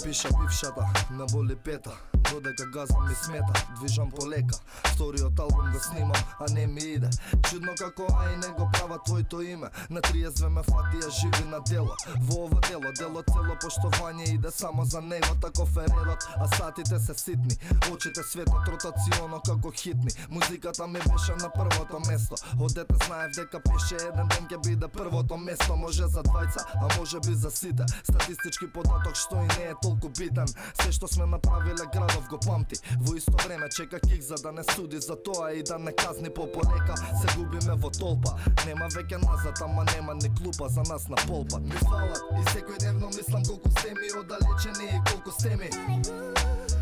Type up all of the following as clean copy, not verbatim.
пиша бившата, ме боли пета. Додека газам ми смета, движам полека. Вториот албум го снимам, а не ми иде. Чудно како ај не го права твоето име. На 30 ме фатија живи на дело. Во ова дело цело поштовање иде само за него, таков е редот. А сатите се ситни, очите светот ротационо како хитни. Музиката ми беше на првото место. Од дете знаев дека пеше еден ден ќе биде првото место. Може за двајца, а може би за сите. Статистички податок што и не е толку битен. Се што сме направиле градов го памти. Во исто време чека кик за да не суди за тоа и да не казни по полека. Се губиме во толпа. Нема веќе назад, ама нема ни клупа за нас на полпат. Ми фалат и секој дневно мислам колку сте ми оддалечени и колку сте ми.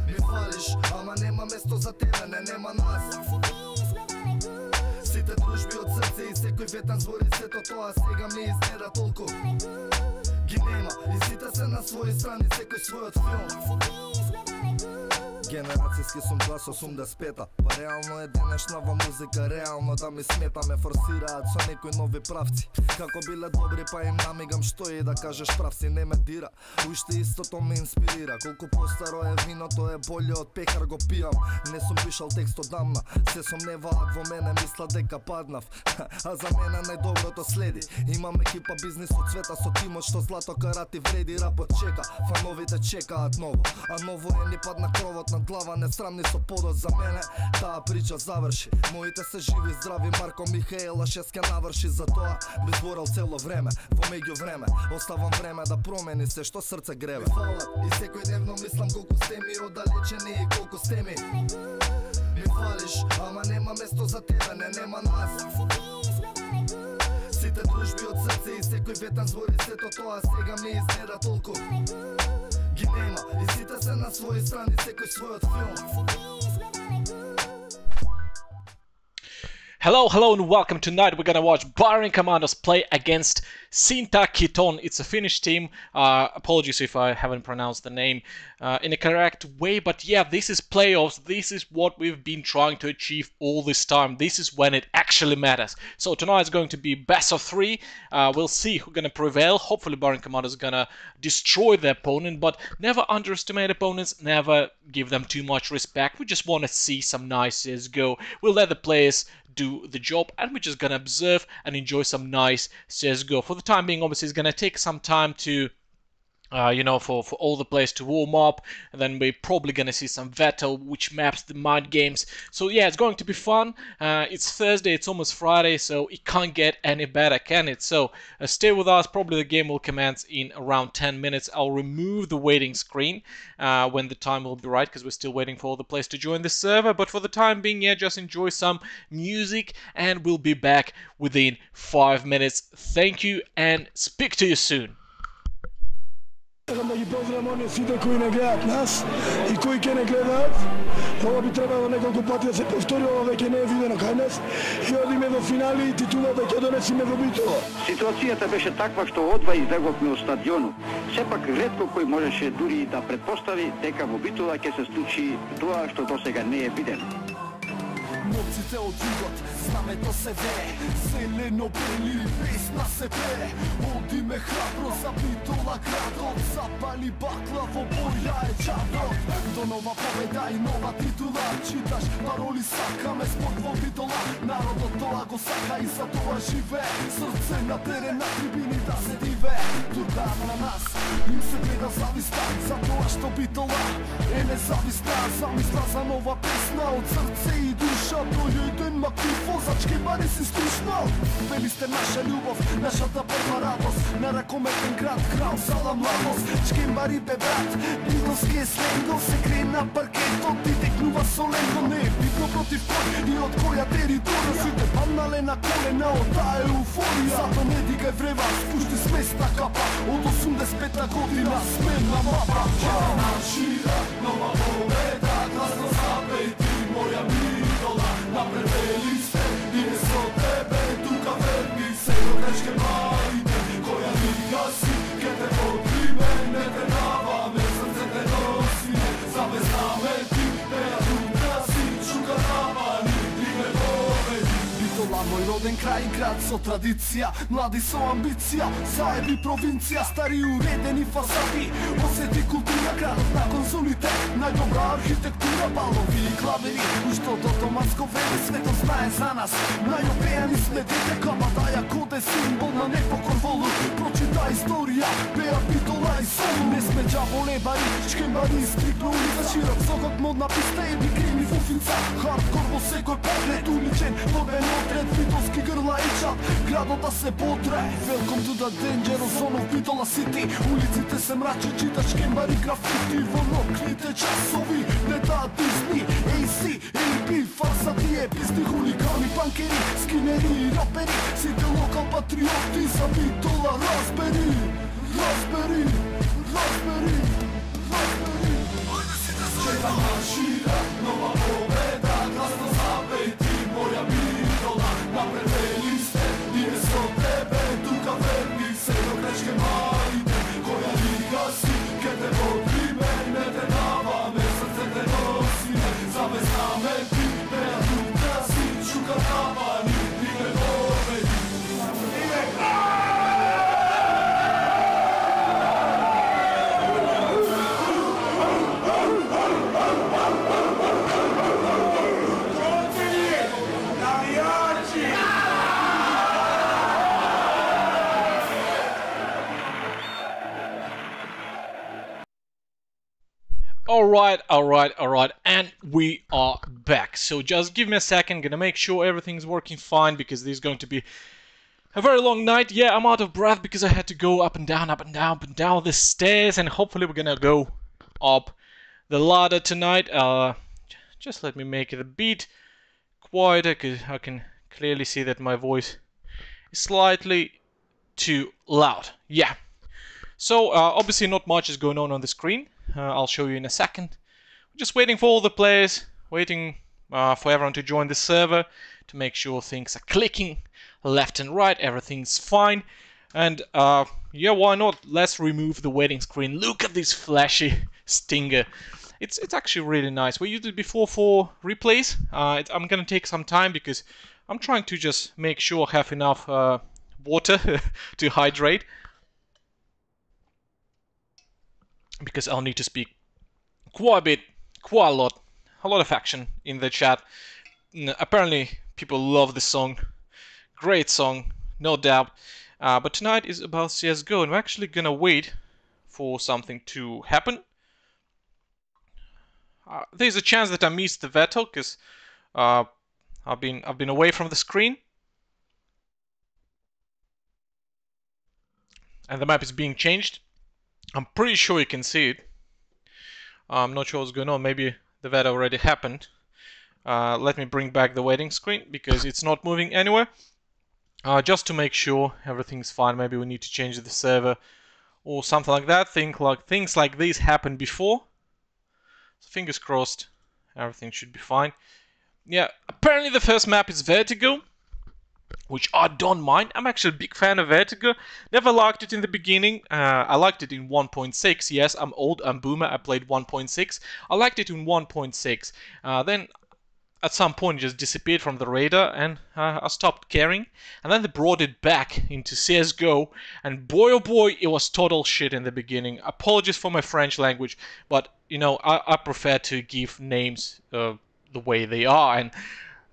Ми фалиш, ама нема место за тебе, нема нас. Сите дружби од срце и секој ветен збори, сето тоа сега ми изгледа толку. Ги нема и сите се на своји страни, секој својот филм. Генерацијски сум клас 85-та. Па реално е денешнава музика, реално да ми смета. Ме форсираат со некои нови правци. Како биле добри, па им намигам што и да кажеш правци, не ме дира. Уште истото ме инспирира. Колку постаро е виното, е болje од пекар го пијам. Не сум пишал текст одамна, се сомневаат во мене, мислат дека паднав. А за мене најдоброто следи. Имам екипа бизнис од света со тимот што злато карати вреди, рапот чека. Фановите чекаат ново, а ново е ни падна кровот на глава, не срамни со подот за мене. Таа прича заврши. Моите се живи, здрави, Марко Михаела шест ке наврши. За тоа би зборел цело време. Во меѓу време оставам време да промени се што срце греве. Фалат и секој дневно мислам колку сте ми оддалечени и колку сте ми. Ми фалиш, ама нема место за тебе, нема нас. Сите дружби од срце и секој ветен збори, сето тоа сега ми изгледа толку. Ги нема и сите се на своји страни, секој својот филм. Hello and welcome. Tonight we're gonna watch BaCom Commandos play against SYYNTAKEETON. It's a Finnish team. Apologies if I haven't pronounced the name in a correct way, but yeah, this is playoffs. This is what we've been trying to achieve all this time. This is when it actually matters. So tonight is going to be best of 3. We'll see who's gonna prevail. Hopefully BaCom Commandos is gonna destroy the opponent, but never underestimate opponents, never give them too much respect. We just want to see some nice CSGO. We'll let the players do the job, and we're just gonna observe and enjoy some nice CSGO. For the time being, obviously, it's gonna take some time to for all the players to warm up, and then we're probably gonna see some battle, which maps the mind games. So yeah, it's going to be fun. It's Thursday, it's almost Friday, so it can't get any better, can it? So stay with us. Probably the game will commence in around 10 minutes. I'll remove the waiting screen when the time will be right, because we're still waiting for all the players to join the server. But for the time being, yeah, just enjoy some music, and we'll be back within 5 minutes. Thank you, and speak to you soon. Да ги поздравам сите кои не гледат нас и кои ќе не гледаат. Ова би требало неколку пати да се повтори, ова веќе не е видено кај нас. И одиме во финали и титулата ќе донесеме во Битола. Ситуацијата беше таква што одва избегавме од стадионот. Сепак ретко кој можеше дури да претпостави дека во Битола ќе се случи тоа што досега не е видено. Момците од југот, знамето се вее, зелено бели песна се пее. Одиме храбро за Битола градот, запали бакла во боја е чадот. До нова победа и нова титула, читаш пароли сакаме спорт во Битола. Народот тоа го сака и за тоа живее, срце на терен, на трибини да се дивее. Турка на нас, им се гледа зависта, за тоа што Битола е независна. Замисла за нова песна од срце и душа. Тој еден макив возачки бари си скучно. Вели сте наша љубов, нашата прва радост. На ракометен град, крал, зала младост. Чкембари бе брат, битолски е сленго. Се крена паркетот и текнува со ленго. Не е битно против кој и од која територија. Сите паднале на колена од таа еуфорија. Зато не дигај врева, спушти смесна капа. Од 85-та година сме на мапа. Наши рад, нова победа, гласно запеј ти моја Битола. Напревели сте и не со тебе, тука верни се до грешке мајте. Која лига си, ке те подриме, не те даваме, срце те носи. Завезнаме ти, неја тука си, шука намани и ме победи. Битола мој roden kraj, grad so tradicija, mladi so ambicija, zajebi provincija, stari uredeni fasadi, osjeti kultura, grad na konzulite, najdobra arhitektura, balovi i klaveri, u što do tomansko vreme svetom znaje za nas, najopijani sme dete, kabadaja kode simbol na nepokor volu, pročita istorija, beja pitola i solu, ne sme džavole bari, škembari, striknu ulica, širok zokog modna pista, jedni krimi fufinca, hardcore vo sekoj pogled, uličen, borben odred, pitolski grla i čap, gradota se botre, welcome to the dangerous zone of Pitola City, ulicite se mrače, čitaš škembari, grafiti, vonoknite časovi, ne da Disney, AC, AB, farsatije, pisni huligani, punkeri, skineri i raperi, site lokal patrioti, za Pitola razberi, razberi, razberi, razberi. Čeka naši rat, nova pobeda, glasno zapeti, moja Pitola, napred liste, nije so tebe, tu kaverni se do krečke majite, koja liga si, ke te podrime, ne te navame, srce te nosi, zame zname ti, ne ja tu krasi, čuka navani, ime dove, ime Alright, and we are back. So just give me a second, gonna make sure everything's working fine, because this is going to be a very long night. Yeah, I'm out of breath because I had to go up and down, up and down, up and down the stairs, and hopefully we're gonna go up the ladder tonight. Just let me make it a bit quieter, because I can clearly see that my voice is slightly too loud. Yeah. So, obviously not much is going on the screen. I'll show you in a second. We're just waiting for all the players, waiting for everyone to join the server to make sure things are clicking left and right, everything's fine. And yeah, why not? Let's remove the waiting screen. Look at this flashy stinger. It's actually really nice. We used it before for replays. I'm gonna take some time because I'm trying to just make sure I have enough water to hydrate. Because I'll need to speak quite a bit, quite a lot of action in the chat. Apparently people love this song, great song, no doubt. But tonight is about CSGO, and we're actually gonna wait for something to happen. There's a chance that I missed the battle because I've been away from the screen, and the map is being changed. I'm pretty sure you can see it. I'm not sure what's going on. Maybe the VET already happened. Let me bring back the waiting screen because it's not moving anywhere. Just to make sure everything's fine. Maybe we need to change the server or something like that. Things like these happened before. So fingers crossed, everything should be fine. Yeah, apparently the first map is Vertigo, which I don't mind. I'm actually a big fan of Vertigo. Never liked it in the beginning. I liked it in 1.6. Yes, I'm old, I'm boomer. I played 1.6. I liked it in 1.6. Then at some point it just disappeared from the radar and I stopped caring. And then they brought it back into CSGO. And boy oh boy, it was total shit in the beginning. Apologies for my French language, but you know, I prefer to give names the way they are. And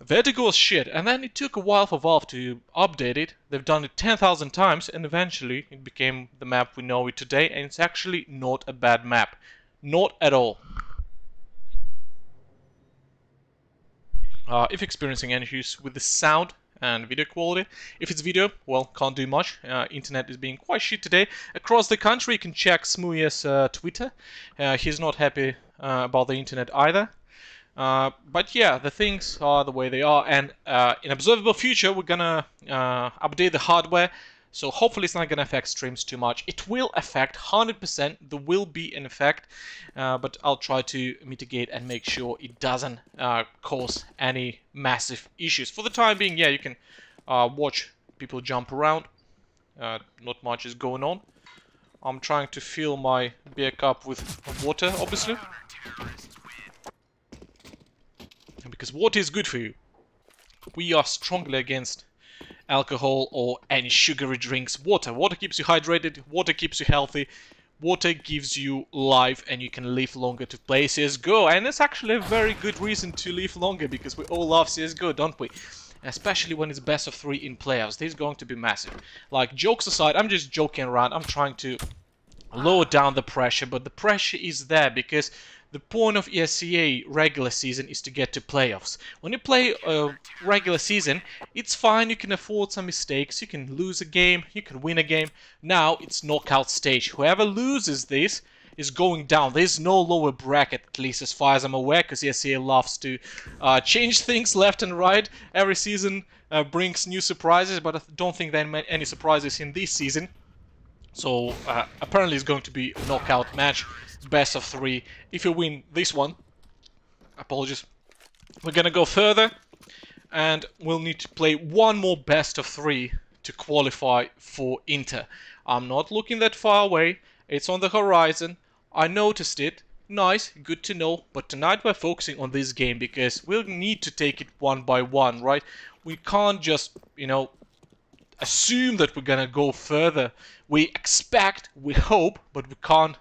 Vertigo was shit, and then it took a while for Valve to update it. They've done it 10,000 times, and eventually it became the map we know it today, and it's actually not a bad map. Not at all. If experiencing any issues with the sound and video quality, if it's video, well, can't do much. Internet is being quite shit today. Across the country, you can check Smooya's Twitter. He's not happy about the internet either. But yeah, the things are the way they are, and in observable future we're gonna update the hardware, so hopefully it's not gonna affect streams too much. It will affect 100%, there will be an effect, but I'll try to mitigate and make sure it doesn't cause any massive issues. For the time being, yeah, you can watch people jump around, not much is going on. I'm trying to fill my beer cup with water, obviously. Because water is good for you. We are strongly against alcohol or any sugary drinks. Water keeps you hydrated, water keeps you healthy, water gives you life, and you can live longer to play CSGO. And it's actually a very good reason to live longer, because we all love CSGO, don't we? Especially when it's best of 3 in playoffs. This is going to be massive. Like, jokes aside, I'm just joking around. I'm trying to lower down the pressure, but the pressure is there because the point of ESEA regular season is to get to playoffs. When you play a regular season, it's fine, you can afford some mistakes, you can lose a game, you can win a game. Now it's knockout stage. Whoever loses this is going down. There's no lower bracket, at least as far as I'm aware, because ESEA loves to change things left and right. Every season brings new surprises, but I don't think there are any surprises in this season. So apparently it's going to be a knockout match, best of 3. If you win this one, apologies, we're gonna go further, and we'll need to play one more best of 3 to qualify for Inter. I'm not looking that far away, it's on the horizon, I noticed it, nice, good to know, but tonight we're focusing on this game because we'll need to take it one by one, right? We can't just, you know, assume that we're gonna go further. We expect, we hope, but we can't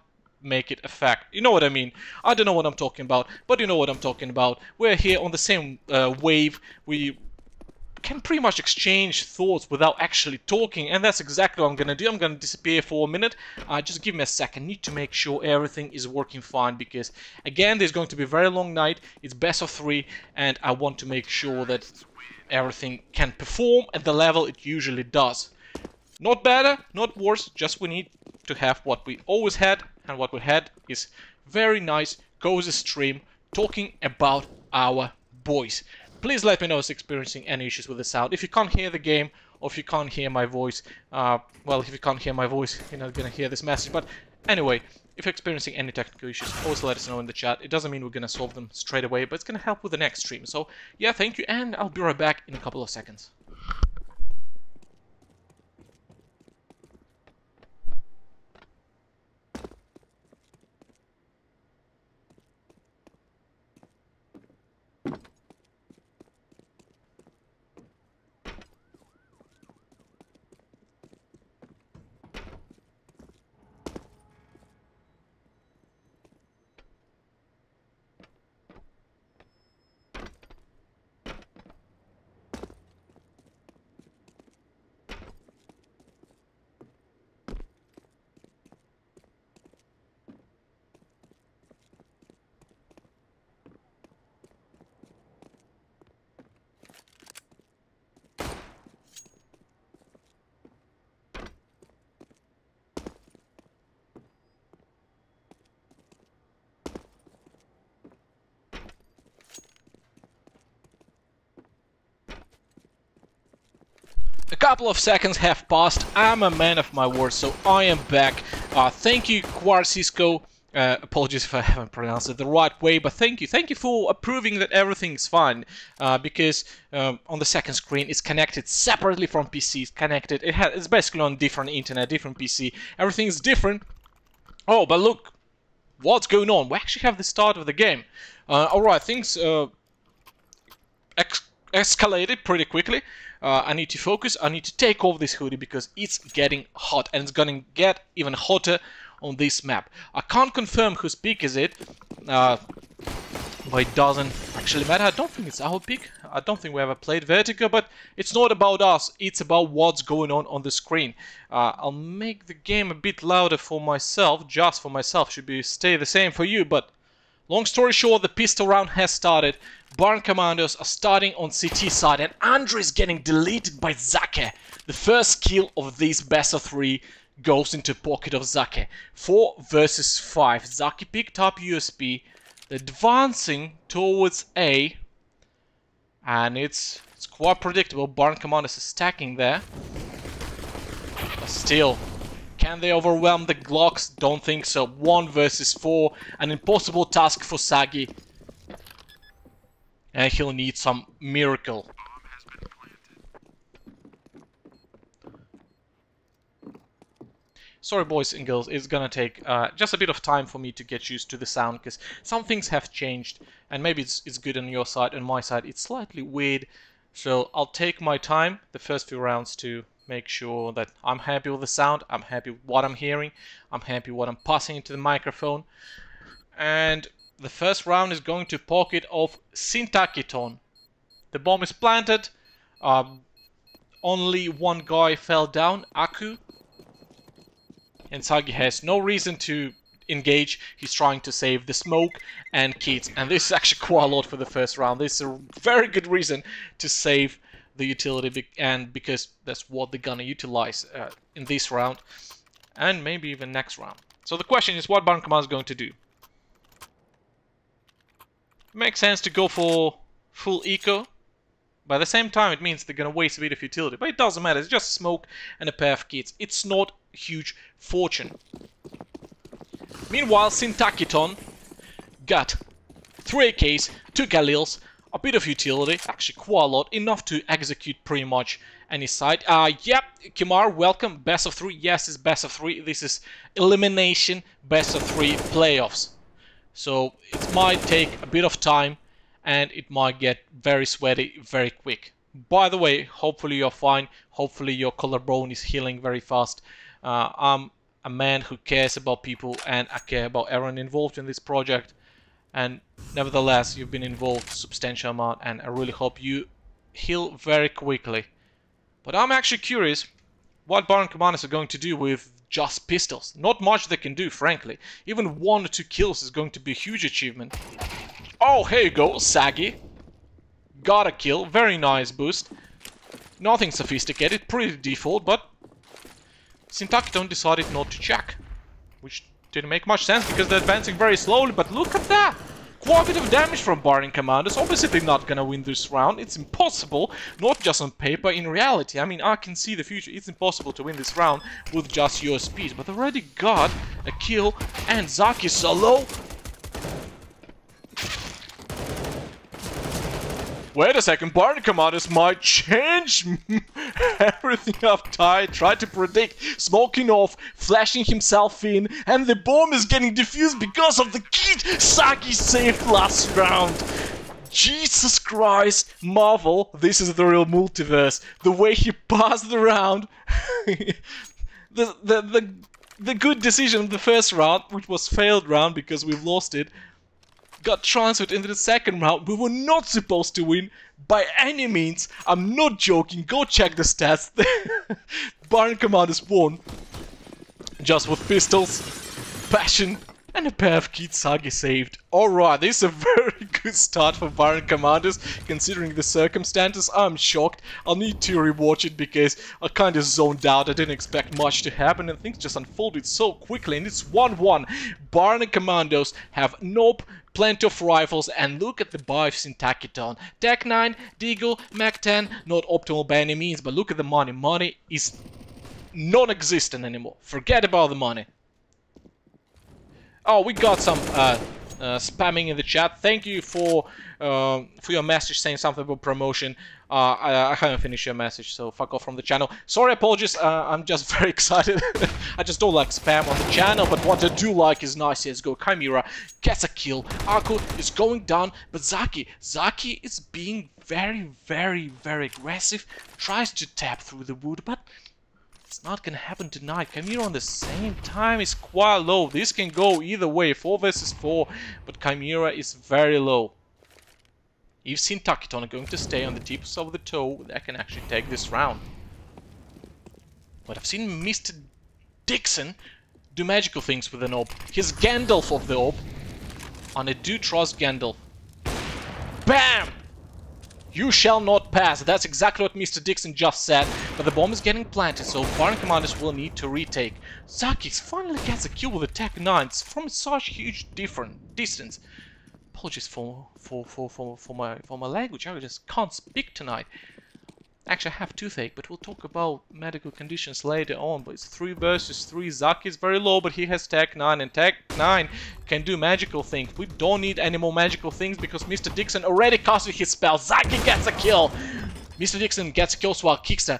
make it a fact. You know what I mean? I don't know what I'm talking about, but you know what I'm talking about. We're here on the same wave. We can pretty much exchange thoughts without actually talking, and that's exactly what I'm gonna do. I'm gonna disappear for a minute. Just give me a second. Need to make sure everything is working fine, because again, there's going to be a very long night. It's best of 3, and I want to make sure that everything can perform at the level it usually does. Not better, not worse, just we need to have what we always had, and what we had is very nice, cozy stream talking about our boys. Please let me know if you're experiencing any issues with the sound. If you can't hear the game, or if you can't hear my voice, well, if you can't hear my voice, you're not gonna hear this message, but anyway, if you're experiencing any technical issues, always let us know in the chat. It doesn't mean we're gonna solve them straight away, but it's gonna help with the next stream. So, yeah, thank you, and I'll be right back in a couple of seconds. A couple of seconds have passed. I'm a man of my word, so I am back. Thank you, Quarcisco. Apologies if I haven't pronounced it the right way, but thank you. Thank you for approving that everything's fine. Because on the second screen, it's connected separately from PC. It's connected. It's basically on different internet, different PC. Everything's different. Oh, but look, what's going on? We actually have the start of the game. Alright, things escalated pretty quickly. I need to focus. I need to take off this hoodie because it's getting hot, and it's gonna get even hotter on this map. I can't confirm whose pick is it, but it doesn't actually matter. I don't think it's our pick. I don't think we ever played Vertigo, but it's not about us. It's about what's going on the screen. I'll make the game a bit louder for myself, just for myself. Should stay the same for you, but long story short, the pistol round has started. Barn Commandos are starting on CT side, and Andre is getting deleted by Zake. The first kill of this best of 3 goes into pocket of Zake. 4 versus 5. Zake picked up USP, advancing towards A, and it's quite predictable. Barn Commandos is stacking there. But still, can they overwhelm the Glocks? Don't think so. 1 versus 4, an impossible task for Sagi. And he'll need some miracle. Sorry boys and girls, it's gonna take just a bit of time for me to get used to the sound, because some things have changed, and maybe it's good on your side, on my side it's slightly weird. So I'll take my time the first few rounds to make sure that I'm happy with the sound, I'm happy with what I'm hearing, I'm happy with what I'm passing into the microphone. And the first round is going to pocket of SYYNTAKEETON. The bomb is planted. Only one guy fell down, Aku. And Sagi has no reason to engage. He's trying to save the smoke and kids. And this is actually quite a lot for the first round. This is a very good reason to save the utility, and because that's what they're gonna utilize in this round. And maybe even next round. So the question is, what BaCom is going to do? It makes sense to go for full eco. By the same time, it means they're gonna waste a bit of utility. But it doesn't matter, it's just smoke and a pair of kits. It's not a huge fortune. Meanwhile, SYYNTAKEETON got 3 AKs, 2 Galils, a bit of utility, actually quite a lot, enough to execute pretty much any side. Yep, Kimar, welcome, best of 3. Yes, it's best of 3. This is elimination, best of 3 playoffs. So it might take a bit of time, and it might get very sweaty very quick. By the way, hopefully you're fine. Hopefully your collarbone is healing very fast. I'm a man who cares about people, and I care about everyone involved in this project. And nevertheless, you've been involved a substantial amount, and I really hope you heal very quickly. But I'm actually curious what BaCom are going to do with just pistols. Not much they can do, frankly. Even 1 or 2 kills is going to be a huge achievement. Oh, here you go, Sagi. Got a kill, very nice boost. Nothing sophisticated, pretty default, but SYYNTAKEETON decided not to check, which didn't make much sense because they're advancing very slowly. But look at that! Quite a bit of damage from BaCom commanders. Obviously they're not gonna win this round. It's impossible, not just on paper, in reality. I mean, I can see the future. It's impossible to win this round with just your speed. But they already got a kill, and Zaki solo. Wait a second, BaCom commanders might change everything uptight. Try to predict, smoking off, flashing himself in, and the bomb is getting defused because of the kit. Saki saved last round. Jesus Christ, Marvel, this is the real multiverse. The way he passed the round, the good decision of the first round, which was failed round because we've lost it, got transferred into the second round. We were not supposed to win by any means. I'm not joking. Go check the stats. BaCom commanders won just with pistols, passion, and a pair of kits. Sagi saved. Alright, this is a very good start for BaCom commanders considering the circumstances. I'm shocked. I'll need to rewatch it because I kind of zoned out. I didn't expect much to happen, and things just unfolded so quickly, and it's 1-1. BaCom commandos have nope, plenty of rifles, and look at the buy of SYYNTAKEETON. Tech 9, Deagle, Mac 10, not optimal by any means, but look at the money. Money is non-existent anymore. Forget about the money. Oh, we got some spamming in the chat. Thank you for your message saying something about promotion. I haven't finished your message, so fuck off from the channel. Sorry, apologies. I'm just very excited. I just don't like spam on the channel, but what I do like is nice CSGO. Chimera gets a kill. Aku is going down, but Zaki is being very, very, very aggressive. Tries to tap through the wood, but it's not gonna happen tonight. Chimera on the same time is quite low. This can go either way, 4 versus 4, but Chimera is very low. If SYYNTAKEETON are going to stay on the tips of the toe, they can actually take this round. But I've seen Mr. Dixon do magical things with an AWP. He's Gandalf of the AWP, and I do trust Gandalf. BAM! You shall not pass. That's exactly what Mr. Dixon just said, but the bomb is getting planted, so BaCom commanders will need to retake. Zaki finally gets a kill with a Tech 9 from such huge distance. Apologies for my language. I just can't speak tonight. Actually, I have toothache, but we'll talk about medical conditions later on. But it's 3 versus 3. Zaki is very low, but he has Tech 9, and Tech 9 can do magical things. We don't need any more magical things because Mr. Dixon already casted his spell. Zaki gets a kill. Mr. Dixon gets kills while Kickster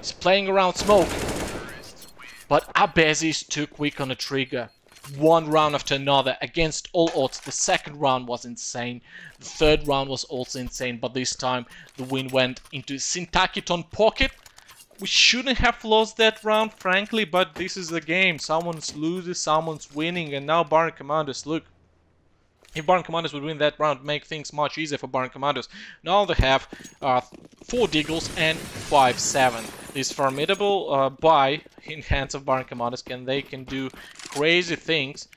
is playing around smoke. But Abezi is too quick on the trigger. one round after another against all odds. The second round was insane. The third round was also insane, but this time the win went into SYNTAKEETON pocket. We shouldn't have lost that round, frankly, but this is the game. Someone's losing, someone's winning, and now Baron Commandos, look. If Baron Commandos would win that round, make things much easier for Baron Commandos. Now they have 4 Deagles and 5-7. This formidable buy in hands of Baron Commandos, they can do crazy things.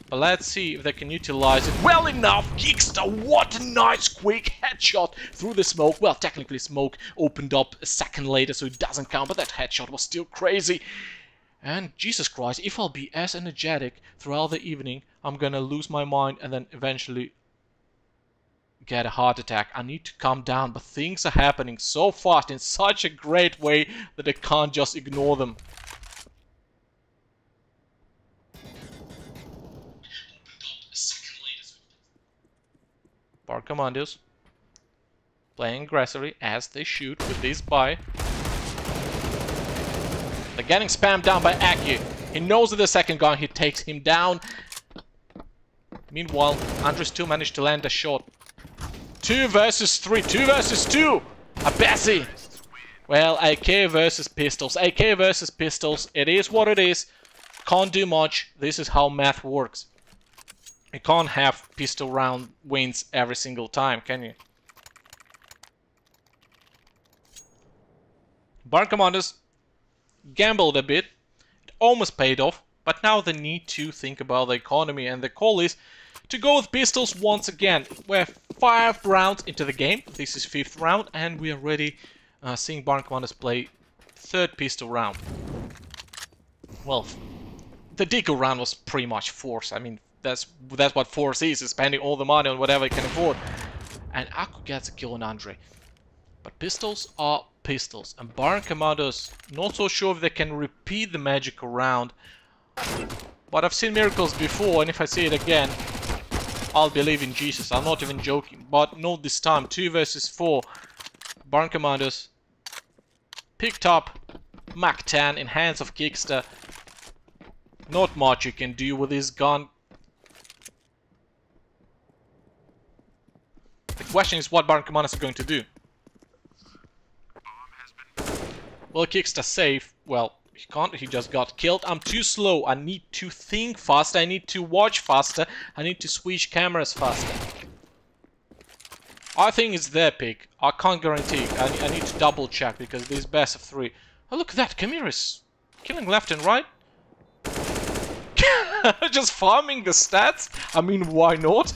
But let's see if they can utilize it well enough. Kickster, what a nice quick headshot through the smoke. Well, technically smoke opened up a second later, so it doesn't count, but that headshot was still crazy. And Jesus Christ, if I'll be as energetic throughout the evening, I'm gonna lose my mind and then eventually get a heart attack. I need to calm down, but things are happening so fast in such a great way that I can't just ignore them. Baron Commandos playing aggressively as they shoot with this buy. They're getting spammed down by Aki. He knows that the second gun, he takes him down. Meanwhile, Andres still managed to land a shot. 2 versus 3, 2 versus 2! Abassi! Well, AK versus pistols. AK versus pistols. It is what it is. Can't do much. This is how math works. You can't have pistol round wins every single time, can you? Baron Commandos gambled a bit. It almost paid off, but now they need to think about the economy, and the call is to go with pistols once again. We're 5 rounds into the game. This is 5th round, and we are already seeing Baron Commandos play 3rd pistol round. Well, the Deagle round was pretty much force. I mean, that's what force is spending all the money on whatever you can afford. And Aku gets a kill on Andre. But pistols are pistols, and Baron Commandos, not so sure if they can repeat the magical round. But I've seen miracles before, and if I see it again, I'll believe in Jesus. I'm not even joking. But not this time. 2 versus 4. Baron Commandos picked up Mach 10 in hands of Kickster. Not much you can do with this gun. The question is what Baron Commandos are going to do. Well, Kickster safe. Well, he can't. He just got killed. I'm too slow. I need to think faster. I need to watch faster. I need to switch cameras faster. I think it's their pick. I can't guarantee. I need to double check because this best of 3. Oh, look at that. Kamira's killing left and right. Just farming the stats. I mean, why not?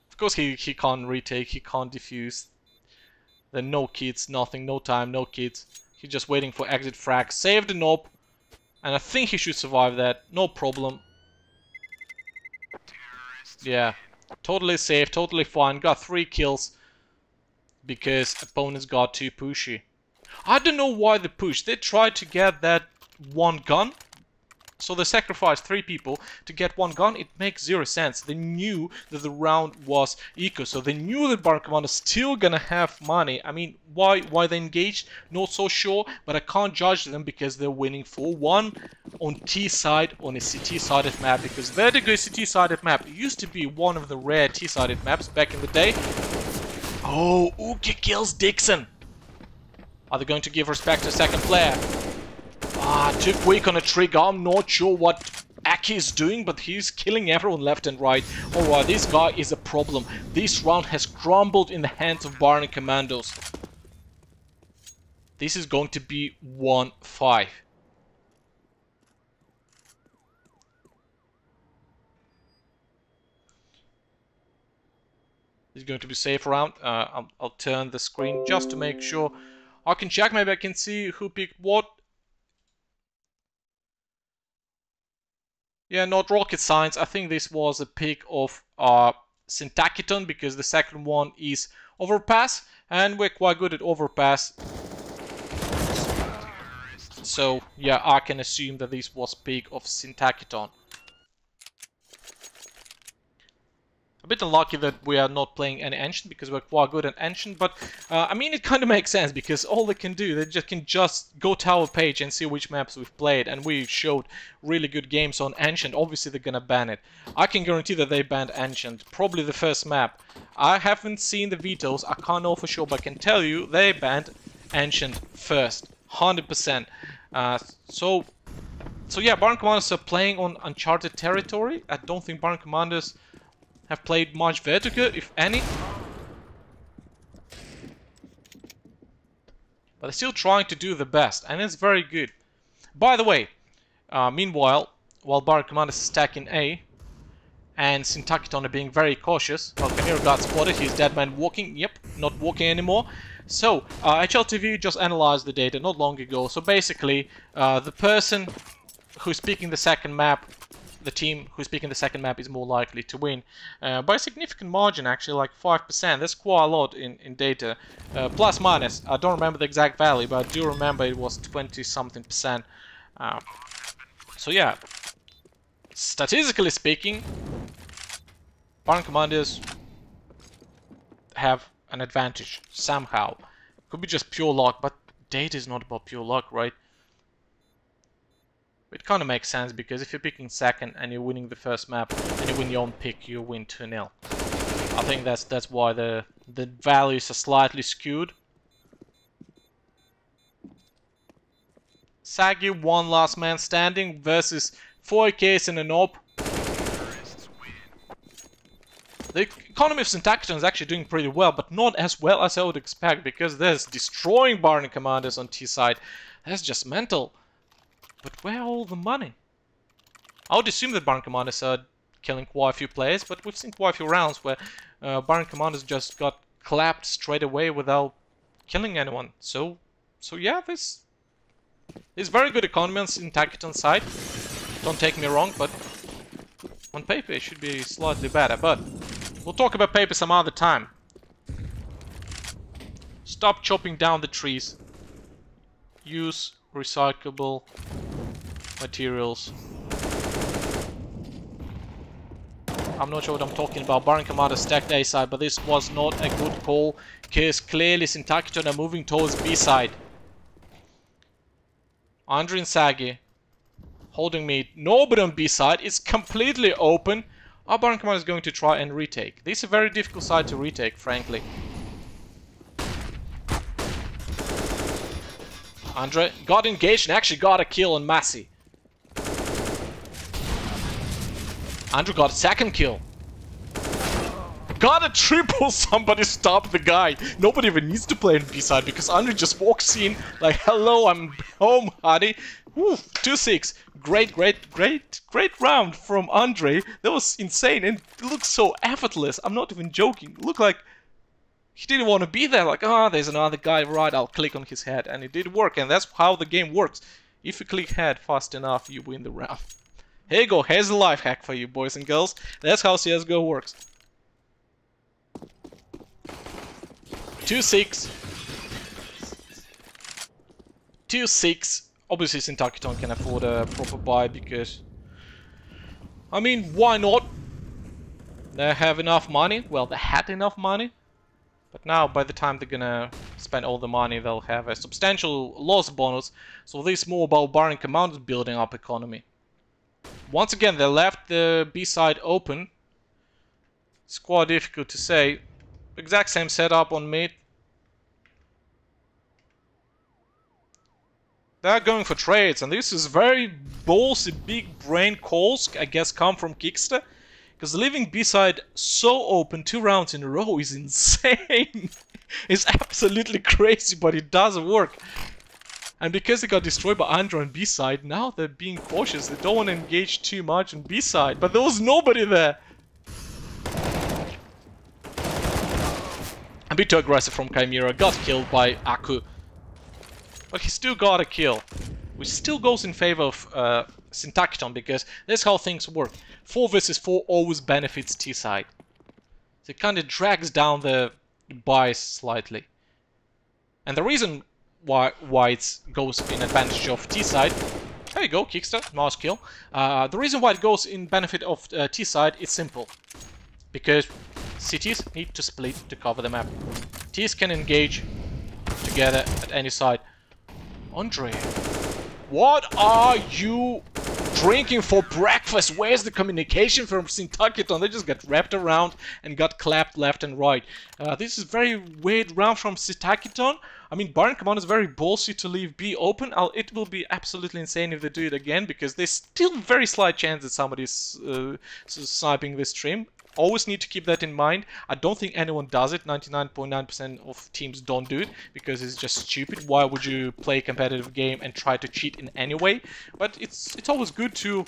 Of course, he can't retake. He can't defuse. Then no kids, nothing, no time, no kids. He's just waiting for exit frag. Save the knob. And I think he should survive that. No problem. Yeah. Totally safe, totally fine. Got 3 kills. Because opponents got too pushy. I don't know why they pushed. They tried to get that 1 gun. So they sacrificed 3 people to get 1 gun. It makes 0 sense. They knew that the round was eco, so they knew that Baron Commandos still gonna have money. I mean, why they engaged? Not so sure, but I can't judge them because they're winning 4-1 on T-side, on a CT-sided map, because they're the good CT-sided map. It used to be one of the rare T-sided maps back in the day. Oh, Uki kills Dixon. Are they going to give respect to second player? Too quick on a trigger. I'm not sure what Aki is doing, but he's killing everyone left and right. Alright, this guy is a problem. This round has crumbled in the hands of Baron Commandos. This is going to be 1-5. This is going to be safe round. I'll turn the screen just to make sure. I can check, maybe I can see who picked what. Yeah, not rocket science. I think this was a pick of SYNTAKEETON because the second one is overpass, and we're quite good at overpass. So yeah, I can assume that this was pick of SYNTAKEETON. A bit unlucky that we are not playing any Ancient because we're quite good at Ancient, but I mean it kind of makes sense because all they can do, they can just go to our page and see which maps we've played, and we showed really good games on Ancient. Obviously they're gonna ban it. I can guarantee that they banned Ancient, probably the first map. I haven't seen the vetoes, I can't know for sure, but I can tell you they banned Ancient first, 100%. So yeah, Barn Commanders are playing on uncharted territory. I don't think Barn Commanders have played much Vertigo, if any. But they're still trying to do the best, and it's very good. By the way, meanwhile, while Barn Commanders is stacking A, and SYNTAKEETON are being very cautious, well, Camiro got spotted, he's dead man walking, yep, not walking anymore. So, HLTV just analyzed the data not long ago, so basically, the person who's picking the second map, the team who's picking the second map is more likely to win by a significant margin, actually, like 5%. That's quite a lot in data. Plus minus, I don't remember the exact value, but I do remember it was 20-something%. So yeah, statistically speaking, Barn Commanders have an advantage somehow. Could be just pure luck, but data is not about pure luck, right? It kind of makes sense, because if you're picking second and you're winning the first map and you win your own pick, you win 2-0. I think that's why the values are slightly skewed. Sagi, one last man standing versus 4Ks and an AWP. The economy of SYNTAKEETON is actually doing pretty well, but not as well as I would expect, because there's destroying Barn Commanders on T side. That's just mental. But where are all the money? I would assume that Barn Commanders are killing quite a few players, but we've seen quite a few rounds where Barn Commanders just got clapped straight away without killing anyone. So yeah, this is very good economy on SYNTAKEETON side. Don't take me wrong, but on paper it should be slightly better. But we'll talk about paper some other time. Stop chopping down the trees. Use recyclable materials. I'm not sure what I'm talking about. Barn Commander stacked A side, but this was not a good call, because clearly SYNTAKEETON are moving towards B side. Andre and Sagi holding mid. Nobody on B side. It's completely open. Our Barn Commander is going to try and retake. This is a very difficult side to retake, frankly. Andre got engaged and actually got a kill on Massey. Andre got a second kill. Got a triple, somebody stopped the guy. Nobody even needs to play in B-side because Andre just walks in like, hello, I'm home, honey. Woo, 2-6. Great round from Andre. That was insane and it looks so effortless. I'm not even joking. Look like he didn't want to be there, like, ah, there's another guy, right, I'll click on his head. And it did work, and that's how the game works. If you click head fast enough, you win the round. Here you go, here's a life hack for you, boys and girls. That's how CSGO works. 2-6. 2-6. Obviously, SYNTAKEETON can afford a proper buy, because... I mean, why not? They have enough money. Well, they had enough money. But now, by the time they're gonna spend all the money, they'll have a substantial loss bonus. So this is more about Barn Commanders building up economy. Once again, they left the B side open. It's quite difficult to say. Exact same setup on mid. They're going for trades, and this is very ballsy, big brain calls, I guess, come from Kickster. Because leaving B-side so open 2 rounds in a row is insane. It's absolutely crazy, but it does work. And because they got destroyed by Andre on B-side, now they're being cautious. They don't want to engage too much on B-side, but there was nobody there. A bit too aggressive from Chimera, got killed by Aku. But he still got a kill, which still goes in favor of SYNTAKEETON, because that's how things work. 4 versus 4 always benefits T-side. So it kind of drags down the buys slightly. And the reason why it goes in advantage of T-side... There you go, Kickster, nice kill. The reason why it goes in benefit of T-side is simple. because cities need to split to cover the map. Teams can engage together at any side. Andre, what are you drinking for breakfast? Where's the communication from SYNTAKEETON? They just got wrapped around and got clapped left and right. This is very weird round from SYNTAKEETON. I mean, BaRin Commando is very ballsy to leave B open. It will be absolutely insane if they do it again, because there's still very slight chance that somebody's sniping this stream. Always need to keep that in mind. I don't think anyone does it. 99.9% of teams don't do it because it's just stupid. Why would you play a competitive game and try to cheat in any way? But it's always good to,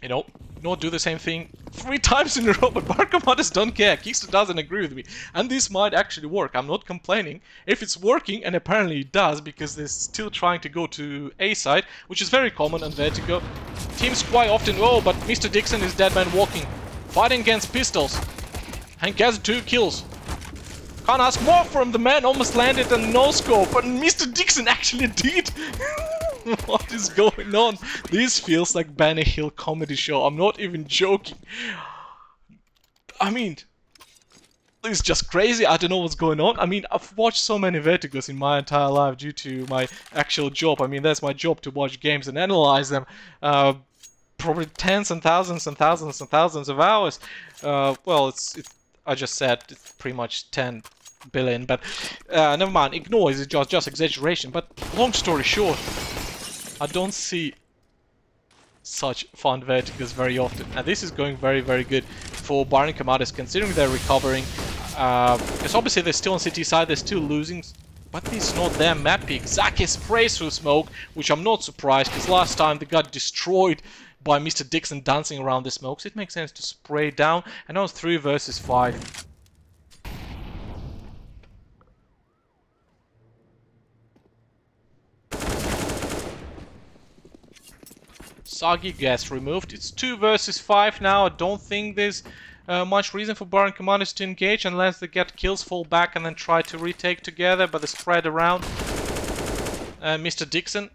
you know, not do the same thing 3 times in a row. But BaRin Commanders don't care. Kickster doesn't agree with me, and this might actually work. I'm not complaining if it's working, and apparently it does, because they're still trying to go to A side, which is very common on Vertigo. Teams quite often, oh, but Mr. Dixon is dead man walking. Fighting against pistols and gets 2 kills. Can't ask more from the man. Almost landed a no-scope, but Mr. Dixon actually did. What is going on? This feels like Benny Hill comedy show. I'm not even joking. I mean, it's just crazy. I don't know what's going on. I mean, I've watched so many Vertigos in my entire life due to my actual job. I mean, that's my job, to watch games and analyze them. Probably tens and thousands and thousands and thousands of hours. Well, I just said it's pretty much 10 billion, but never mind. Ignore it. It's just exaggeration. But long story short, I don't see such fun Vertigos very often, and this is going very, very good for BaRin Commanders, considering they're recovering. Because obviously they're still on city side, they're still losing. But it's not their map pick. Zaki sprays through smoke, which I'm not surprised, because last time they got destroyed by Mr. Dixon dancing around the smokes. It makes sense to spray down, and now it's 3 versus 5. Soggy gas removed. It's 2 versus 5 now. I don't think there's much reason for BaRin Commanders to engage unless they get kills, fall back, and then try to retake together, but they spread around. Mr. Dixon.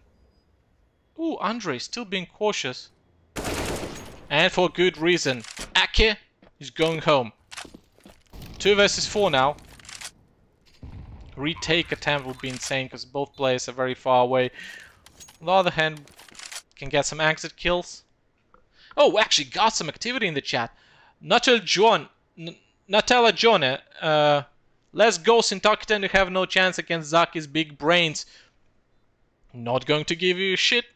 Ooh, Andre still being cautious. And for good reason. Ake is going home. 2 versus 4 now. Retake attempt would be insane because both players are very far away. On the other hand, can get some exit kills. Oh, we actually got some activity in the chat. Nutella John, let's go SYNTAKEETON, you have no chance against Zaki's big brains. Not going to give you shit.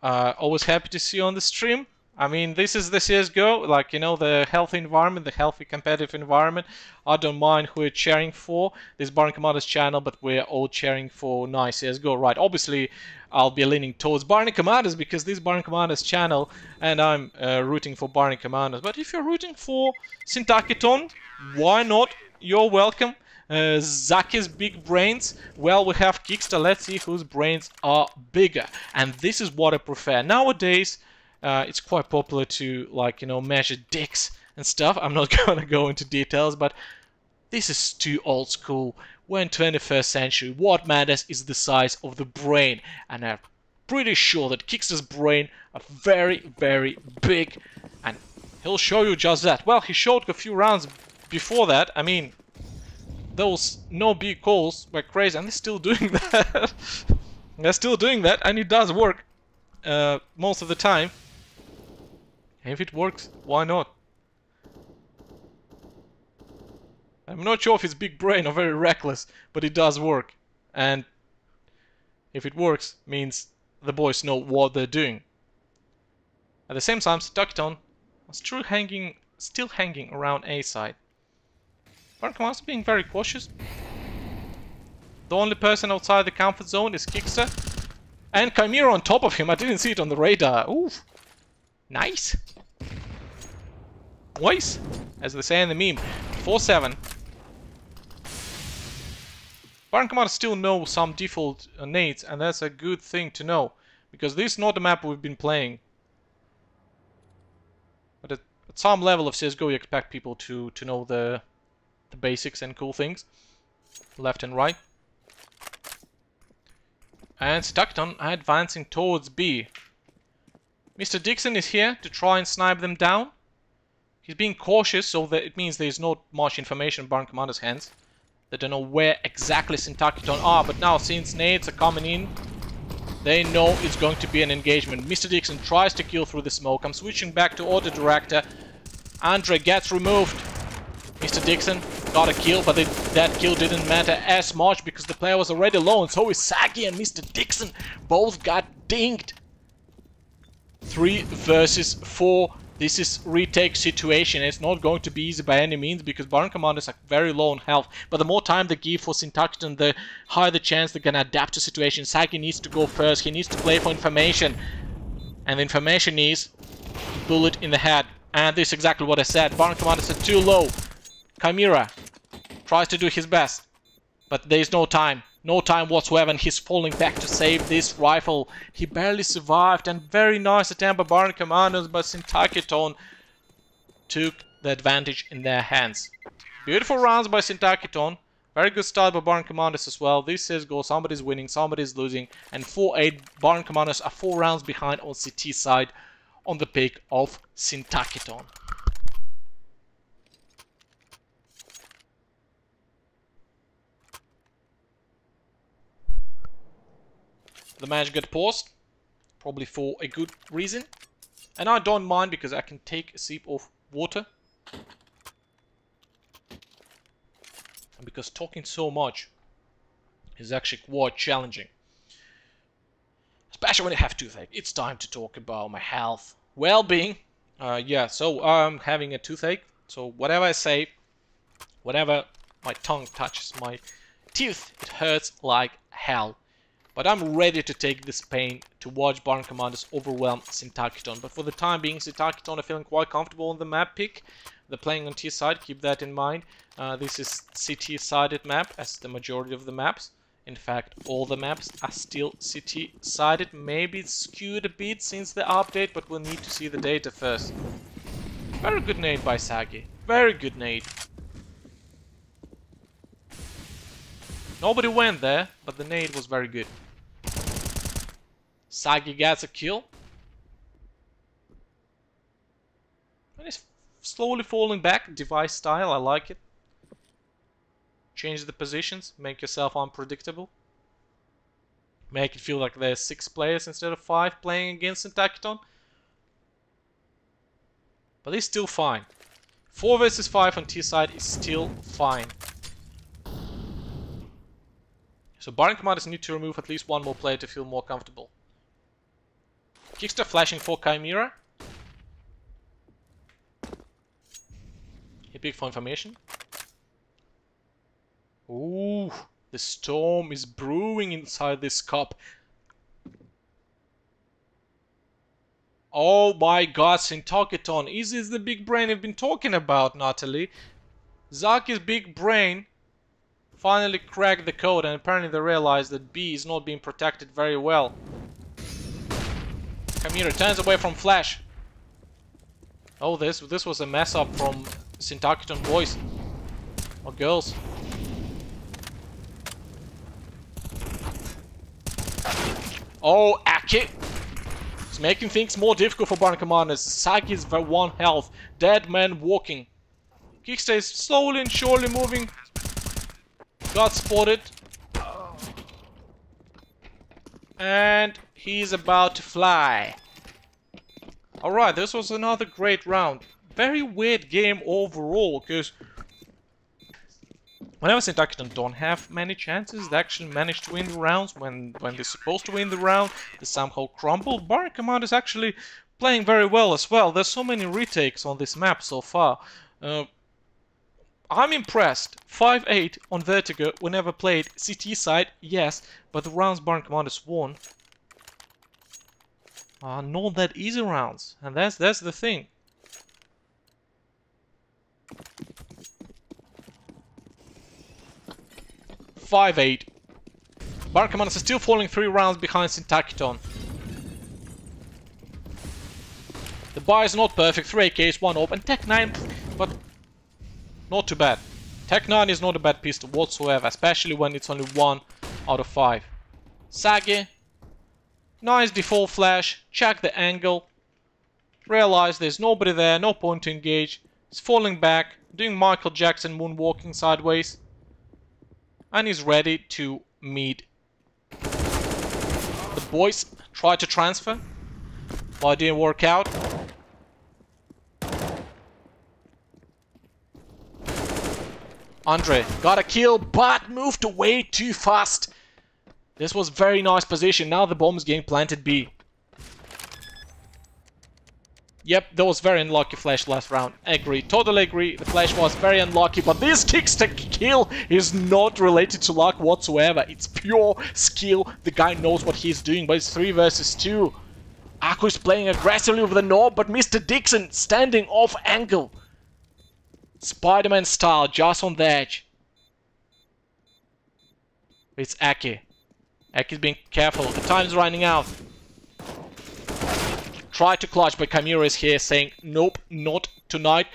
Always happy to see you on the stream. I mean, this is the CSGO, like, you know, the healthy environment, the healthy competitive environment. I don't mind who we're cheering for. This is BaRin Commanders channel, but we're all cheering for nice CSGO, right? Obviously, I'll be leaning towards BaRin Commanders because this is BaRin Commanders channel, and I'm rooting for BaRin Commanders. But if you're rooting for SYNTAKEETON, why not? You're welcome. Zaki's big brains. Well, we have Kickster. Let's see whose brains are bigger. And this is what I prefer. Nowadays, it's quite popular to, like, you know, measure dicks and stuff. I'm not gonna go into details, but this is too old school. We're in 21st century. What matters is the size of the brain. And I'm pretty sure that Kickster's brain are very, very big. And he'll show you just that. Well, he showed a few rounds before that. I mean, those no big calls were crazy, and they're still doing that. They're still doing that, and it does work most of the time. And if it works, why not? I'm not sure if it's big brain or very reckless, but it does work. And if it works, means the boys know what they're doing. At the same time, SYNTAKEETON is still hanging around A side. BaRin Commanders being very cautious. The only person outside the comfort zone is Kickster. And Chimera on top of him. I didn't see it on the radar. Ooh. Nice. Nice, as they say in the meme. 4-7. BaRin Commanders still know some default nades, and that's a good thing to know. Because this is not the map we've been playing. But at some level of CSGO you expect people to know the basics and cool things. Left and right. And SYNTAKEETON advancing towards B. Mr. Dixon is here to try and snipe them down. He's being cautious, so that it means there's not much information in Barn Commander's hands. They don't know where exactly SYNTAKEETON are, but now since nades are coming in, they know it's going to be an engagement. Mr. Dixon tries to kill through the smoke. I'm switching back to Auto Director. Andre gets removed. Mr. Dixon got a kill, but that kill didn't matter as much because the player was already alone. So is Sagi and Mr. Dixon. Both got dinged. 3 versus 4. This is retake situation. It's not going to be easy by any means because Barn Commanders are very low on health. But the more time they give for SYNTAKEETON, the higher the chance they're gonna adapt to situation. Sagi needs to go first. He needs to play for information. And the information is bullet in the head. And this is exactly what I said. Barn Commanders are too low. Chimera tries to do his best. But there is no time. No time whatsoever, and he's falling back to save this rifle. He barely survived, and very nice attempt by Barn Commanders, but SYNTAKEETON took the advantage in their hands. Beautiful rounds by SYNTAKEETON. Very good start by Barn Commanders as well. This says go, somebody's winning, somebody's losing, and 4-8 Barn Commanders are 4 rounds behind on CT side on the pick of SYNTAKEETON. The match got paused, probably for a good reason. And I don't mind because I can take a sip of water. And because talking so much is actually quite challenging. Especially when you have toothache. It's time to talk about my health, well-being. Yeah, so I'm having a toothache. So whatever I say, whenever my tongue touches my teeth, it hurts like hell. But I'm ready to take this pain to watch Barn Commanders overwhelm SYNTAKEETON. But for the time being, SYNTAKEETON are feeling quite comfortable on the map pick. They're playing on T side, keep that in mind. This is CT-sided map, as the majority of the maps. In fact, all the maps are still CT-sided. Maybe it's skewed a bit since the update, but we'll need to see the data first. Very good nade by Sagi. Very good nade. Nobody went there, but the nade was very good. Sagi gets a kill. And he's slowly falling back, device style, I like it. Change the positions, make yourself unpredictable. Make it feel like there's 6 players instead of 5 playing against SYNTAKEETON. But he's still fine. 4 versus 5 on T side is still fine. So Barn Commanders need to remove at least 1 more player to feel more comfortable. Kickster flashing for Chimera. He picked for information. Ooh, the storm is brewing inside this cup. Oh my god, SYNTAKEETON. Is this the big brain I've been talking about, Natalie? Zaki's big brain finally cracked the code, and apparently they realized that B is not being protected very well. Chimera turns away from flash. Oh, this was a mess up from SYNTAKEETON boys. Or girls. Oh, Aki! It's making things more difficult for Barn Commanders. Sagi is 1 health. Dead man walking. Kickster is slowly and surely moving. Got spotted. And he's about to fly. Alright, this was another great round. Very weird game overall, because whenever SYNTAKEETON don't have many chances, they actually manage to win the rounds. When they're supposed to win the round, they somehow crumble. Barn Command is actually playing very well as well. There's so many retakes on this map so far. I'm impressed. 5-8 on Vertigo. We never played CT side, yes, but the rounds Barn Commanders won are not that easy rounds, and that's the thing. (5-8). Barn Commanders are still falling 3 rounds behind SYNTAKEETON. The buy is not perfect. 3 AKs, 1 AWP, and Tech 9, but not too bad. Tech 9 is not a bad pistol whatsoever, especially when it's only 1 out of 5. Sagi, nice default flash, check the angle, realize there's nobody there, no point to engage, He's falling back, doing Michael Jackson moonwalking sideways. And he's ready to meet the boys. Try to transfer, but it didn't work out. Andre got a kill, but moved away too fast. This was very nice position. Now the bomb is getting planted B. Yep, that was very unlucky flash last round. Agree, totally agree. The flash was very unlucky, but this kickster kill is not related to luck whatsoever. It's pure skill. The guy knows what he's doing, but it's 3 versus 2. Aku is playing aggressively with the knob, but Mr. Dixon standing off angle. Spider-Man style, just on the edge. It's Aki. Aki's being careful. The time's running out. Try to clutch, but Kamira is here saying, nope, not tonight.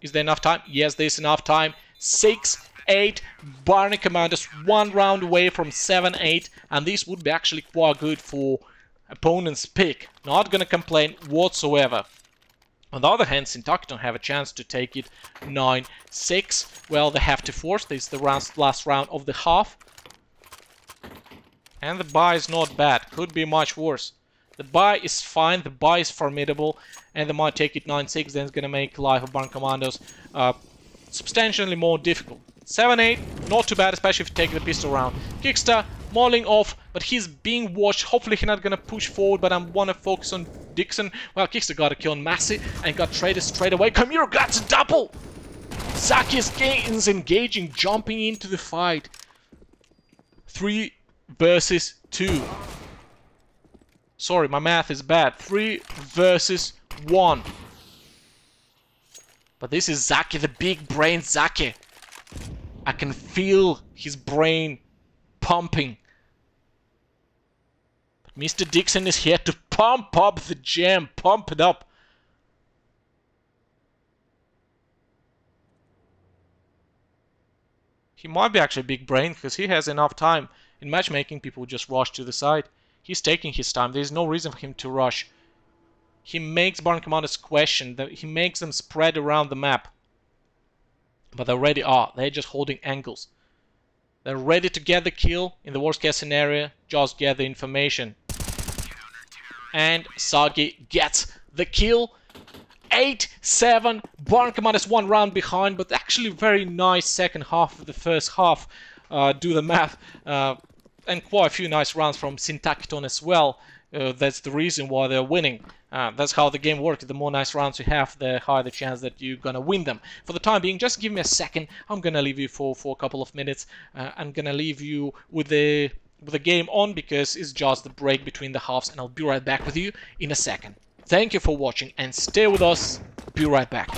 Is there enough time? Yes, there's enough time. 6-8. Barney Commanders 1 round away from 7-8. And this would be actually quite good for opponent's pick. Not gonna complain whatsoever. On the other hand, SYNTAKEETON have a chance to take it 9-6. Well, they have to force. This is the last round of the half. And the buy is not bad. Could be much worse. The buy is fine. The buy is formidable. And they might take it 9-6. Then it's going to make life of Barn Commandos substantially more difficult. 7-8. Not too bad, especially if you take the pistol round. Kickster mauling off, but he's being watched. Hopefully he's not going to push forward, but I want to focus on Dixon. Well, Kickster got a kill on Massey and got traded straight away. Kamiro got a double! Zaki is engaging, jumping into the fight. 3 versus 2. Sorry, my math is bad. 3 versus 1. But this is Zaki, the big brain Zaki. I can feel his brain pumping. But Mr. Dixon is here to pump up the jam. Pump it up. He might be actually big brain because he has enough time. In matchmaking, people just rush to the side. He's taking his time. There's no reason for him to rush. He makes Barn Commanders question. He makes them spread around the map. But they already are. They're just holding angles. They're ready to get the kill. In the worst case scenario, just get the information. And Sagi gets the kill. 8-7. Barn Commanders 1 round behind, but actually very nice second half of the first half. Do the math. And quite a few nice rounds from SYNTAKEETON as well. That's the reason why they're winning. That's how the game works. The more nice rounds you have, the higher the chance that you're gonna win them. For the time being, just give me a second. I'm gonna leave you for a couple of minutes. I'm gonna leave you with the game on because it's just the break between the halves, and I'll be right back with you in a second. Thank you for watching and stay with us. Be right back.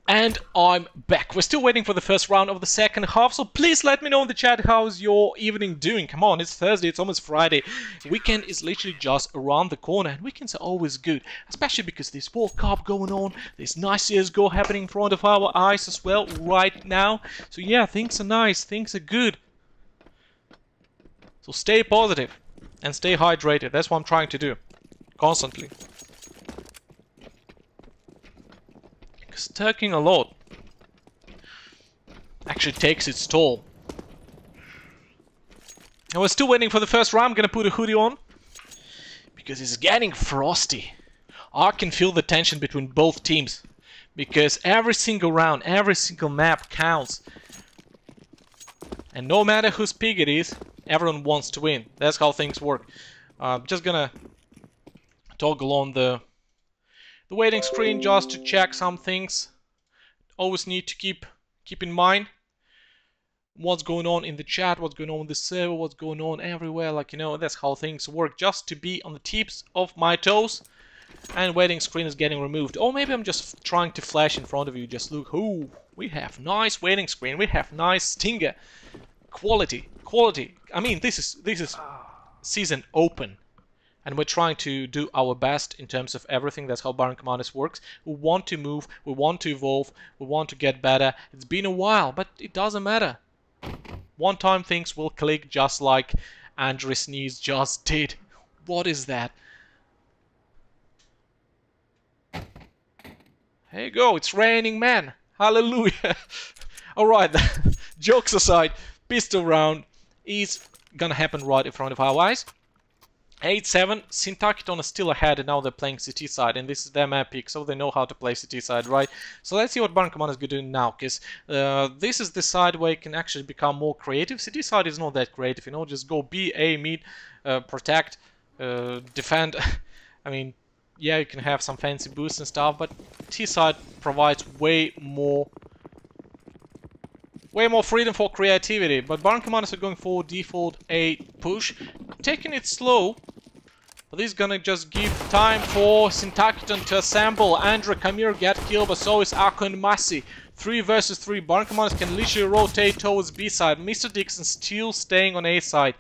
And I'm back. We're still waiting for the first round of the second half, so please let me know in the chat how's your evening doing. Come on, it's Thursday, it's almost Friday. Weekend is literally just around the corner, and weekends are always good, especially because there's World Cup going on, there's nice CSGO happening in front of our eyes as well right now. So yeah, things are nice, things are good. So stay positive and stay hydrated. That's what I'm trying to do, constantly. Stacking a lot actually takes its toll. And we're still waiting for the first round. I'm gonna put a hoodie on because it's getting frosty. I can feel the tension between both teams because every single round, every single map counts. And no matter whose pick it is, everyone wants to win. That's how things work. Just gonna toggle on the waiting screen just to check some things. Always need to keep in mind what's going on in the chat, what's going on in the server, what's going on everywhere. Like, you know, that's how things work. Just to be on the tips of my toes. And waiting screen is getting removed. Or maybe I'm just trying to flash in front of you. Just look, oh, we have nice waiting screen. We have nice stinger. Quality. I mean, this is season open. And we're trying to do our best in terms of everything. That's how Baron Commanders works. We want to move, we want to evolve, we want to get better. It's been a while, but it doesn't matter. One time things will click just like Andrew Sneeze just did. What is that? There you go, it's raining man. Hallelujah. Alright, jokes aside, pistol round is gonna happen right in front of our eyes. 8-7, SYYNTAKEETON is still ahead, and now they're playing CT side, and this is their map pick, so they know how to play CT side, right? So let's see what Baron Commanders is doing now, because this is the side where you can actually become more creative. CT side is not that creative, you know, just go B, A, mid, protect, defend. I mean, yeah, you can have some fancy boosts and stuff, but T side provides way more freedom for creativity. But Baron Commanders are going for default A push, taking it slow. But this is gonna just give time for SYYNTAKEETON to assemble. Andra, Kamir get killed, but so is Akko and Masi. 3 versus 3. Baron Commanders can literally rotate towards B side. Mr. Dixon still staying on A side.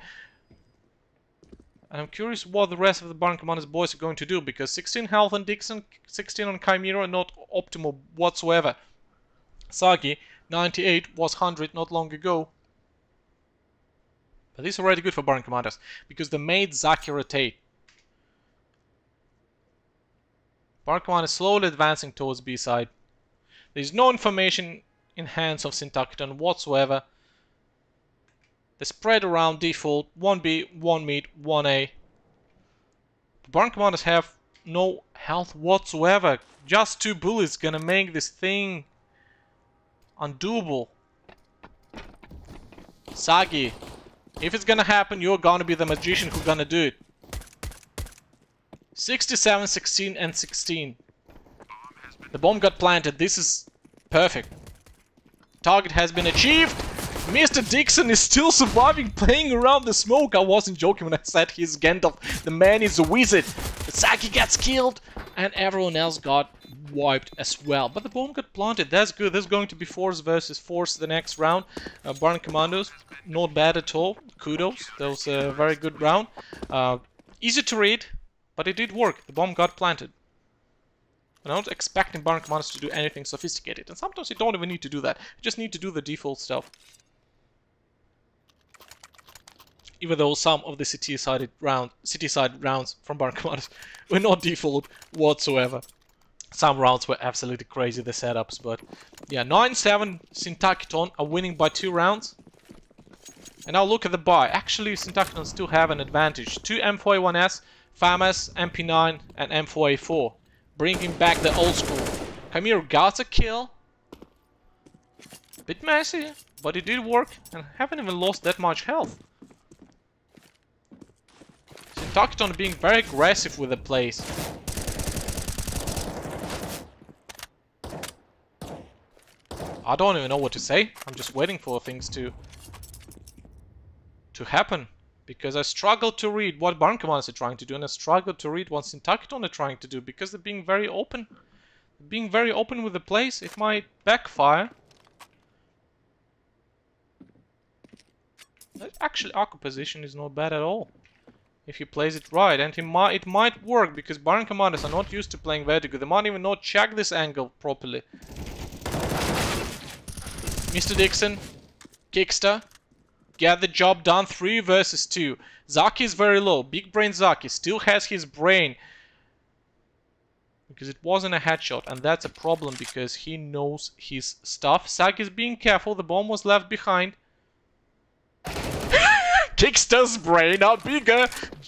And I'm curious what the rest of the Baron Commanders boys are going to do, because 16 health on Dixon, 16 on Chimera, not optimal whatsoever. Sagi, 98, was 100 not long ago. But this is already good for Baron Commanders, because they made Zaki rotate. Baron Commanders slowly advancing towards B side. There's no information in hands of SYYNTAKEETON whatsoever. They spread around default, 1B, 1 mid, 1A. The Baron Commanders have no health whatsoever. Just 2 bullets gonna make this thing undoable. Sagi, if it's gonna happen, you're gonna be the magician who's gonna do it. 67, 16 and 16. The bomb got planted. This is perfect. Target has been achieved. Mr. Dixon is still surviving, playing around the smoke. I wasn't joking when I said he's Gandalf. The man is a wizard. Saki gets killed and everyone else got wiped as well. But the bomb got planted. That's good. There's going to be force versus force the next round. Baron Commandos, not bad at all. Kudos. That was a very good round. Easy to read, but it did work. The bomb got planted. I'm not expecting Baron Commandos to do anything sophisticated. And sometimes you don't even need to do that. You just need to do the default stuff. Even though some of the city-side rounds from Baron Commandos were not default whatsoever. Some rounds were absolutely crazy, the setups, but yeah, 9-7, SYYNTAKEETON are winning by 2 rounds. And now look at the buy. Actually, SYYNTAKEETON still have an advantage. 2 M4A1S, FAMAS, MP9, and M4A4. Bringing back the old school. Chimera got a kill. Bit messy, but it did work, and haven't even lost that much health. SYYNTAKEETON being very aggressive with the plays. I don't even know what to say. I'm just waiting for things to happen. Because I struggle to read what Baron Commanders are trying to do, and I struggle to read what SYYNTAKEETON are trying to do, because they're being very open. Being very open with the plays. It might backfire. Actually, Akko position is not bad at all. If he plays it right, and it might work, because Baron Commanders are not used to playing vertical. They might even not check this angle properly. Mr. Dixon, Kickster, get the job done. 3 versus 2. Zaki is very low. Big brain Zaki still has his brain because it wasn't a headshot, and that's a problem because he knows his stuff. Sag is being careful. The bomb was left behind. Kickster's brain are bigger.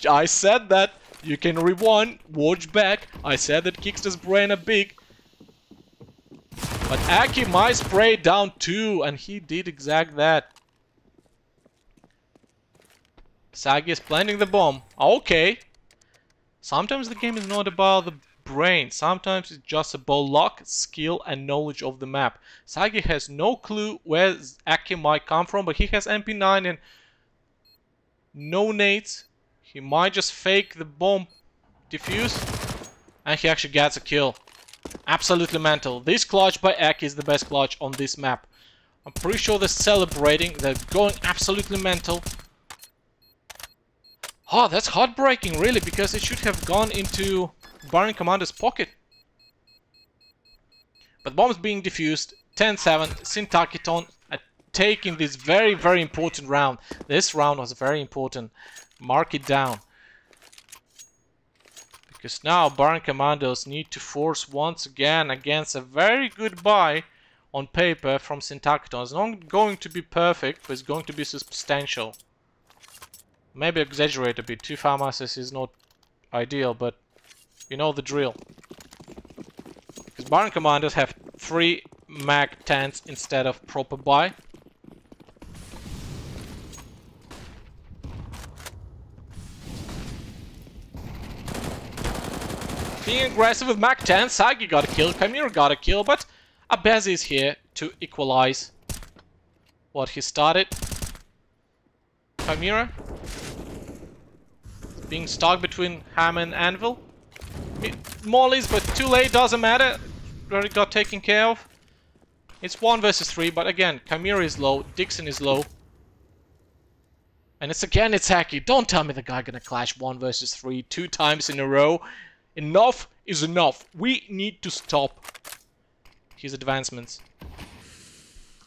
I said that. You can rewind, watch back. I said that Kickster's brain are big. But Aki might spray down too, and he did exact that. Sagi is planting the bomb. Okay. Sometimes the game is not about the brain. Sometimes it's just about luck, skill, and knowledge of the map. Sagi has no clue where Aki might come from, but he has MP9 and no nades. He might just fake the bomb defuse, and he actually gets a kill. Absolutely mental. This clutch by Aki is the best clutch on this map. I'm pretty sure they're celebrating. They're going absolutely mental. Oh, that's heartbreaking, really, because it should have gone into Baron Commander's pocket. But bombs being defused. 10-7. SYNTAKEETON taking this very, very important round. This round was very important. Mark it down. Because now Baron Commandos need to force once again against a very good buy on paper from SYNTAKEETON. It's not going to be perfect, but it's going to be substantial. Maybe exaggerate a bit. 2 farmhouses is not ideal, but you know the drill. Because Baron Commandos have 3 mag 10s instead of proper buy. Being aggressive with Mag 10, Sagi got a kill, Chimera got a kill, but Abezi is here to equalize what he started. Chimera being stuck between hammer and anvil. Mollies, but too late, doesn't matter. Already got taken care of. It's 1 versus 3, but again, Chimera is low, Dixon is low. And it's Haki. Don't tell me the guy gonna clash 1 versus 3 2 times in a row. Enough is enough. We need to stop his advancements.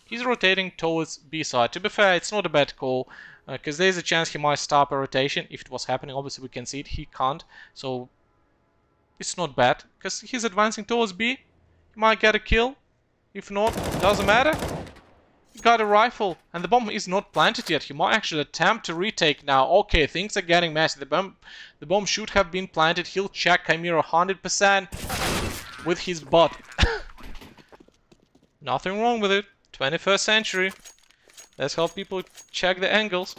He's rotating towards B side. To be fair, it's not a bad call, because there's a chance he might stop a rotation if it was happening. Obviously, we can see it. He can't. So, it's not bad, because he's advancing towards B. He might get a kill. If not, doesn't matter. He got a rifle, and the bomb is not planted yet. He might actually attempt to retake now. Okay, things are getting messy. The bomb should have been planted. He'll check Chimera 100% with his butt. Nothing wrong with it. 21st century. That's how people check the angles.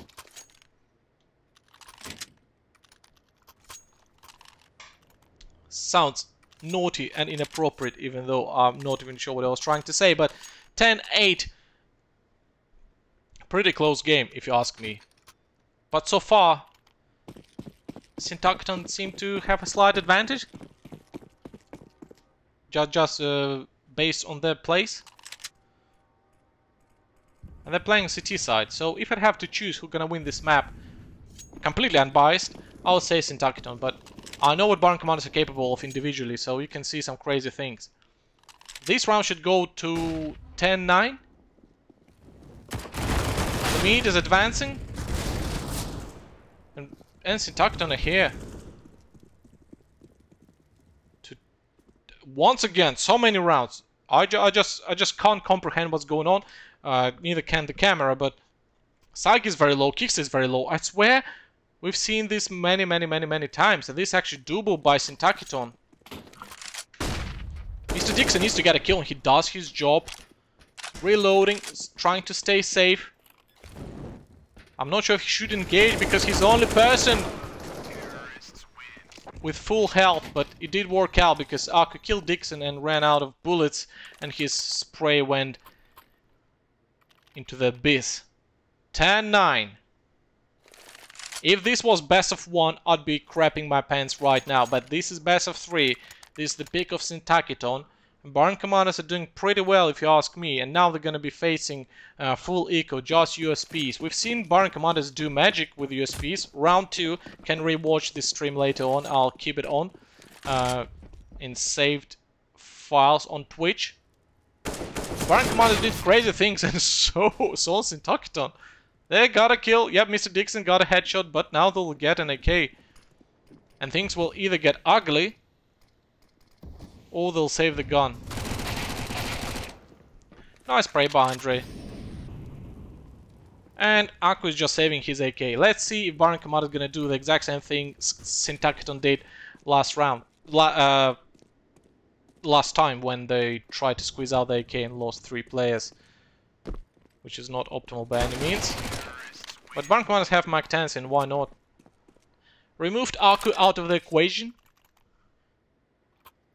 Sounds naughty and inappropriate, even though I'm not even sure what I was trying to say. But 10-8. Pretty close game, if you ask me. But so far, SYNTAKEETON seem to have a slight advantage. Just based on their place. And they're playing CT side, so if I'd have to choose who's gonna win this map, completely unbiased, I would say SYNTAKEETON, but I know what Baron Commanders are capable of individually, so you can see some crazy things. This round should go to 10-9. The meat is advancing. And SYNTAKEETON are here. Once again, so many rounds. I just can't comprehend what's going on. Neither can the camera, but Sagi is very low, Kix is very low. I swear we've seen this many times, and this is actually doable by SYNTAKEETON. Mr. Dixon needs to get a kill, and he does his job. Reloading, trying to stay safe. I'm not sure if he should engage because he's the only person with full health, but it did work out because Aku killed Dixon and ran out of bullets, and his spray went into the abyss. 10-9. If this was best of 1, I'd be crapping my pants right now, but this is best of 3. This is the pick of SYNTAKEETON. Baron Commanders are doing pretty well if you ask me, and now they're going to be facing full eco, just USPs. We've seen Baron Commanders do magic with USPs. Round 2, can rewatch this stream later on, I'll keep it on in saved files on Twitch. Baron Commanders did crazy things, and so SYNTAKEETON. They got a kill, yep, Mr. Dixon got a headshot, but now they'll get an AK. And things will either get ugly, Or they'll save the gun. Nice spray by Andre. And Aku is just saving his AK. Let's see if Baron Kamada is gonna do the exact same thing SYYNTAKEETON did last round. Last time when they tried to squeeze out the AK and lost 3 players. Which is not optimal by any means. But Baron Commanders have Mac 10s, and why not? Removed Aku out of the equation.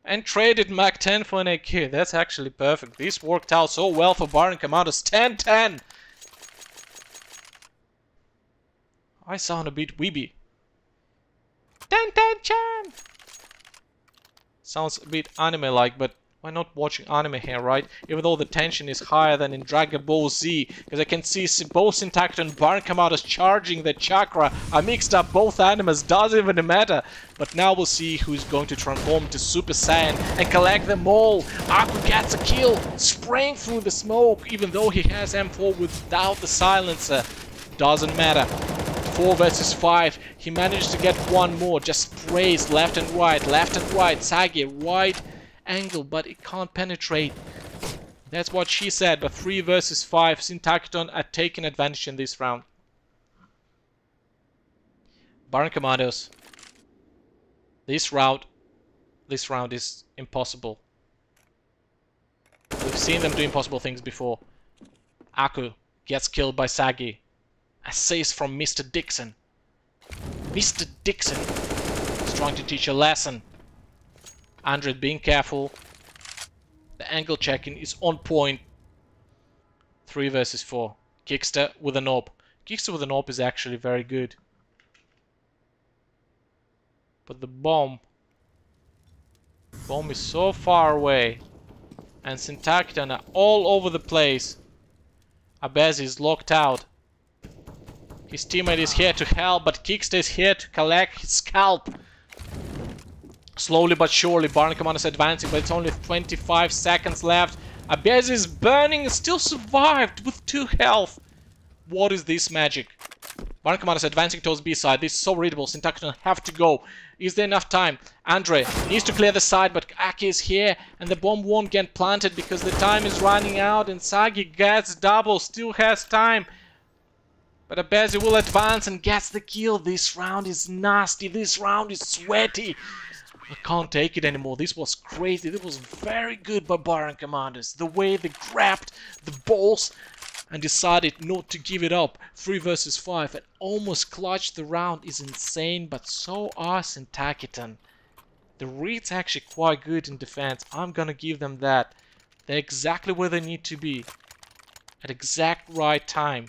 And traded Mac 10 for an AK. That's actually perfect. This worked out so well for Baron Commanders. 10-10! I sound a bit weeby. 10-10-chan! Sounds a bit anime-like, but we're not watching anime here, right? Even though the tension is higher than in Dragon Ball Z, because I can see both SYYNTAKEETON and Baron Commanders charging the chakra. I mixed up both animes, doesn't even matter. But now we'll see who's going to transform to Super Saiyan and collect them all. Aku gets a kill, spraying through the smoke, even though he has M4 without the silencer. Doesn't matter. 4 versus 5. He managed to get one more. Just sprays left and right, left and right. Sagi, right angle, but it can't penetrate. That's what she said. But 3 versus 5. SYYNTAKEETON are taking advantage in this round. Baron Commandos. This round is impossible. We've seen them do impossible things before. Aku gets killed by Sagi. Assist from Mr. Dixon. Mr. Dixon is trying to teach a lesson. Andre being careful. The angle checking is on point. 3 versus 4. Kickster with an AWP. Kickster with an AWP is actually very good. But the bomb is so far away. And SYYNTAKEETON are all over the place. Abez is locked out. His teammate is here to help, but Kickster is here to collect his scalp. Slowly but surely, Baron Commander is advancing, but it's only 25 seconds left. Abez is burning and still survived with 2 health. What is this magic? Baron Commander is advancing towards B side. This is so readable. SYYNTAKEETON have to go. Is there enough time? Andre needs to clear the side, but Aki is here, and the bomb won't get planted because the time is running out, and Sagi gets double, still has time. But Abezi will advance and gets the kill. This round is nasty. This round is sweaty. I can't take it anymore. This was crazy. This was very good by Baron Commanders. The way they grabbed the balls and decided not to give it up. 3 versus 5 and almost clutched the round is insane, but so are SYYNTAKEETON. The read's actually quite good in defense. I'm gonna give them that. They're exactly where they need to be. At exact right time.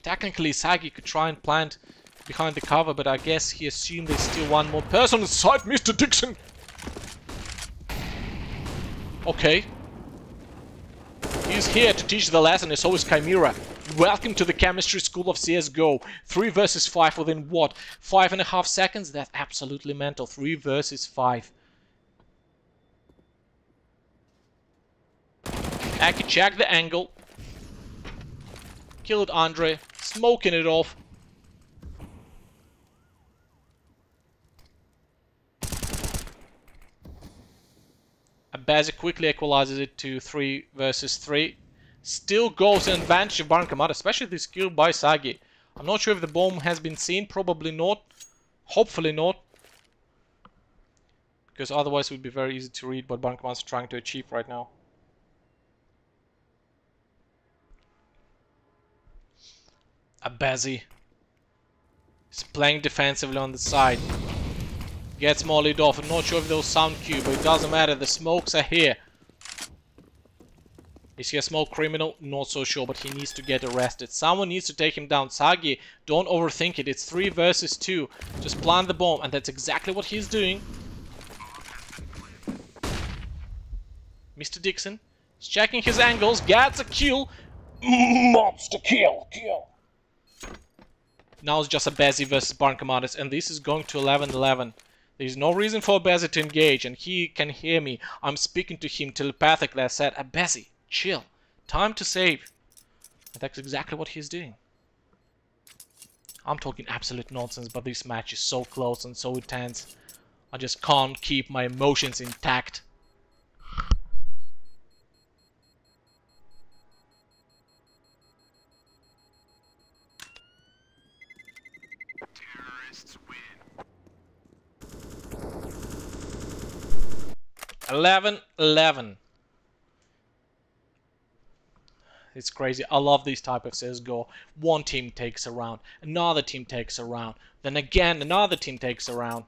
Technically, Sagi could try and plant behind the cover, but I guess he assumed there's still one more person on the side, Mr. Dixon! Okay. He's here to teach the lesson, and so is Chimera. Welcome to the chemistry school of CSGO. 3 versus 5 within what? 5.5 seconds? That's absolutely mental. 3 versus 5. Aki check the angle. Killed Andre. Smoking it off. Abezi quickly equalizes it to 3 versus 3. Still goes an advantage of Baron Commanders, especially this kill by Sagi. I'm not sure if the bomb has been seen. Probably not. Hopefully not. Because otherwise it would be very easy to read what Baron Commanders is trying to achieve right now. Abezi is playing defensively on the side. Gets mollied off. I'm not sure if they'll sound Q, but it doesn't matter. The smokes are here. Is he a smoke criminal? Not so sure, but he needs to get arrested. Someone needs to take him down. Sagi, don't overthink it. It's 3 versus 2. Just plant the bomb, and that's exactly what he's doing. Mr. Dixon is checking his angles. Gets a kill. Monster kill. Now it's just Abezi versus Baron Commanders, and this is going to 11-11. There's no reason for Abezi to engage, and he can hear me. I'm speaking to him telepathically. I said, Abezi, chill. Time to save. And that's exactly what he's doing. I'm talking absolute nonsense, but this match is so close and so intense. I just can't keep my emotions intact. Terrorists win. 11-11. It's crazy. I love this type of CSGO. One team takes a round, another team takes a round, then again another team takes a round.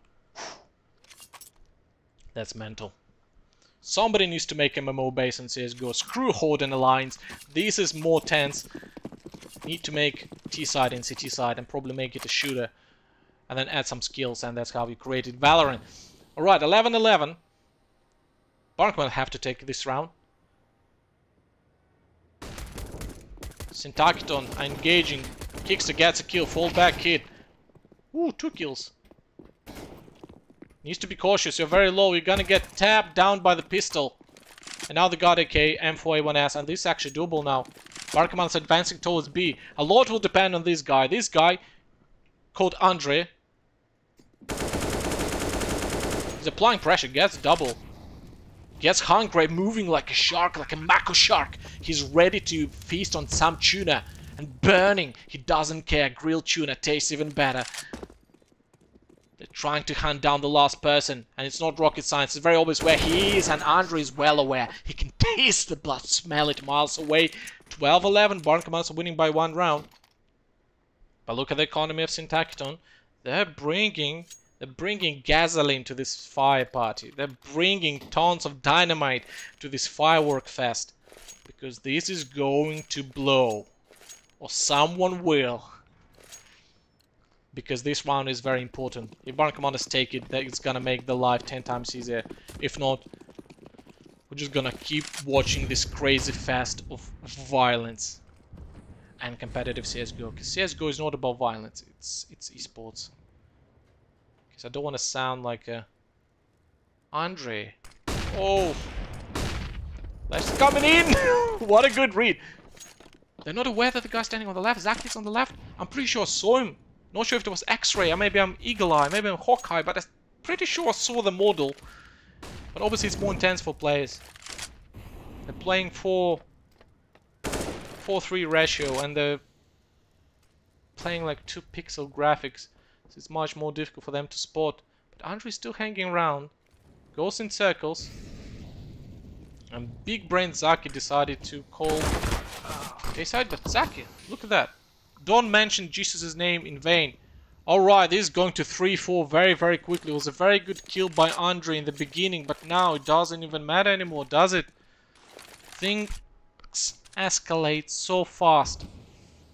That's mental. Somebody needs to make MMO base on CSGO. Screw Horde and Alliance. This is more tense. Need to make T-side and CT side and probably make it a shooter. And then add some skills, and that's how we created Valorant. Alright, 11-11. BaCom will have to take this round. SYNTAKEETON engaging. Kickster gets a kill. Fall back kid. Ooh, 2 kills. Needs to be cautious. You're very low. You're gonna get tapped down by the pistol. And now the God AK, M4A1S. And this is actually doable now. BaCom is advancing towards B. A lot will depend on this guy. This guy, called Andre, he's applying pressure. Gets double. Gets hungry, moving like a shark, like a mako shark. He's ready to feast on some tuna. And burning. He doesn't care. Grilled tuna tastes even better. They're trying to hunt down the last person. And it's not rocket science. It's very obvious where he is. And Andre is well aware. He can taste the blood. Smell it miles away. 12-11. BaCom is winning by 1 round. But look at the economy of SYNTAKEETON. They're bringing gasoline to this fire party. They're bringing tons of dynamite to this firework fest. Because this is going to blow. Or someone will. Because this round is very important. If BaCom take it, it's gonna make the life 10 times easier. If not, we're just gonna keep watching this crazy fest of violence. And competitive CSGO. Because CSGO is not about violence. It's esports. I don't want to sound like a Andre. Oh, that's coming in. What a good read. They're not aware that the guy standing on the left, Zach is on the left. I'm pretty sure I saw him. Not sure if it was X-ray, or maybe I'm Eagle Eye, maybe I'm Hawkeye, but I'm pretty sure I saw the model. But obviously it's more intense for players. They're playing 4:3 ratio, and they're playing like 2 pixel graphics. So it's much more difficult for them to spot. But Andre's still hanging around. Goes in circles. And big brain Zaki decided to call A-side, but Zaki, look at that. Don't mention Jesus' name in vain. Alright, this is going to 3-4 very, very quickly. It was a very good kill by Andre in the beginning, but now it doesn't even matter anymore, does it? Things escalate so fast.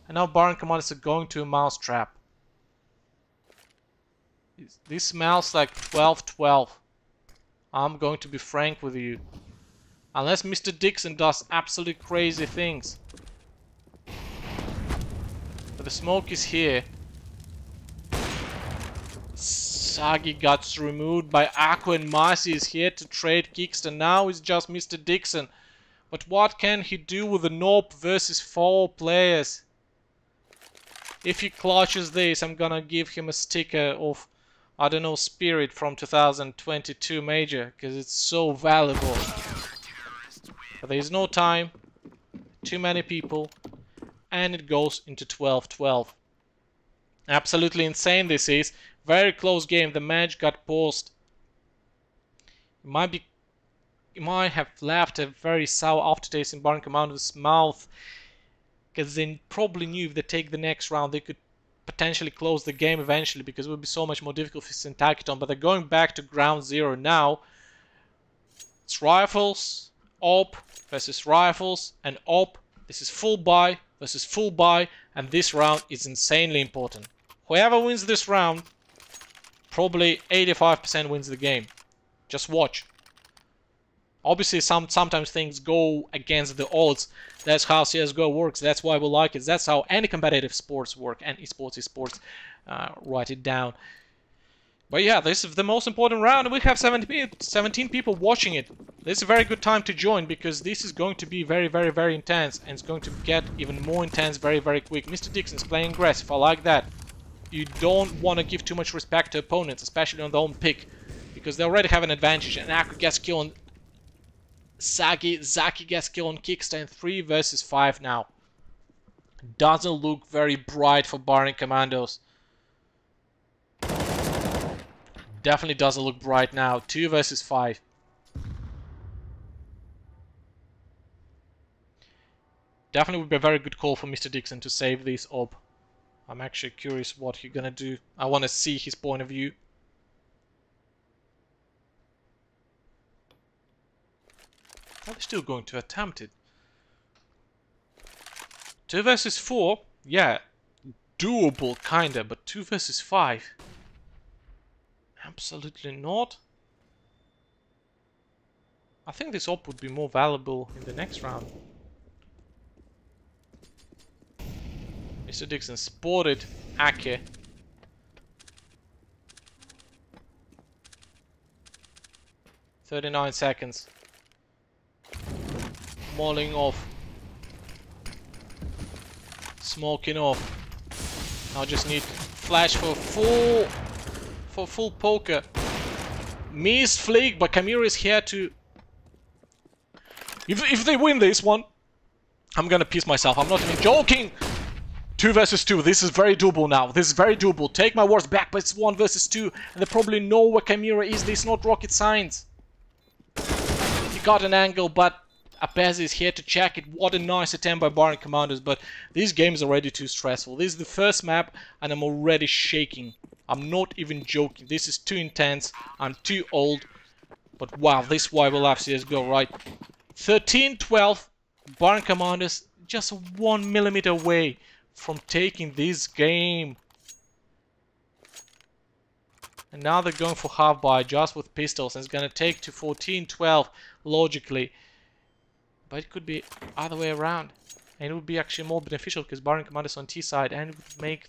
And now BaCom is going to a mousetrap. This smells like 12-12. I'm going to be frank with you. Unless Mr. Dixon does absolutely crazy things. But the smoke is here. Sagi gets removed by Aqua, and Marcy is here to trade Kickster. Now it's just Mr. Dixon. But what can he do with a Nope versus 4 players? If he clutches this, I'm gonna give him a sticker of, I don't know, Spirit from 2022 Major, because it's so valuable. But there is no time, too many people, and it goes into 12-12. Absolutely insane this is. Very close game. The match got paused. It might have left a very sour aftertaste in BaCom's mouth, because they probably knew if they take the next round, they could potentially close the game eventually, because it would be so much more difficult for SYNTAKEETON. But they're going back to ground zero now. It's rifles, op versus rifles, and op. This is full buy versus full buy, and this round is insanely important. Whoever wins this round, probably 85% wins the game. Just watch. Obviously, sometimes things go against the odds. That's how CSGO works. That's why we like it. That's how any competitive sports work. And esports is sports. Write it down. But yeah, this is the most important round. And we have 17 people watching it. This is a very good time to join, because this is going to be very, very, very intense. And it's going to get even more intense very, very quick. Mr. Dixon's playing aggressive. I like that. you don't want to give too much respect to opponents, especially on their own pick, because they already have an advantage. And Aku gets kill on Zaki gets kill on Kickster, 3 versus 5 now. Doesn't look very bright for Barring Commandos. Definitely doesn't look bright now. 2 versus 5. Definitely would be a very good call for Mr. Dixon to save this up. I'm actually curious what he's gonna do. I want to see his point of view. Are they still going to attempt it? 2 versus 4? Yeah, doable kinda, but 2 versus 5? Absolutely not. I think this op would be more valuable in the next round. Mr. Dixon spotted Ake. "39 seconds. Mauling off. Smoking off. Now just need flash for full poker. Missed flick, but Kamira is here to... If they win this one, I'm gonna piss myself. I'm not even joking. 2 versus 2. This is very doable now. This is very doable. Take my words back, but it's 1 versus 2. And they probably know where Kamira is. This is not rocket science. He got an angle, but Apez is here to check it. What a nice attempt by Barring Commandos, but this game is already too stressful. This is the first map, and I'm already shaking. I'm not even joking. This is too intense. I'm too old. But wow, this is why we love CSGO, right? 13-12. Barring Commandos just 1 millimeter away from taking this game. And now they're going for half buy just with pistols, and it's gonna take to 14-12 logically. But it could be other way around. And it would be actually more beneficial because Barring Commandos on T side, and it would make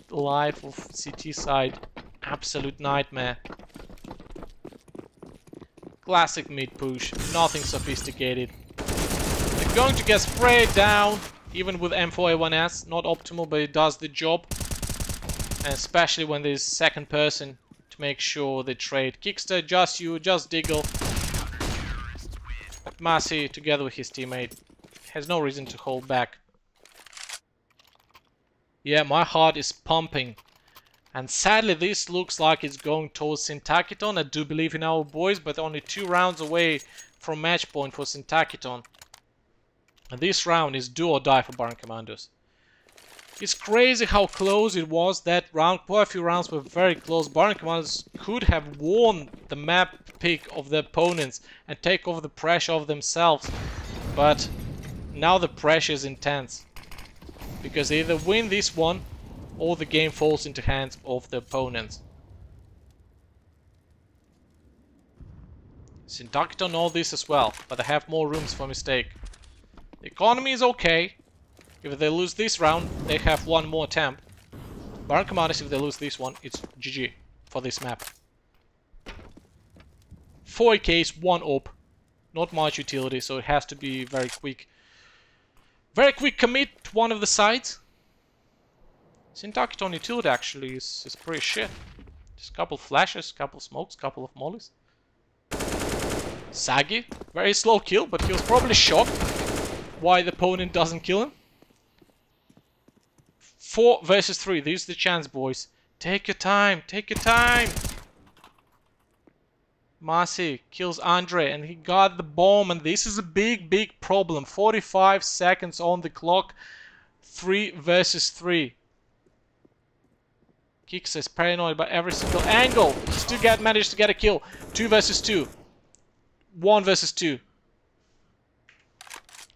the life of CT side absolute nightmare. Classic mid push, nothing sophisticated. They're going to get sprayed down, even with M4A1S. Not optimal, but it does the job. And especially when there's second person to make sure they trade. Kickster, just you, just Diggle. But Masi, together with his teammate, has no reason to hold back. Yeah, my heart is pumping. And sadly, this looks like it's going towards SYNTAKEETON. I do believe in our boys, but only 2 rounds away from match point for SYNTAKEETON. And this round is do or die for Barring Commandos. It's crazy how close it was. That round, quite a few rounds were very close. Barring Commandos could have won the map pick of the opponents and take over the pressure of themselves. But now the pressure is intense. Because they either win this one or the game falls into hands of the opponents. SYNTAKEETON know this as well, but they have more rooms for mistake. The economy is okay. If they lose this round, they have 1 more attempt. Barring Commandos, if they lose this one, it's GG for this map. 4 AKs, 1 op. Not much utility, so it has to be very quick. Very quick commit to one of the sides. SYNTAKEETON utility actually is pretty shit. Just a couple flashes, couple smokes, couple of mollies. Sagi, very slow kill, but he was probably shocked why the opponent doesn't kill him. 4 versus 3. This is the chance, boys. Take your time. Take your time. Masi kills Andre, and he got the bomb, and this is a big problem. 45 seconds on the clock. 3 versus 3. Kix is paranoid by every single angle. Still managed to get a kill. 2 versus 2. 1 versus 2.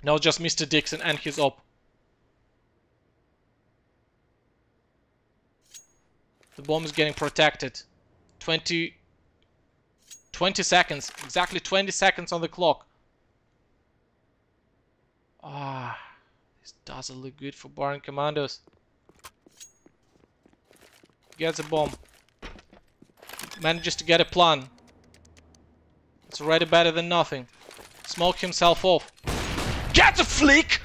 Now just Mr. Dixon and his op. The bomb is getting protected. 20 seconds. Exactly 20 seconds on the clock. Ah, this doesn't look good for Barring Commandos. Gets a bomb. Manages to get a plan. It's already better than nothing. Smoke himself off. Get a flick!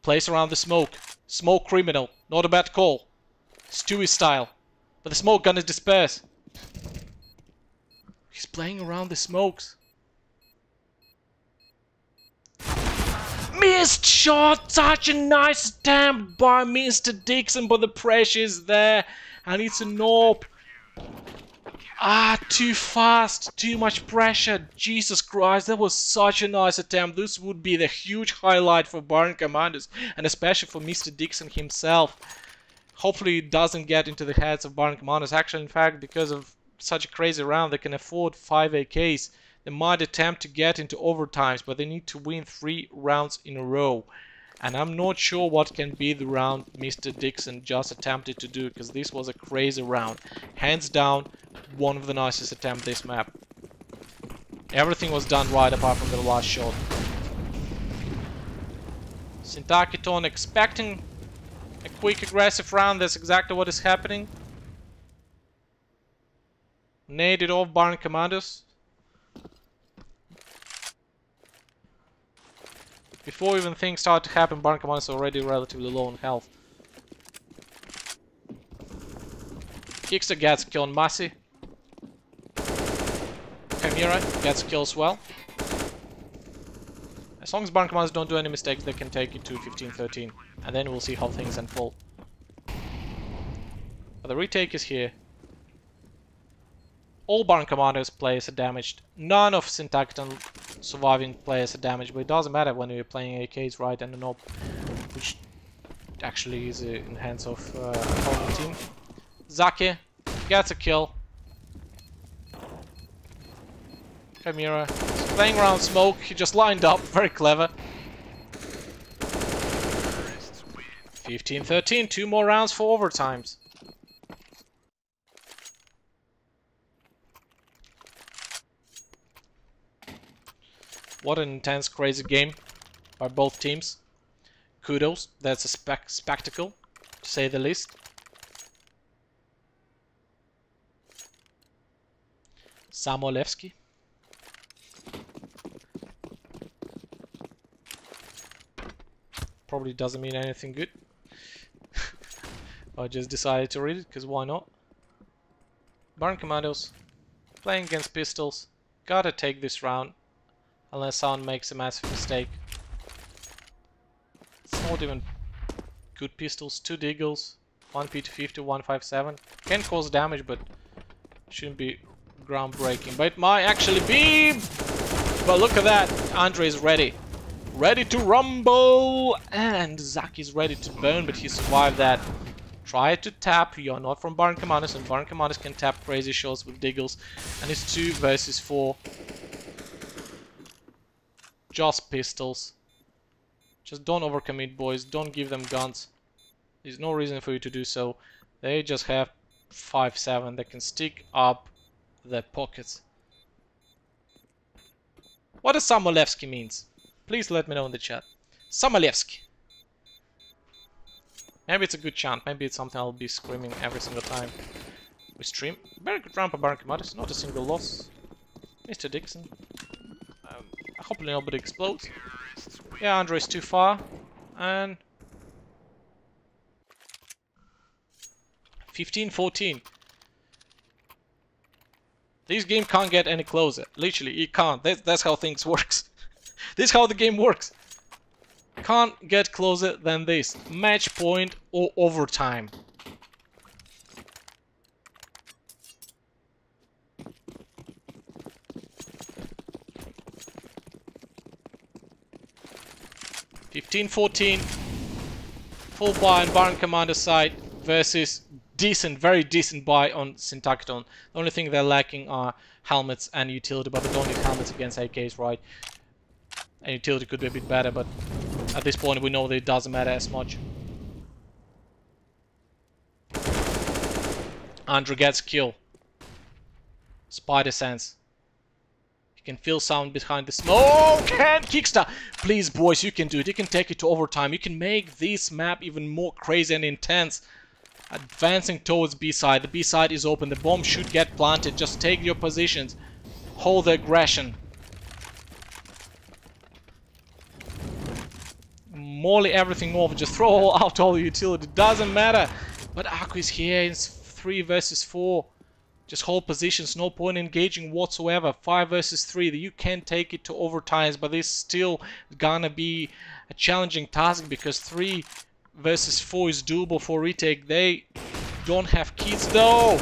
Place around the smoke. Smoke criminal. Not a bad call. Stewie style. But the smoke gun is dispersed. He's playing around the smokes. Missed shot! Such a nice attempt by Mr. Dixon, but the pressure is there. And it's a nope. Ah, too fast. Too much pressure. Jesus Christ, that was such a nice attempt. This would be the huge highlight for Barn Commanders. And especially for Mr. Dixon himself. Hopefully it doesn't get into the heads of Barn Commanders. Actually, in fact, because of such a crazy round, they can afford 5 AKs. They might attempt to get into overtimes, but they need to win 3 rounds in a row. And I'm not sure what can be the round Mr. Dixon just attempted to do, because this was a crazy round. Hands down, one of the nicest attempts this map. Everything was done right apart from the last shot. SYYNTAKEETON expecting a quick aggressive round. That's exactly what is happening. Naded off Barn Commanders. Before even things start to happen, Barn Commanders are already relatively low on health. Kickster gets a kill on Massey. Chimera gets a kill as well. As long as Barn Commanders don't do any mistakes, they can take it to 15-13. And then we'll see how things unfold. But the retake is here. All Barn Commanders players are damaged. None of SYYNTAKEETON surviving players are damaged, but it doesn't matter when you're playing AKs, right, and a knob, which actually is in the hands of opponent team. Zaki gets a kill. Chimera is playing around smoke. He just lined up, very clever. 15-13, 2 more rounds for overtimes. What an intense, crazy game by both teams. Kudos, that's a spectacle, to say the least. Samolevsky. Probably doesn't mean anything good. I just decided to read it, because why not? Barn Commandos, playing against pistols. Gotta take this round. Unless someone makes a massive mistake. It's not even good pistols. 2 Deagles, 1 P250, 157. Can cause damage, but shouldn't be groundbreaking. But it might actually be. But look at that. Andre is ready. Ready to rumble. And Zaki's ready to burn, but he survived that. Try to tap. You're not from Barn Commanders, and Barn Commanders can tap crazy shots with Deagles. And it's 2 versus 4. Just pistols. Just don't overcommit, boys. Don't give them guns. There's no reason for you to do so. They just have 5-7 that can stick up their pockets. What does Samolevsky means? Please let me know in the chat. Samolevsky. Maybe it's a good chant. Maybe it's something I'll be screaming every single time we stream. Very good round by Barn Commanders. Not a single loss. Mr. Dixon. Hopefully nobody explodes. Yeah, Andre's too far. And 15-14. This game can't get any closer. Literally, it can't. That's how things works. This is how the game works. Can't get closer than this. Match point or overtime. (15-14) full buy on Barn Commander side versus decent, very decent buy on SYYNTAKEETON. The only thing they're lacking are helmets and utility, but they don't need helmets against AKs, right? And utility could be a bit better, but at this point we know that it doesn't matter as much. Andrew gets kill. Spider sense. Can feel sound behind the smoke, and Kickster! Please, boys, you can do it. You can take it to overtime. You can make this map even more crazy and intense. Advancing towards B-side. The B-side is open. The bomb should get planted. Just take your positions. Hold the aggression. molly everything off, just throw out all utility, doesn't matter. But Aku is here, it's 3 versus 4. Just hold positions, no point engaging whatsoever. 5 versus 3, you can take it to overtimes, but this still gonna be a challenging task because 3 versus 4 is doable for retake. They don't have kids though.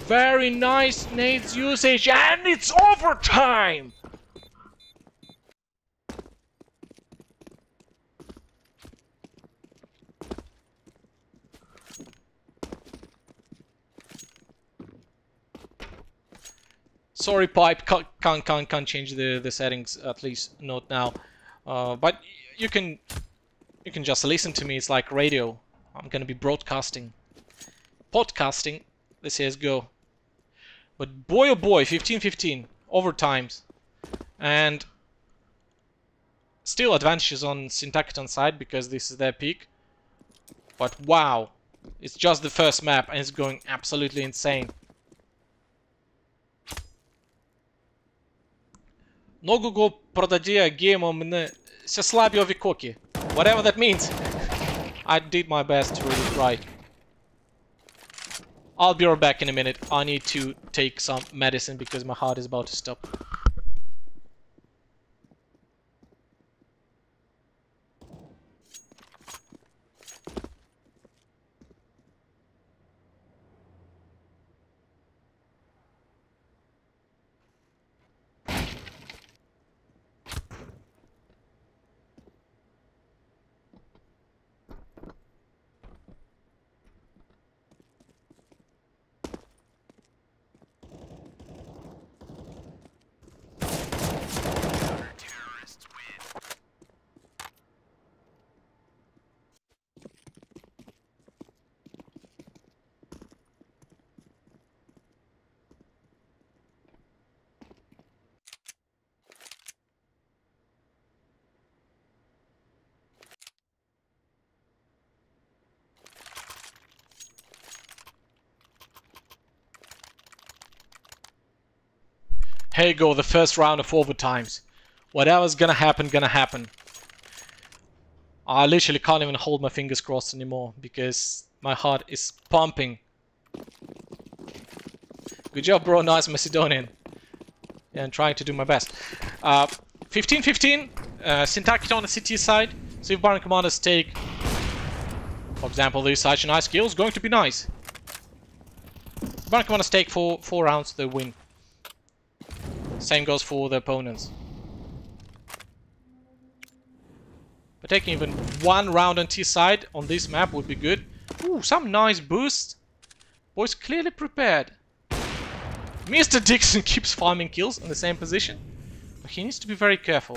Very nice nades usage, and it's overtime! Sorry, pipe. Can't change the settings, at least not now. But you can just listen to me. It's like radio. I'm gonna be broadcasting, podcasting the CS:GO. But boy oh boy, 15-15 overtimes, and still advantages on SYNTAKEETON side because this is their peak. But wow, it's just the first map and it's going absolutely insane. Много го продадия геймом на се слаби ови коки. Whatever that means. I did my best to read it right. I'll be right back in a minute. I need to take some medicine because my heart is about to stop. Here you go, the first round of overtimes. Whatever's gonna happen. I literally can't even hold my fingers crossed anymore because my heart is pumping. Good job, bro. Nice Macedonian. Yeah, I'm trying to do my best. 15-15. SYNTAKEETON on the CT side. So if BaCom commanders take, for example, this such a nice kill, it's going to be nice. BaCom commanders take 4 rounds, they win. Same goes for the opponents. But taking even 1 round on T side on this map would be good. Ooh, some nice boost. Boys clearly prepared. Mr. Dixon keeps farming kills in the same position, but he needs to be very careful.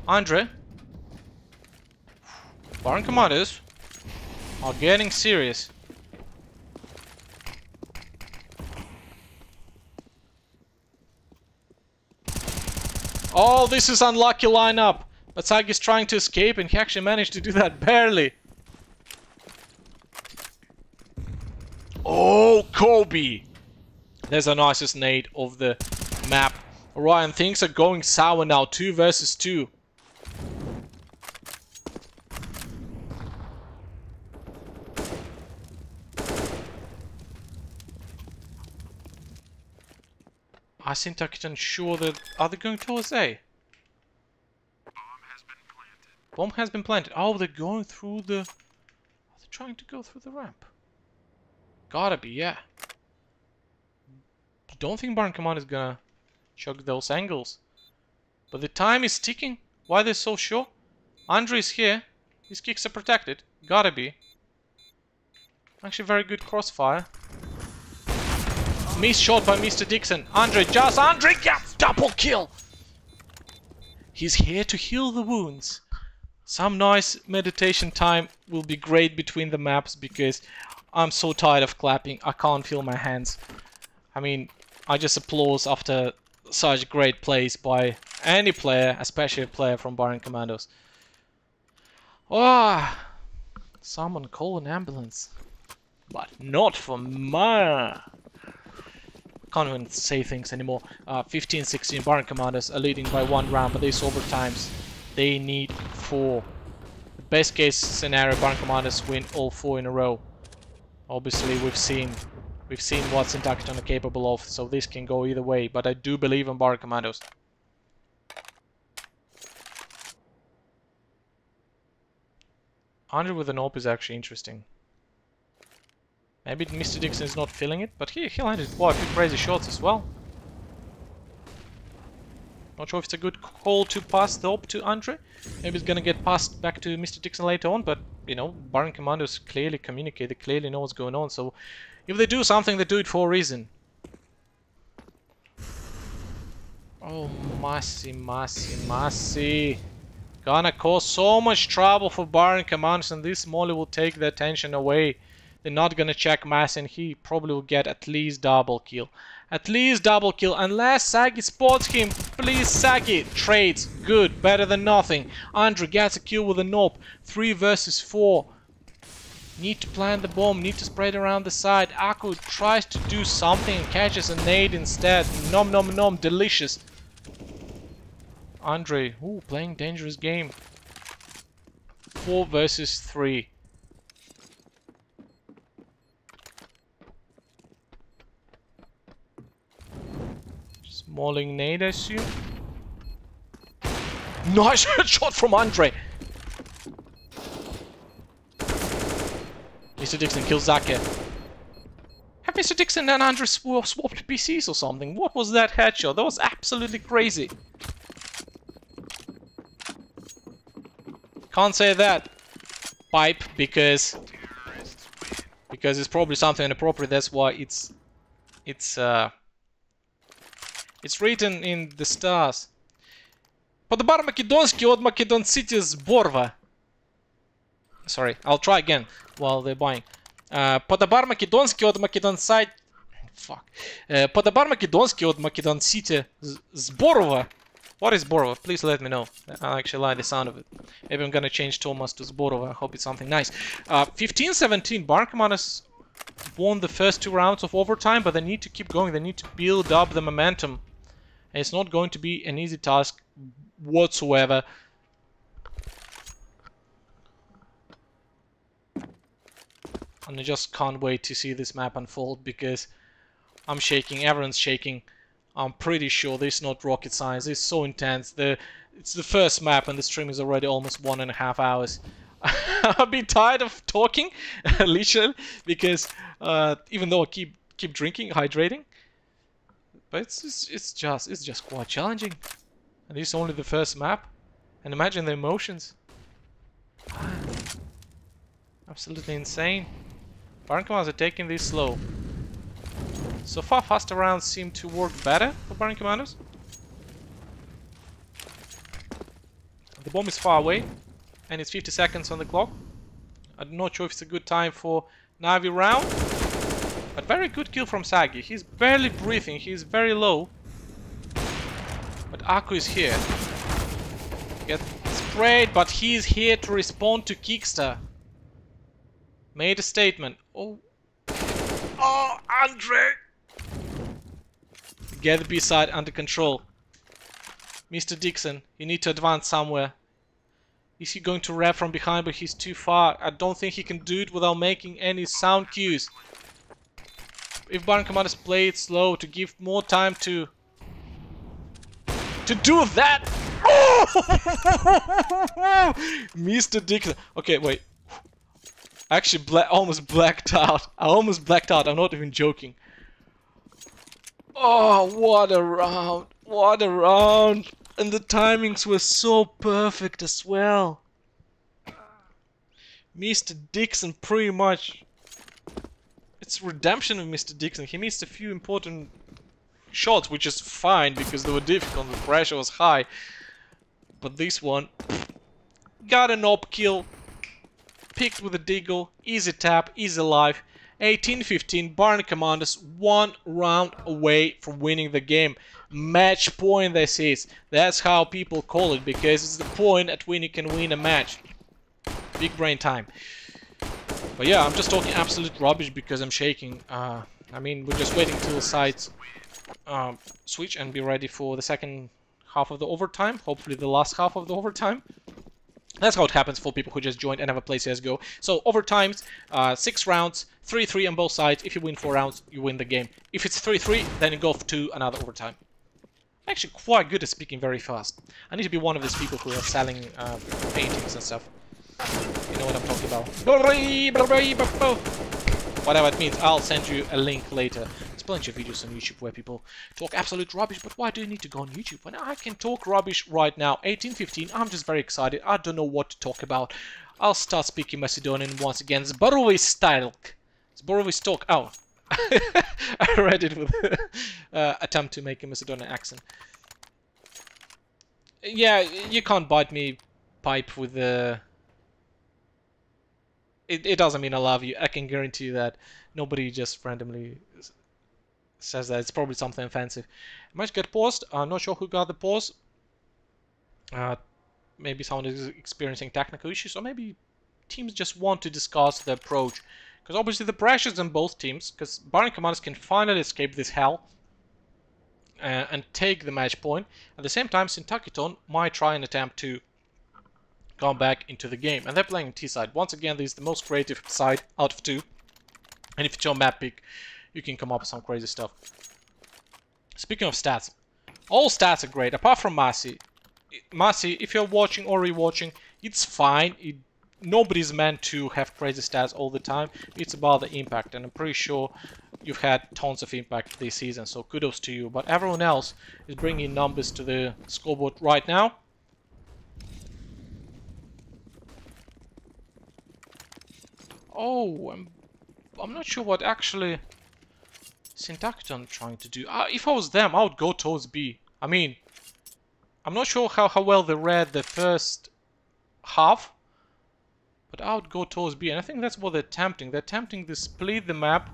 Andre. BaCom commanders are getting serious. Oh, this is unlucky lineup. But Sag is trying to escape and he actually managed to do that barely. Oh, Kobe! There's the nicest nade of the map. Alright, and things are going sour now. 2 versus 2. I SYNTAKEETON sure that... Are they going towards A? Bomb has been planted. Oh, they're going through the... Are they trying to go through the ramp? Gotta be, yeah. Don't think BaCom Command is gonna choke those angles. But the time is ticking. Why are they so sure? Andre is here. His kicks are protected. Gotta be. Actually, very good crossfire. Missed shot by Mr. Dixon. Andre gets double kill! He's here to heal the wounds. Some nice meditation time will be great between the maps because I'm so tired of clapping. I can't feel my hands. I mean, I just applaud after such great plays by any player, especially a player from BaCom Commandos. Oh, someone call an ambulance. But not for my... Can't even say things anymore. 15-16 BaCom Commanders are leading by 1 round, but these overtimes, they need 4. best case scenario, Barn Commanders win all 4 in a row. Obviously, we've seen what SYNTAKEETON are capable of, so this can go either way. But I do believe in Barn Commandos. Andre with an AWP is actually interesting. Maybe Mr. Dixon is not feeling it, but he landed quite a few crazy shots as well. Not sure if it's a good call to pass the AWP to Andre. Maybe it's gonna get passed back to Mr. Dixon later on, but you know, Barn Commandos clearly communicate, they clearly know what's going on, so if they do something, they do it for a reason. Oh, Massey. Gonna cause so much trouble for Barn Commandos, and this Molly will take the attention away. They're not gonna check Mass, and he probably will get at least double kill. At least double kill, unless Sagi spots him. Please, Sagi. Trades. Good. Better than nothing. Andre gets a kill with a AWP. 3 versus 4. Need to plant the bomb. Need to spread around the side. Aku tries to do something and catches a nade instead. Nom nom nom. Delicious. Andre. Ooh, playing dangerous game. 4 versus 3. Smalling nade, I assume. Nice shot from Andre. Mr. Dixon kills Zaka. Have Mr. Dixon and Andre swapped PCs or something? What was that headshot? That was absolutely crazy. Can't say that. Pipe, because it's probably something inappropriate. That's why it's written in the stars. Подобар македонский от Македон Сити Зборва. Sorry, I'll try again while they're buying. Подобар македонский от Македон Сайт. Fuck. Подобар македонский от Македон Сити Зборва. What is Зборва? Please let me know. I actually like the sound of it. Maybe I'm gonna change Thomas to Зборва. I hope it's something nice. 15-17. Barn Commanders won the first 2 rounds of overtime, but they need to keep going. They need to build up the momentum. And it's not going to be an easy task whatsoever. And I just can't wait to see this map unfold, because I'm shaking, everyone's shaking. I'm pretty sure this is not rocket science. It's so intense. It's the first map and the stream is already almost 1.5 hours. I've been tired of talking, literally, because even though I keep drinking, hydrating, but it's just quite challenging. And this is only the first map, and imagine the emotions. Absolutely insane. Barn Commanders are taking this slow. So far, faster rounds seem to work better for Barn Commanders. The bomb is far away, and it's 50 seconds on the clock. I'm not sure if it's a good time for Navi round, but very good kill from Sagi. He's barely breathing, he's very low. But Aku is here. Get sprayed, but he's here to respond to Kickster. Made a statement. Oh, Andre! Get the B side under control. Mr. Dixon, you need to advance somewhere. Is he going to wrap from behind, but he's too far? I don't think he can do it without making any sound cues. If Barn Commanders play it slow to give more time to do that. Oh! Mr. Dixon. Okay, wait. I actually almost blacked out. I almost blacked out. I'm not even joking. Oh, what a round. What a round. And the timings were so perfect as well. Mr. Dixon pretty much... It's redemption of Mr. Dixon. He missed a few important shots, which is fine because they were difficult. The pressure was high. But this one... Got an AWP kill. Picked with a deagle. Easy tap. Easy life. 18-15. Barn Commanders 1 round away from winning the game. Match point, this is. That's how people call it, because it's the point at when you can win a match. Big brain time. But yeah, I'm just talking absolute rubbish because I'm shaking. I mean, we're just waiting till the sides switch and be ready for the second half of the overtime. Hopefully the last half of the overtime. That's how it happens for people who just joined and never play CSGO. So overtimes, 6 rounds, 3-3 on both sides. If you win 4 rounds, you win the game. If it's 3-3, then you go to another overtime. I'm actually quite good at speaking very fast. I need to be one of these people who are selling paintings and stuff. You know what I'm talking about. Whatever it means, I'll send you a link later. There's plenty of videos on YouTube where people talk absolute rubbish, but why do you need to go on YouTube when I can talk rubbish right now? 18:15, I'm just very excited. I don't know what to talk about. I'll start speaking Macedonian once again. Zborovy style. Zborovy stalk. Oh. I read it with attempt to make a Macedonian accent. Yeah, you can't bite me pipe with the... It doesn't mean I love you. I can guarantee you that nobody just randomly says that. It's probably something offensive. Match get paused. I'm not sure who got the pause. Maybe someone is experiencing technical issues, or maybe teams just want to discuss the approach. Because obviously the pressure's on both teams, because Baron Commanders can finally escape this hell and take the match point. At the same time, SYNTAKEETON might try and attempt to come back into the game. And they're playing T-side. Once again, this is the most creative side out of 2. And if it's your map pick, you can come up with some crazy stuff. Speaking of stats, all stats are great, apart from Masi. Masi, if you're watching or rewatching, it's fine. Nobody's meant to have crazy stats all the time. It's about the impact, and I'm pretty sure you've had tons of impact this season, so kudos to you. But everyone else is bringing numbers to the scoreboard right now. Oh, I'm not sure what actually SYNTAKEETON trying to do. If I was them, I would go towards B. I mean, I'm not sure how well they read the first half, but I would go towards B, and I think that's what they're attempting. They're attempting to split the map.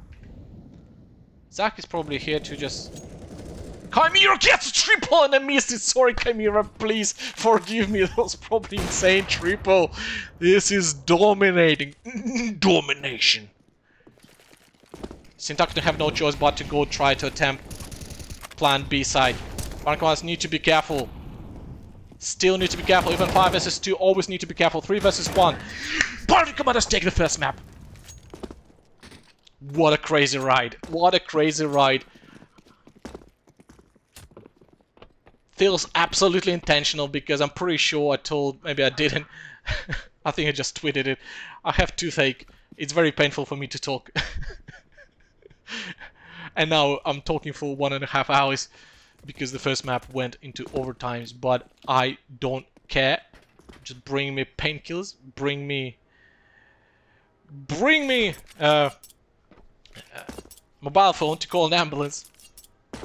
Zach is probably here to just... Chimera gets a triple and I missed it! Sorry, Chimera, please forgive me. That was probably insane triple. This is dominating. Domination. SYNTAKEETON have no choice but to go try to attempt plan B side. Barnaclas need to be careful. Still need to be careful. Even 5 vs 2, always need to be careful. 3 vs 1. Baron Commanders take the first map. What a crazy ride. What a crazy ride. Feels absolutely intentional, because I'm pretty sure I told... Maybe I didn't. I think I just tweeted it. I have toothache. It's very painful for me to talk. And now I'm talking for 1.5 hours. Because the first map went into overtimes, but I don't care. Just bring me painkillers, bring me mobile phone to call an ambulance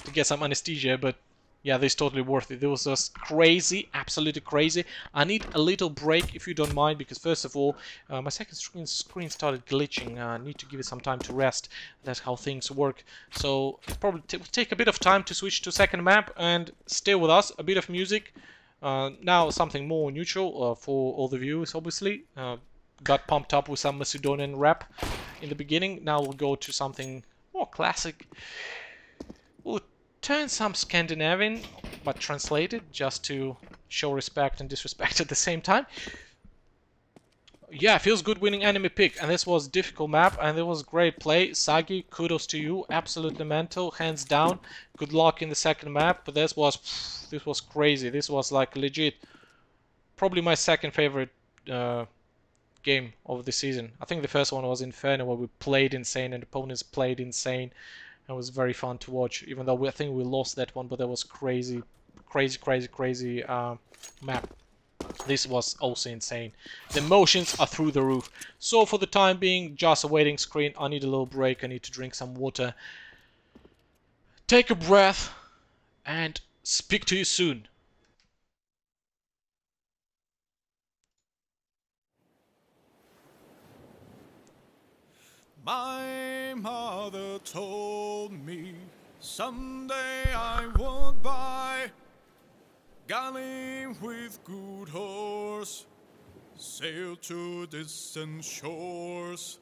to get some anesthesia. But yeah, this is totally worth it. It was just crazy, absolutely crazy. I need a little break, if you don't mind, because first of all, my second screen started glitching. I need to give it some time to rest. That's how things work. So it probably will take a bit of time to switch to second map, and stay with us. A bit of music. Now something more neutral for all the viewers, obviously. Got pumped up with some Macedonian rap in the beginning. Now we'll go to something more classic. We'll turn some Scandinavian, but translated, just to show respect and disrespect at the same time. Yeah, feels good winning enemy pick, and this was a difficult map, and it was great play. Sagi, kudos to you, absolutely mental, hands down. Good luck in the second map, but this was crazy. This was like legit, probably my second favorite game of the season. I think the first one was Inferno, where we played insane and opponents played insane. It was very fun to watch, even though I think we lost that one, but that was crazy map. This was also insane. The emotions are through the roof. So for the time being, just a waiting screen. I need a little break. I need to drink some water. Take a breath and speak to you soon. My mother told me someday I would buy galley with good horse, sail to distant shores,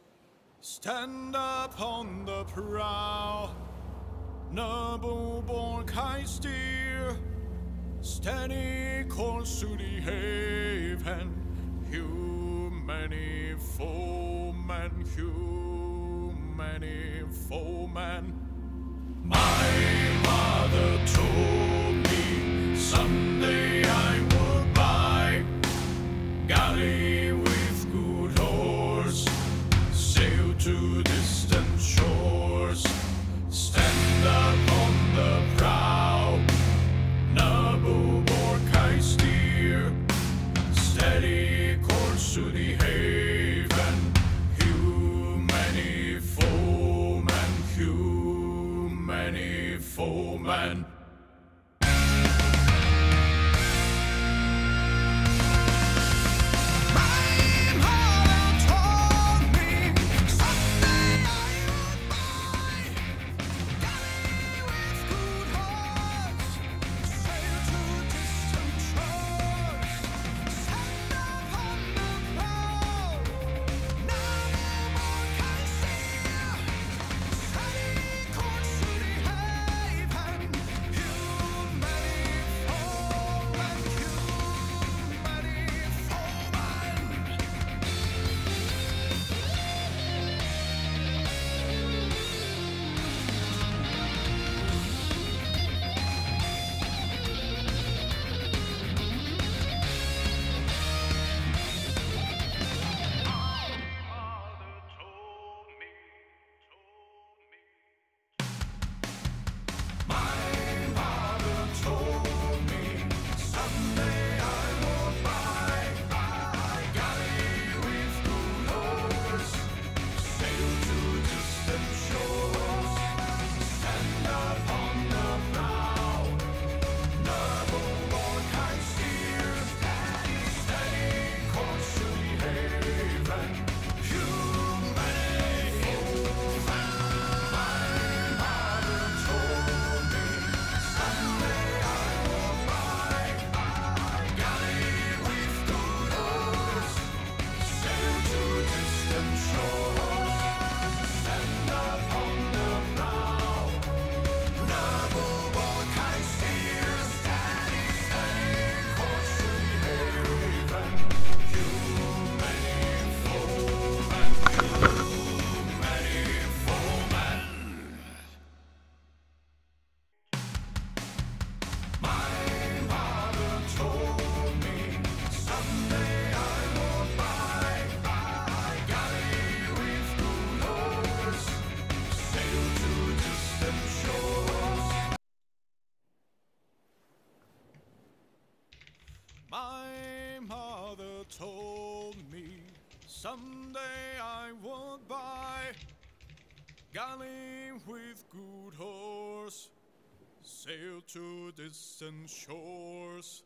stand up on the prow, noble-born kind steer, steady course to the haven, Humany foemen, humany foemen. My mother told me someday I would buy galley with good horse, sail to distant shores, stand upon the prow, nabo borkai steer, steady course to the haven. Humany foemen, humany foemen. My mother told me someday I would buy galley with good horse, sail to distant shores,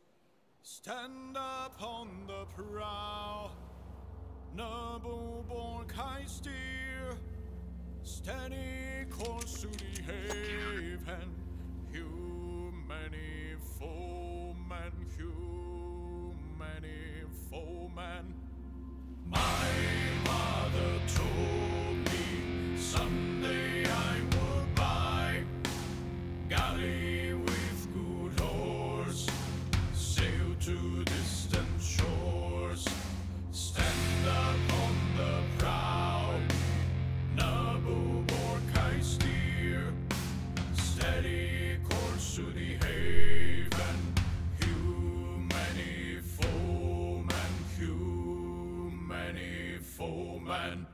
stand upon the prow, noble borkai steer, steady course to the haven. Humany foemen, humany foemen. My mother told me someday I would buy galley with good horse, sail to distant shores, stand upon the prow, nabo borkai steer, steady course to the haven. Humany foemen, humany foemen.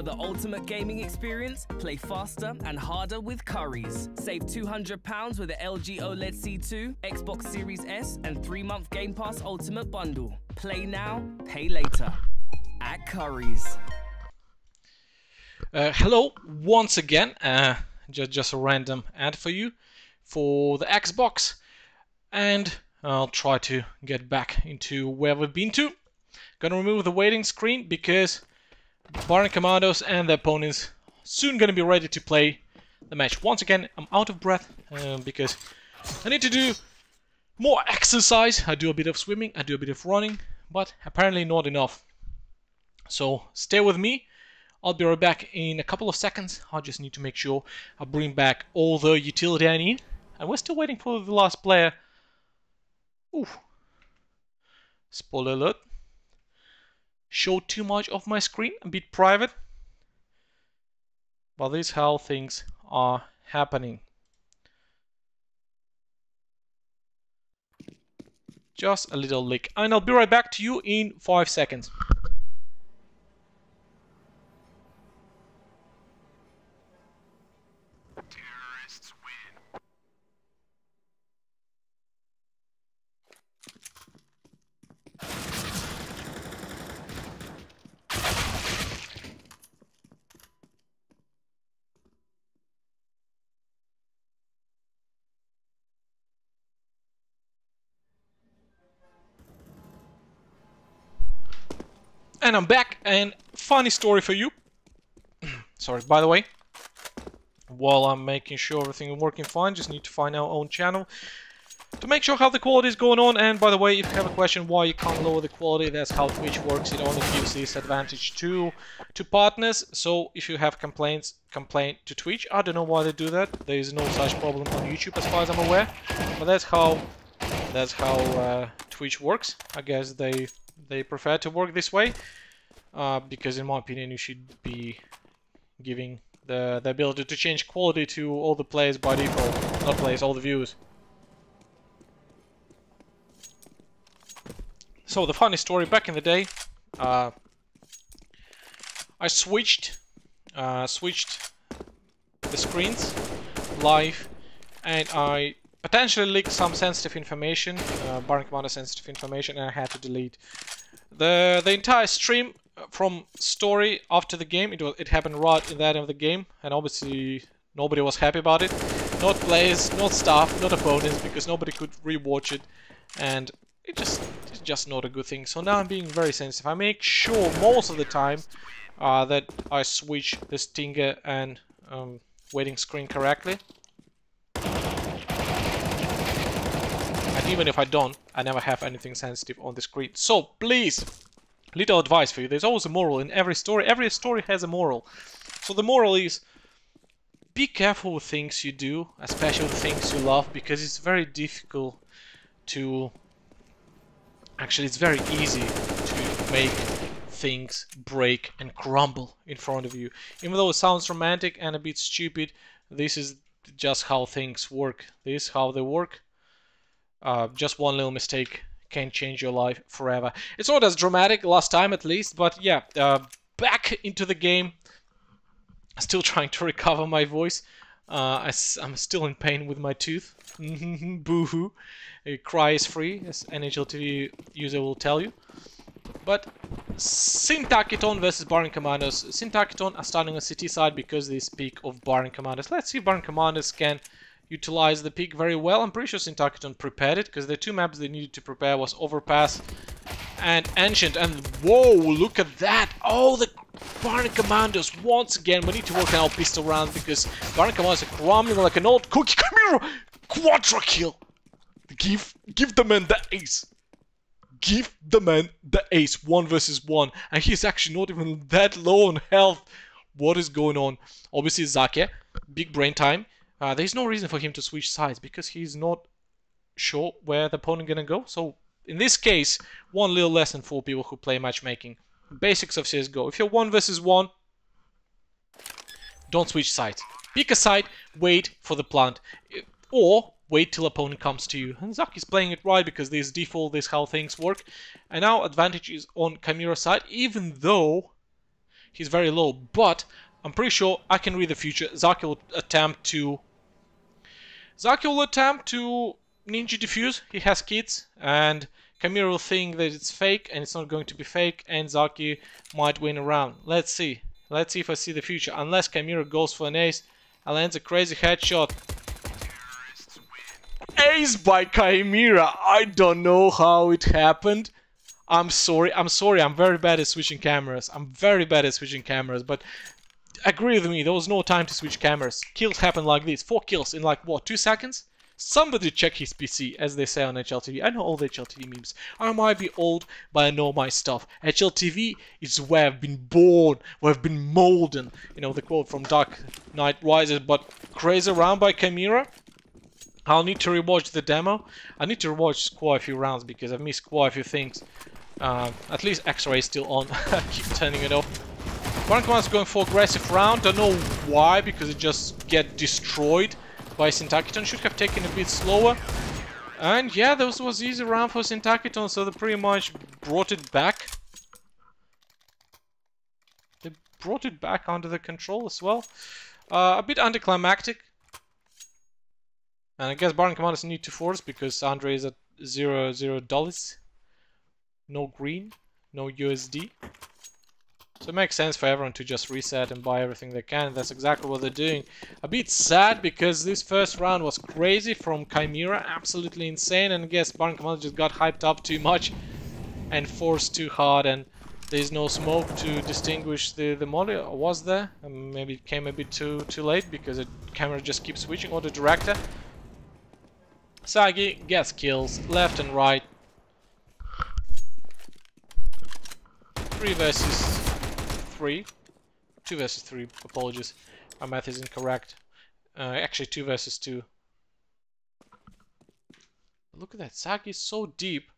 the ultimate gaming experience, play faster and harder with Currys. Save £200 with the LG OLED C2, Xbox Series S and 3-month Game Pass Ultimate Bundle. Play now, pay later. At Currys. Hello, once again. Just a random ad for you for the Xbox. And I'll try to get back into where we've been to. Gonna remove the waiting screen because Baron Commandos and the opponents soon gonna be ready to play the match. Once again, I'm out of breath because I need to do more exercise. I do a bit of swimming, I do a bit of running, but apparently not enough. So stay with me. I'll be right back in a couple of seconds. I just need to make sure I bring back all the utility I need. And we're still waiting for the last player. Ooh. Spoiler alert. Showed too much of my screen, a bit private. But this is how things are happening. Just a little leak. And I'll be right back to you in 5 seconds. And I'm back, and funny story for you. Sorry, by the way, while I'm making sure everything is working fine, just need to find our own channel to make sure how the quality is going on. And by the way, if you have a question why you can't lower the quality, that's how Twitch works. It only gives this advantage to partners. So if you have complaint to Twitch. I don't know why they do that. There is no such problem on YouTube as far as I'm aware. But that's how Twitch works. I guess they prefer to work this way, because in my opinion you should be giving the ability to change quality to all the players by default, not players, all the viewers. So the funny story, back in the day, I switched the screens live, and I potentially leaked some sensitive information, Baron Commander sensitive information, and I had to delete the entire stream from story after the game. It happened right in that end of the game, and obviously nobody was happy about it. Not players, not staff, not opponents, because nobody could rewatch it, and it's just not a good thing. So now I'm being very sensitive. I make sure most of the time that I switch the stinger and waiting screen correctly. And even if I don't, I never have anything sensitive on the screen. So please, little advice for you. There's always a moral in every story. Every story has a moral. So the moral is, be careful with things you do, especially the things you love, because it's very difficult to... Actually, it's very easy to make things break and crumble in front of you. Even though it sounds romantic and a bit stupid, this is just how things work. This is how they work. Just one little mistake can change your life forever. It's not as dramatic last time, at least, but yeah, back into the game. Still trying to recover my voice. I'm still in pain with my tooth. Boo-hoo. Cry is free, as NHL TV user will tell you. But SYYNTAKEETON versus Baron Commandos. SYYNTAKEETON are starting on CT side because they speak of Baron Commandos. Let's see if Baron Commandos can utilize the pick very well. I'm pretty sure SYYNTAKEETON prepared it, because the two maps they needed to prepare was Overpass and Ancient. And whoa, look at that! Oh, the Baron Commandos once again. We need to work on our pistol round, because Baron Commandos are crumbling like an old cookie. Come here! Quadra kill! Give the man the ace. Give the man the ace. 1 versus 1. And he's actually not even that low on health. What is going on? Obviously, Zake, big brain time. There's no reason for him to switch sides, because he's not sure where the opponent gonna go. So, in this case, one little lesson for people who play matchmaking. Basics of CSGO. If you're 1 versus 1, don't switch sides. Pick a side, wait for the plant. Or wait till opponent comes to you. And Zak is playing it right, because this default, this is how things work. And now advantage is on Chimera side, even though He's very low, but I'm pretty sure I can read the future. Zaki will attempt to ninja defuse. He has kits, and Kamira will think that it's fake, and it's not going to be fake, and Zaki might win a round. Let's see. Let's see if I see the future. Unless Kamira goes for an ace and lands a crazy headshot. Ace by Chimera. I don't know how it happened. I'm sorry. I'm very bad at switching cameras. But agree with me, there was no time to switch cameras. Kills happen like this. 4 kills in like, what, 2 seconds? Somebody check his PC, as they say on HLTV. I know all the HLTV memes. I might be old, but I know my stuff. HLTV is where I've been born, where I've been molden. You know, the quote from Dark Knight Rises, but crazy round by Chimera. I'll need to rewatch the demo. I need to rewatch quite a few rounds because I've missed quite a few things. At least X-ray is still on. I keep turning it off. BaCom's going for aggressive round. Don't know why, because it just get destroyed by SYNTAKEETON. Should have taken a bit slower. And yeah, this was easy round for SYNTAKEETON, so they pretty much brought it back. They brought it back under the control as well. A bit anticlimactic. And I guess BaCom need to force because Andre is at $0. No green, no USD. So it makes sense for everyone to just reset and buy everything they can. That's exactly what they're doing. A bit sad because this first round was crazy from Chimera, absolutely insane. And I guess BaCom just got hyped up too much and forced too hard. And there's no smoke to distinguish the molly. Or was there? Maybe it came a bit too late because the camera just keeps switching. Or the director. Sagi gets kills left and right. 3 versus 3. 2 versus 3, apologies. My math is incorrect. Actually 2 versus 2. Look at that, Sagi is so deep.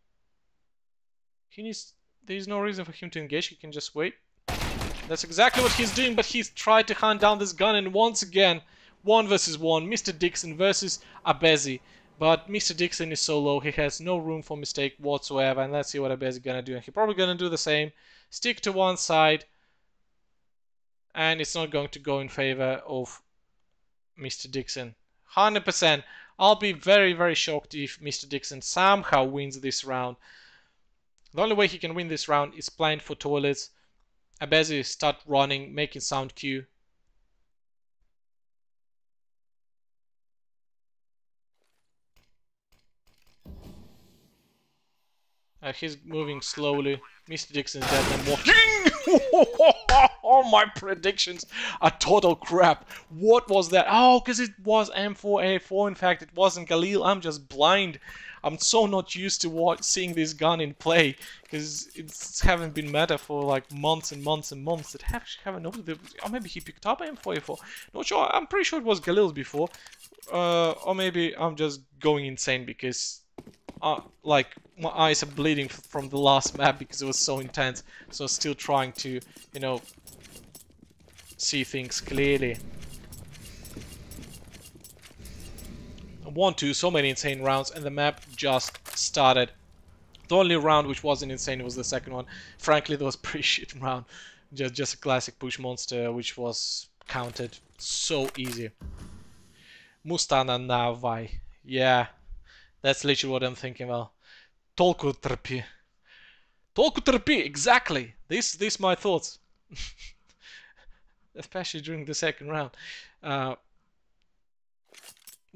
There's no reason for him to engage, he can just wait. That's exactly what he's doing, but he's tried to hunt down this gun, and once again, 1 versus 1, Mr. Dixon versus Abezi. But Mr. Dixon is so low, he has no room for mistake whatsoever, and let's see what Abezi is gonna do. And he's probably gonna do the same. Stick to one side, and it's not going to go in favor of Mr. Dixon. 100%. I'll be very, very shocked if Mr. Dixon somehow wins this round. The only way he can win this round is playing for toilets. Abezi start running, making sound cue. He's moving slowly. Mr. Dixon's dead and walking. Oh, my predictions are total crap. What was that? Oh, because it was M4A4. In fact, it wasn't Galil. I'm just blind. I'm so not used to seeing this gun in play because it's haven't been meta for like months and months and months. That haven't noticed. Or maybe he picked up M4A4. Not sure. I'm pretty sure it was Galil's before. Or maybe I'm just going insane because like my eyes are bleeding from the last map because it was so intense. So still trying to, you know, see things clearly. 1-2, so many insane rounds, and the map just started. The only round which wasn't insane was the second one. Frankly, that was a pretty shit round. Just a classic push monster, which was counted so easy. Mustana Navai. Yeah, that's literally what I'm thinking. Well, Толку трпи. Толку трпи, exactly. This my thoughts. Especially during the second round.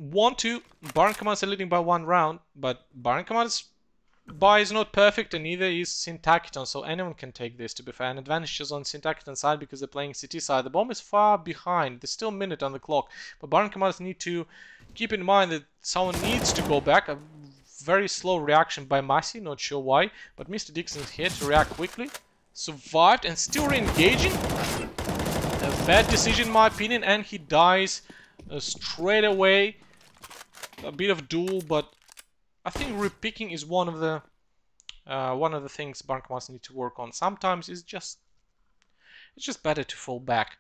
1-2. BaCom is leading by 1 round, but BaCom's buy is not perfect, and neither is SYNTAKEETON, so anyone can take this, to be fair. An advantage is on SYNTAKEETON side because they're playing CT side. The bomb is far behind. There's still a minute on the clock, but BaCom need to keep in mind that someone needs to go back. A very slow reaction by Masi, not sure why, but Mr. Dixon is here to react quickly. Survived and still re-engaging. A bad decision in my opinion, and he dies straight away. A bit of duel, but I think repicking is one of the things BaCom need to work on. Sometimes it's just better to fall back.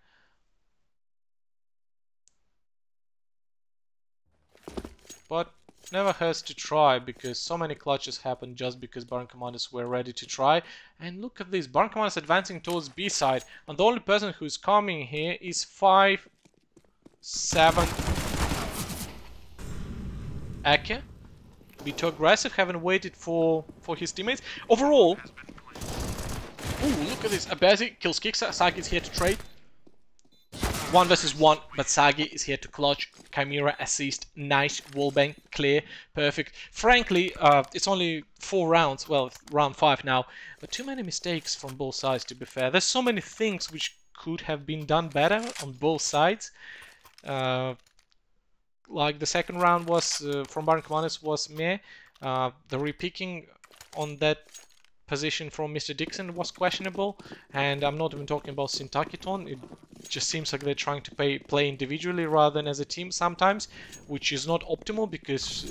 But never hurts to try, because so many clutches happened just because Baron Commanders were ready to try. And look at this, Baron Commanders advancing towards B side, and the only person who's coming here is 5-7 Ake. Be too aggressive, haven't waited for his teammates. Overall, ooh, look at this, Abezi kills Kiksa, Sagi is here to trade. 1 versus 1, but Sagi is here to clutch. Chimera assist, nice wallbang, clear, perfect. Frankly, it's only 4 rounds, well, round 5 now, but too many mistakes from both sides, to be fair. There's so many things which could have been done better on both sides. Like the second round was, from Baron Commanders, was meh. The repicking on that position from Mr. Dixon was questionable, and I'm not even talking about SYNTAKEETON. It just seems like they're trying to play individually rather than as a team sometimes, which is not optimal, because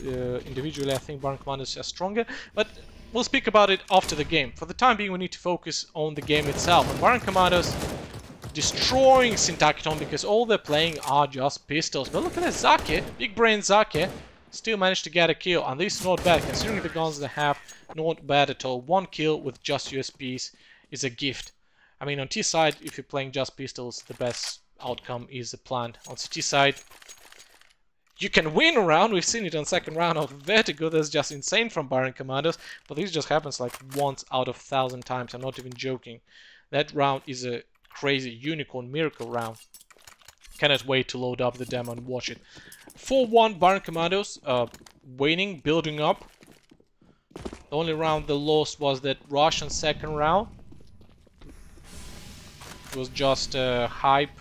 individually I think Baron Commanders are stronger, but we'll speak about it after the game. For the time being, we need to focus on the game itself, and Baron Commanders destroying SYNTAKEETON because all they're playing are just pistols. But look at that, Zake, big brain Zake, still managed to get a kill, and this is not bad considering the guns they have. Not bad at all. 1 kill with just USPs is a gift. I mean, on T side, if you're playing just pistols, the best outcome is the plant. On CT side, you can win a round. We've seen it on second round of Vertigo. That's just insane from Baron Commanders. But this just happens like once out of 1,000 times. I'm not even joking. That round is a crazy unicorn miracle round. Cannot wait to load up the demo and watch it. 4-1 Baron Commandos, winning, building up. The only round they lost was that Russian second round. It was just hype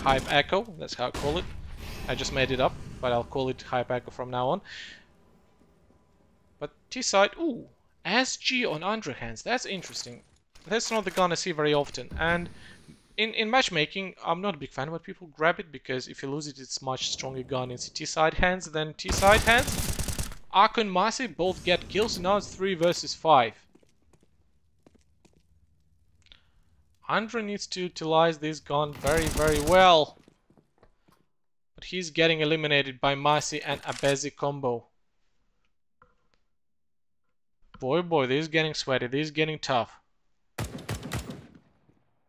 echo, that's how I call it. I just made it up, but I'll call it hype echo from now on. But T side, ooh, SG on underhands, that's interesting. That's not the gun I see very often, and in matchmaking, I'm not a big fan, but people grab it because if you lose it, it's much stronger gun in CT side hands than T side hands. Aku and Masi both get kills, and now it's 3 versus 5. Andre needs to utilize this gun very, very well. But he's getting eliminated by Masi and Abezi combo. Boy, this is getting sweaty, this is getting tough.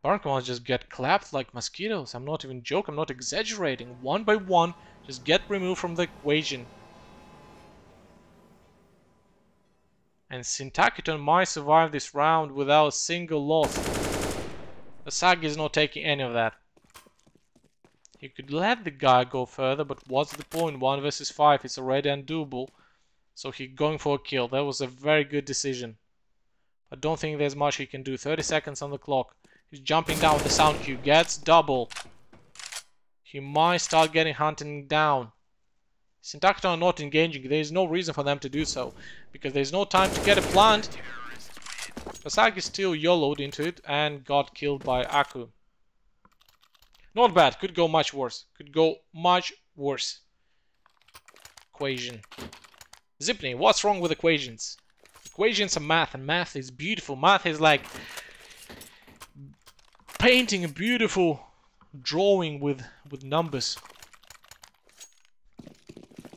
Baron Commanders just get clapped like mosquitoes. I'm not even joking, I'm not exaggerating. 1 by 1, just get removed from the equation. And SYNTAKEETON might survive this round without a single loss. Asagi is not taking any of that. He could let the guy go further, but what's the point? 1 versus 5, it's already undoable. So he's going for a kill. That was a very good decision. I don't think there's much he can do. 30 seconds on the clock. He's jumping down with the sound cue. Gets double. He might start getting hunting down. SYNTAKEETON are not engaging. There is no reason for them to do so, because there's no time to get a plant. Asagi still YOLO'd into it and got killed by Aku. Not bad. Could go much worse. Could go much worse. Equation. Zipney, what's wrong with equations? Equations are math, and math is beautiful. Math is like painting a beautiful drawing with numbers.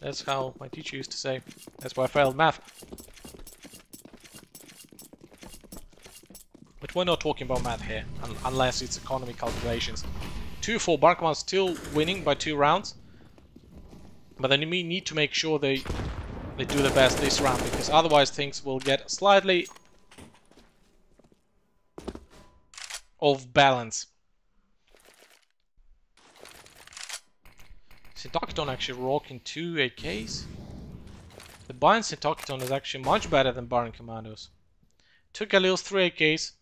That's how my teacher used to say. That's why I failed math. But we're not talking about math here, unless it's economy calculations. 2-4, Baron Commanders still winning by 2 rounds. But then we need to make sure they do the best this round, because otherwise things will get slightly off balance. SYNTAKEETON actually rocking 2 AKs. The buy in SYNTAKEETON is actually much better than Baron Commandos. 2 Galils, 3 AKs.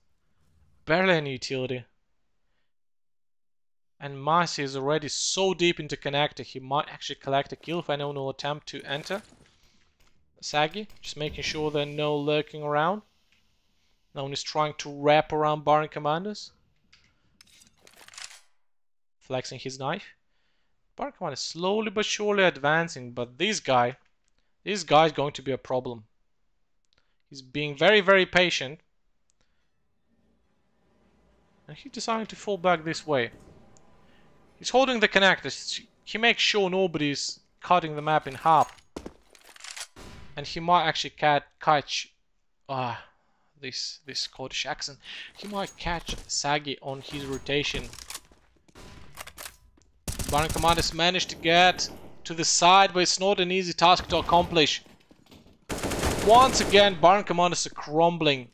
Barely any utility. And Masi is already so deep into connector, he might actually collect a kill if anyone will attempt to enter. Sagi, just making sure there are no lurking around. No one is trying to wrap around Baron Commanders. Flexing his knife. Baron Commander is slowly but surely advancing, but this guy is going to be a problem. He's being very, very patient. And he decided to fall back this way. He's holding the connectors. He makes sure nobody's cutting the map in half. And he might actually catch this Scottish accent. He might catch Saggy on his rotation. Baron Commanders managed to get to the side, but it's not an easy task to accomplish. Once again, Baron Commanders are crumbling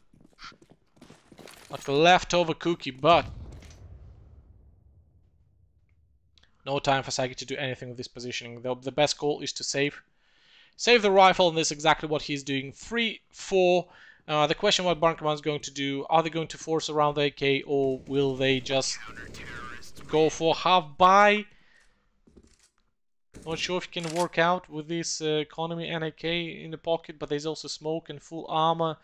like a leftover cookie, but no time for Saggy to do anything with this positioning. The best goal is to save the rifle, and that's exactly what he's doing. 3-4. The question what Baron Command is going to do, are they going to force around the AK, or will they just go for half buy? Not sure if it can work out with this economy and AK in the pocket, but there's also smoke and full armor.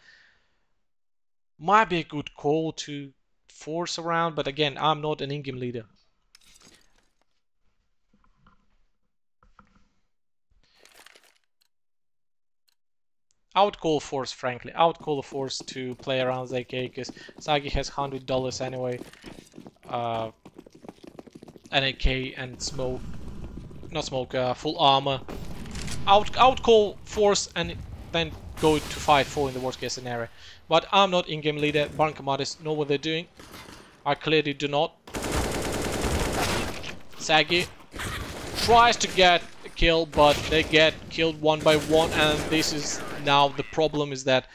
Might be a good call to force around, but again, I'm not an in-game leader. I would call force, frankly. I would call a force to play around the AK, because Saggy has $100 anyway. An AK and smoke. Not smoke, full armor. I would call force and then go to 5-4 in the worst case scenario. But I'm not in-game leader. Baron Commanders know what they're doing. I clearly do not. Saggy tries to get a kill, but they get killed one by one, and this is now the problem is that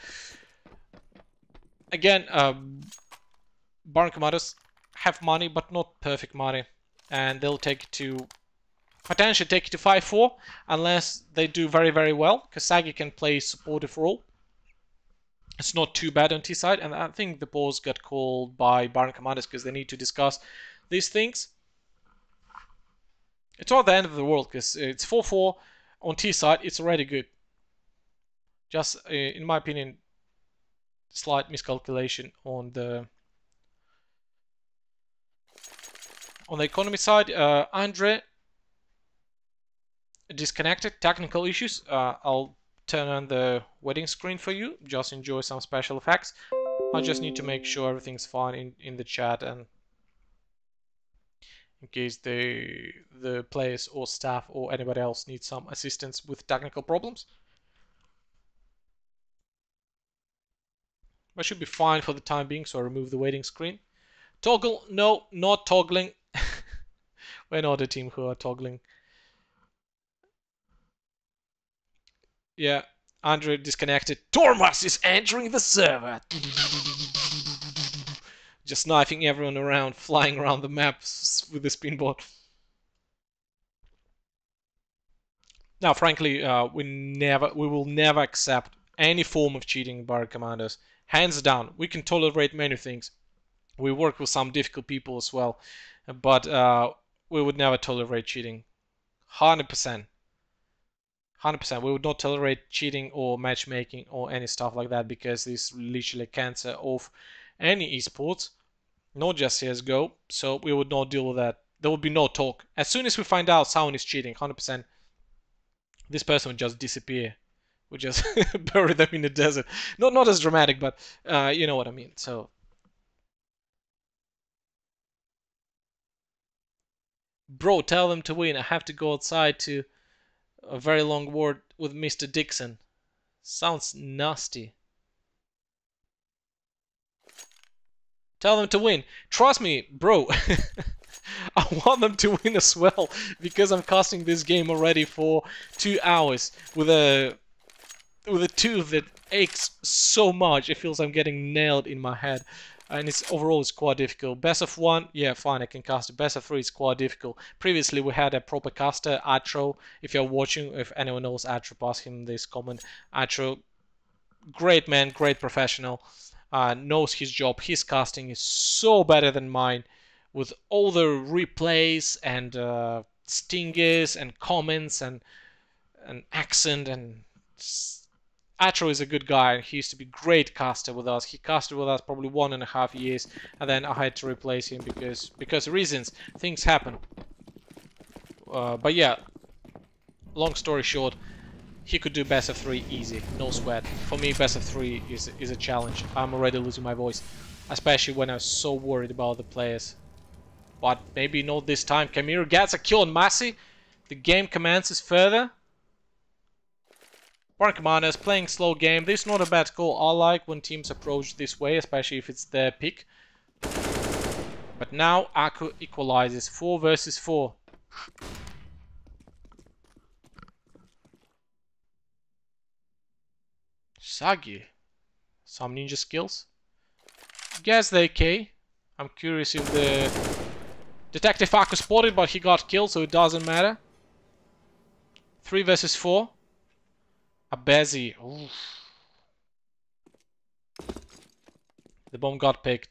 again, Baron Commanders have money, but not perfect money, and they'll take it to potentially take it to 5-4 unless they do very, very well, because Saggy can play supportive role. It's not too bad on T-side, and I think the pause got called by Baron Commanders because they need to discuss these things. It's not the end of the world, because it's 4-4 on T-side. It's already good. Just, in my opinion, slight miscalculation on the economy side. Andre disconnected, technical issues. I'll turn on the wedding screen for you. Just enjoy some special effects. I just need to make sure everything's fine in the chat, and in case the players or staff or anybody else needs some assistance with technical problems. But should be fine for the time being, so I remove the waiting screen. Toggle, no, not toggling. We're not a team who are toggling. Yeah, Andre disconnected. Tormas is entering the server. Just knifing everyone around, flying around the map with the spinboard. Now, frankly, we will never accept any form of cheating by our commanders. Hands down. We can tolerate many things. We work with some difficult people as well, but we would never tolerate cheating. 100%. 100%. We would not tolerate cheating or matchmaking or any stuff like that, because this is literally cancer of any esports, not just CSGO. So we would not deal with that. There would be no talk. As soon as we find out someone is cheating, 100%, this person would just disappear. We just bury them in the desert. Not as dramatic, but you know what I mean. So, bro, tell them to win. I have to go outside to a very long word with Mr. Dixon. Sounds nasty. Tell them to win. Trust me, bro. I want them to win as well, because I'm casting this game already for 2 hours with a tooth that aches so much. It feels I'm getting nailed in my head, and overall it's quite difficult. Best of 1, yeah, fine, I can cast it. Best of 3 is quite difficult. Previously we had a proper caster, Atro. If you're watching, if anyone knows Atro, pass him this comment. Atro, great man, great professional, knows his job. His casting is so better than mine, with all the replays and stingers and comments and accent. And Atro is a good guy. He used to be great caster with us. He casted with us probably 1.5 years, and then I had to replace him because reasons. Things happen. But yeah, long story short, he could do best of 3 easy, no sweat. For me, best of 3 is a challenge. I'm already losing my voice, especially when I was so worried about the players. But maybe not this time. Kamir gets a kill on Massey. The game commences further. Barn Commanders playing slow game. This is not a bad call. I like when teams approach this way, especially if it's their pick. But now Aku equalizes. 4 versus 4. Sagi. Some ninja skills. Guess the AK. I'm curious if the Detective Aku spotted, but he got killed, so it doesn't matter. 3 versus 4. Abezi. Oof. The bomb got picked.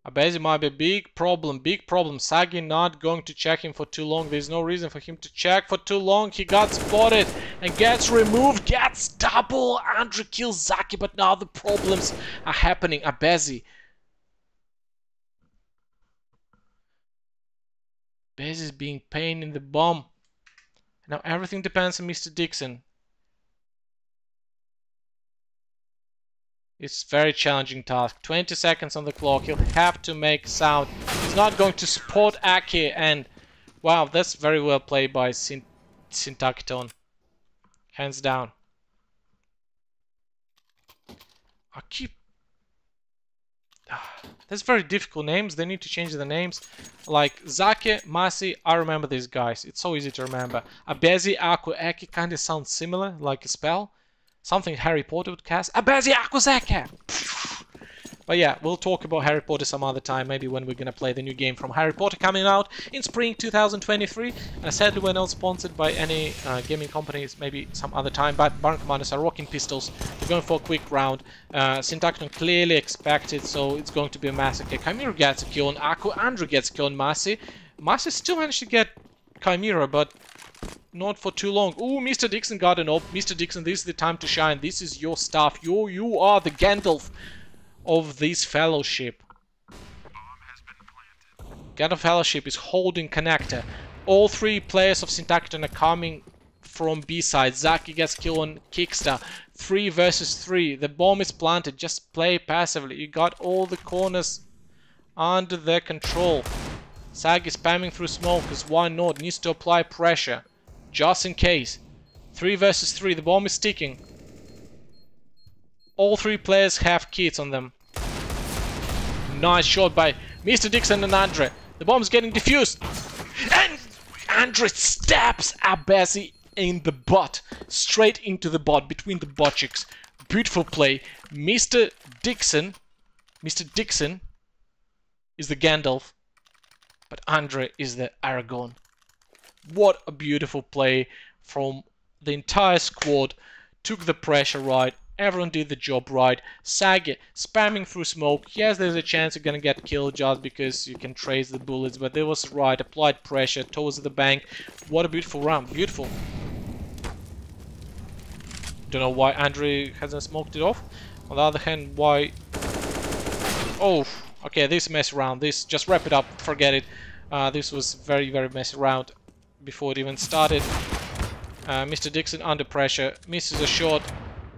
Abezi might be a big problem. Big problem. Sagi not going to check him for too long. There's no reason for him to check for too long. He got spotted and gets removed. Gets double. Andre kills Zaki, but now the problems are happening. Abezi. Abezi is being pain in the bum. Now everything depends on Mr. Dixon. It's a very challenging task. 20 seconds on the clock. He'll have to make sound. He's not going to spot Aki, and wow, that's very well played by SYYNTAKEETON. Hands down. I keep... That's very difficult names. They need to change the names. Like Zake, Masi, I remember these guys. It's so easy to remember. Abezi, Aku, Eki kind of sounds similar, like a spell. Something Harry Potter would cast. Abezi, Aku, Zeke! But yeah, we'll talk about Harry Potter some other time, maybe when we're gonna play the new game from Harry Potter coming out in spring 2023. And sadly we're not sponsored by any gaming companies, maybe some other time, but Barn Commanders are rocking pistols. We're going for a quick round. SYYNTAKEETON clearly expected, so it's going to be a massacre. Chimera gets a kill on Aku, Andrew gets a kill on Masi. Masi still managed to get Chimera, but not for too long. Ooh, Mr. Dixon got an op. Mr. Dixon, this is the time to shine. This is your stuff. You are the Gandalf of this fellowship. Gandalf Fellowship is holding connector. All 3 players of SYYNTAKEETON are coming from B side. Zaki gets killed on Kickstar. 3 versus 3. The bomb is planted. Just play passively. You got all the corners under their control. Sag is spamming through smoke because why not? Needs to apply pressure. Just in case. 3 versus 3. The bomb is ticking. All 3 players have kits on them. Nice shot by Mr. Dixon and Andre. The bomb's getting defused. And Andre stabs Abezi in the butt. Straight into the butt, between the butt cheeks. Beautiful play. Mr. Dixon is the Gandalf, but Andre is the Aragorn. What a beautiful play from the entire squad. Took the pressure right. Everyone did the job right. Sage spamming through smoke. Yes, there's a chance you're gonna get killed just because you can trace the bullets, but it was right. Applied pressure towards the bank. What a beautiful round. Beautiful. Don't know why Andre hasn't smoked it off. On the other hand, why... Oh, okay, this mess round. This, just wrap it up. Forget it. This was very, very messy round before it even started. Mr. Dixon under pressure. Misses a shot.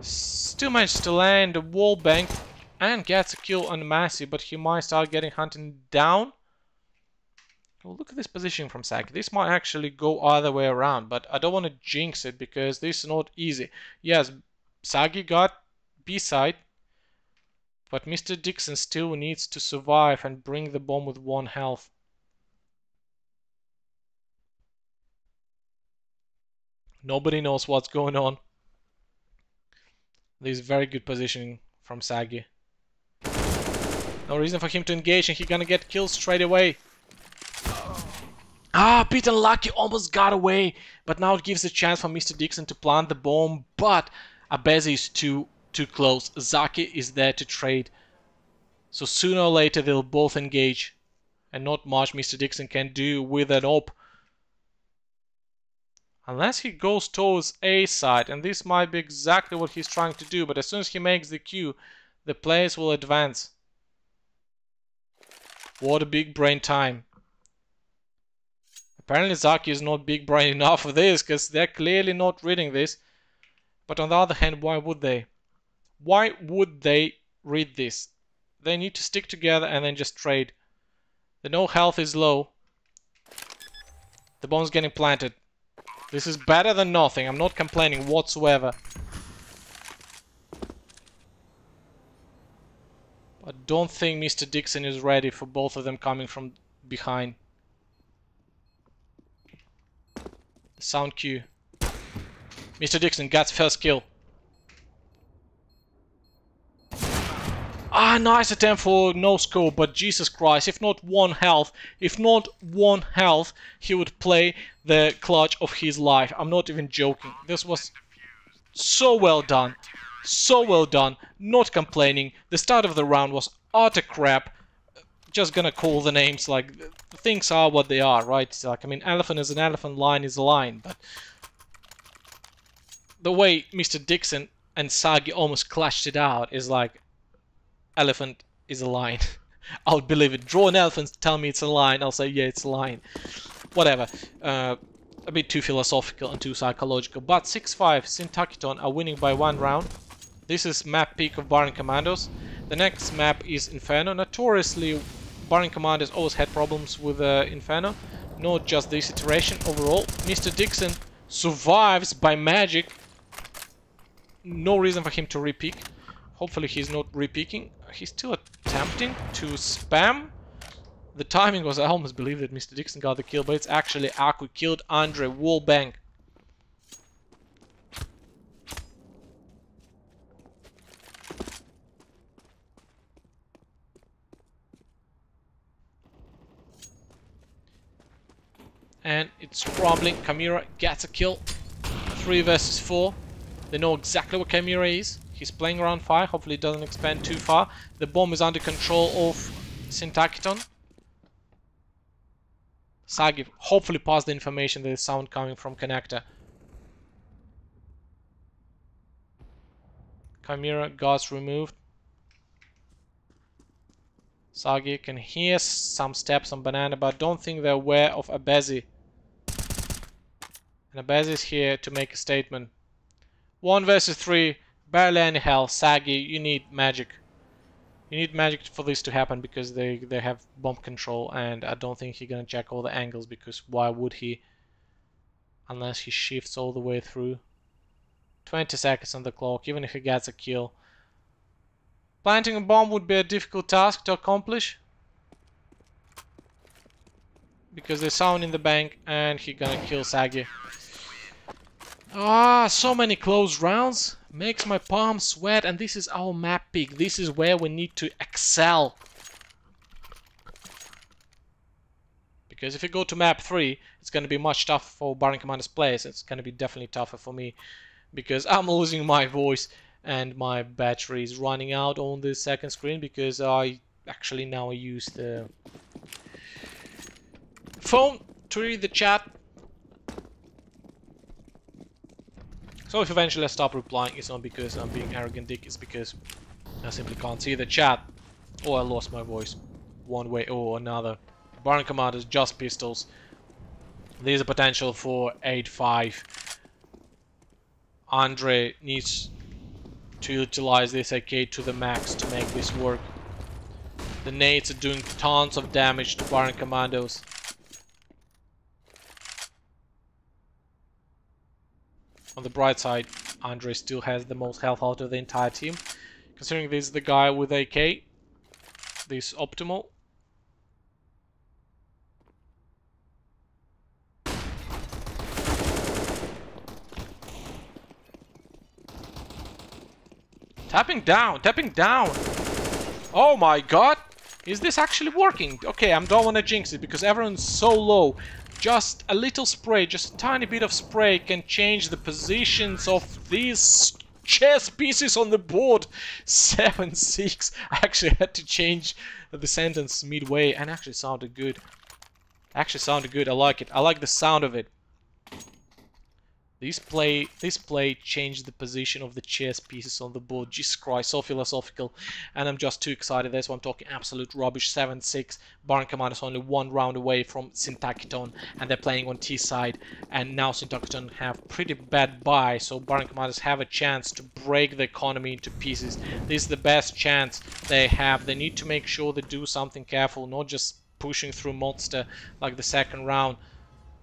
Still managed to land a wall bank and gets a kill on Massey, but he might start getting hunted down. Well, look at this position from Sagi. This might actually go other way around, but I don't want to jinx it because this is not easy. Yes, Sagi got B side, but Mr. Dixon still needs to survive and bring the bomb with 1 health. Nobody knows what's going on. This is very good positioning from Sagi. No reason for him to engage, and he's gonna get killed straight away. Ah, Peter Lucky almost got away, but now it gives a chance for Mr. Dixon to plant the bomb, but Abezi is too close. Zaki is there to trade. So sooner or later they'll both engage, and not much Mr. Dixon can do with an op. Unless he goes towards A side, and this might be exactly what he's trying to do, but as soon as he makes the Q, the players will advance. What a big brain time. Apparently Zaki is not big brain enough for this, because they're clearly not reading this. But on the other hand, why would they? Why would they read this? They need to stick together and then just trade. The no health is low. The bomb's getting planted. This is better than nothing. I'm not complaining whatsoever. I don't think Mr. Dixon is ready for both of them coming from behind. The sound cue. Mr. Dixon gets first kill. Ah, nice attempt for no scope, but Jesus Christ, if not one health, he would play the clutch of his life. I'm not even joking. This was so well done. So well done. Not complaining. The start of the round was utter crap. Just gonna call the names, like, things are what they are, right? It's like, I mean, elephant is an elephant, lion is a lion, but the way Mr. Dixon and Sagi almost clashed it out is like, elephant is a lion. I'll believe it. Draw an elephant, tell me it's a lion, I'll say, yeah, it's a lion. Whatever. A bit too philosophical and too psychological. But 6-5, SYNTAKEETON are winning by 1 round. This is map peak of Baron Commandos. The next map is Inferno. Notoriously, Baron Commandos always had problems with Inferno. Not just this iteration. Overall, Mr. Dixon survives by magic. No reason for him to repeak. Hopefully he's not repeaking. He's still attempting to spam. The timing was, I almost believe that Mr. Dixon got the kill, but it's actually Aku killed Andre. Wallbang. And it's crumbling. Chimera gets a kill. 3 versus 4. They know exactly what Chimera is. He's playing around fire. Hopefully it doesn't expand too far. The bomb is under control of SYNTAKEETON. Sagi hopefully passed the information that there's sound coming from connector. Chimera gas removed. Sagi can hear some steps on Banana, but don't think they're aware of Abezi. And Abezi is here to make a statement. 1 versus 3, barely any health. Sagi, you need magic. You need magic for this to happen because they have bomb control, and I don't think he's gonna check all the angles because why would he? Unless he shifts all the way through. 20 seconds on the clock, even if he gets a kill. Planting a bomb would be a difficult task to accomplish. Because there's sound in the bank and he's gonna kill Sagi. Ah, so many close rounds. Makes my palms sweat, and this is our map pick. This is where we need to excel. Because if you go to map 3, it's gonna be much tougher for Baron Commandos players. It's gonna be definitely tougher for me. Because I'm losing my voice. And my battery is running out on the second screen because I actually now use the phone to read the chat. So if eventually I stop replying, it's not because I'm being arrogant dick, it's because I simply can't see the chat. Or I lost my voice one way or another. Baron Commandos, just pistols. There's a potential for 8-5. Andre needs to utilize this AK to the max to make this work. The nades are doing tons of damage to Baron Commandos. On the bright side, Andre still has the most health out of the entire team. Considering this is the guy with AK, this optimal. Tapping down, tapping down. Oh my god. Is this actually working? Okay, I don't want to jinx it because everyone's so low. Just a little spray, just a tiny bit of spray can change the positions of these chess pieces on the board. 7-6. I actually had to change the sentence midway and actually sounded good. Actually sounded good. I like it. I like the sound of it. This play changed the position of the chess pieces on the board. Jesus Christ, so philosophical. And I'm just too excited. That's why I'm talking absolute rubbish. 7-6. Baron Commandos only 1 round away from SYNTAKEETON. And they're playing on T side. And now SYNTAKEETON have pretty bad buy. So Baron Commandos have a chance to break the economy into pieces. This is the best chance they have. They need to make sure they do something careful. Not just pushing through Monster like the second round.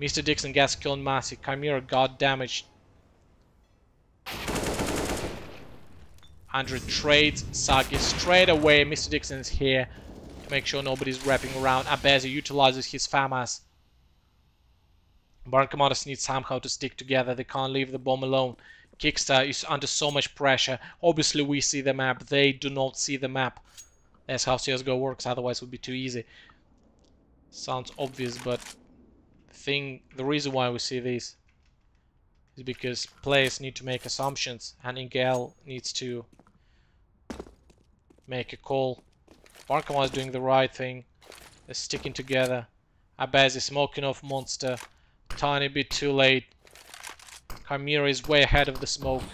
Mr. Dixon gets killed massive. Chimera got damaged. Andre trades Saki straight away. Mr. Dixon is here to make sure nobody's wrapping around. Abezi utilizes his FAMAS. Baron Commandos need somehow to stick together. They can't leave the bomb alone. Kickstar is under so much pressure. Obviously we see the map. They do not see the map. That's how CSGO works. Otherwise it would be too easy. Sounds obvious, but the reason why we see this is because players need to make assumptions and Ingel needs to make a call. Barkama is doing the right thing. They're sticking together. Abaz is smoking off Monster. Tiny bit too late. Chimera is way ahead of the smoke,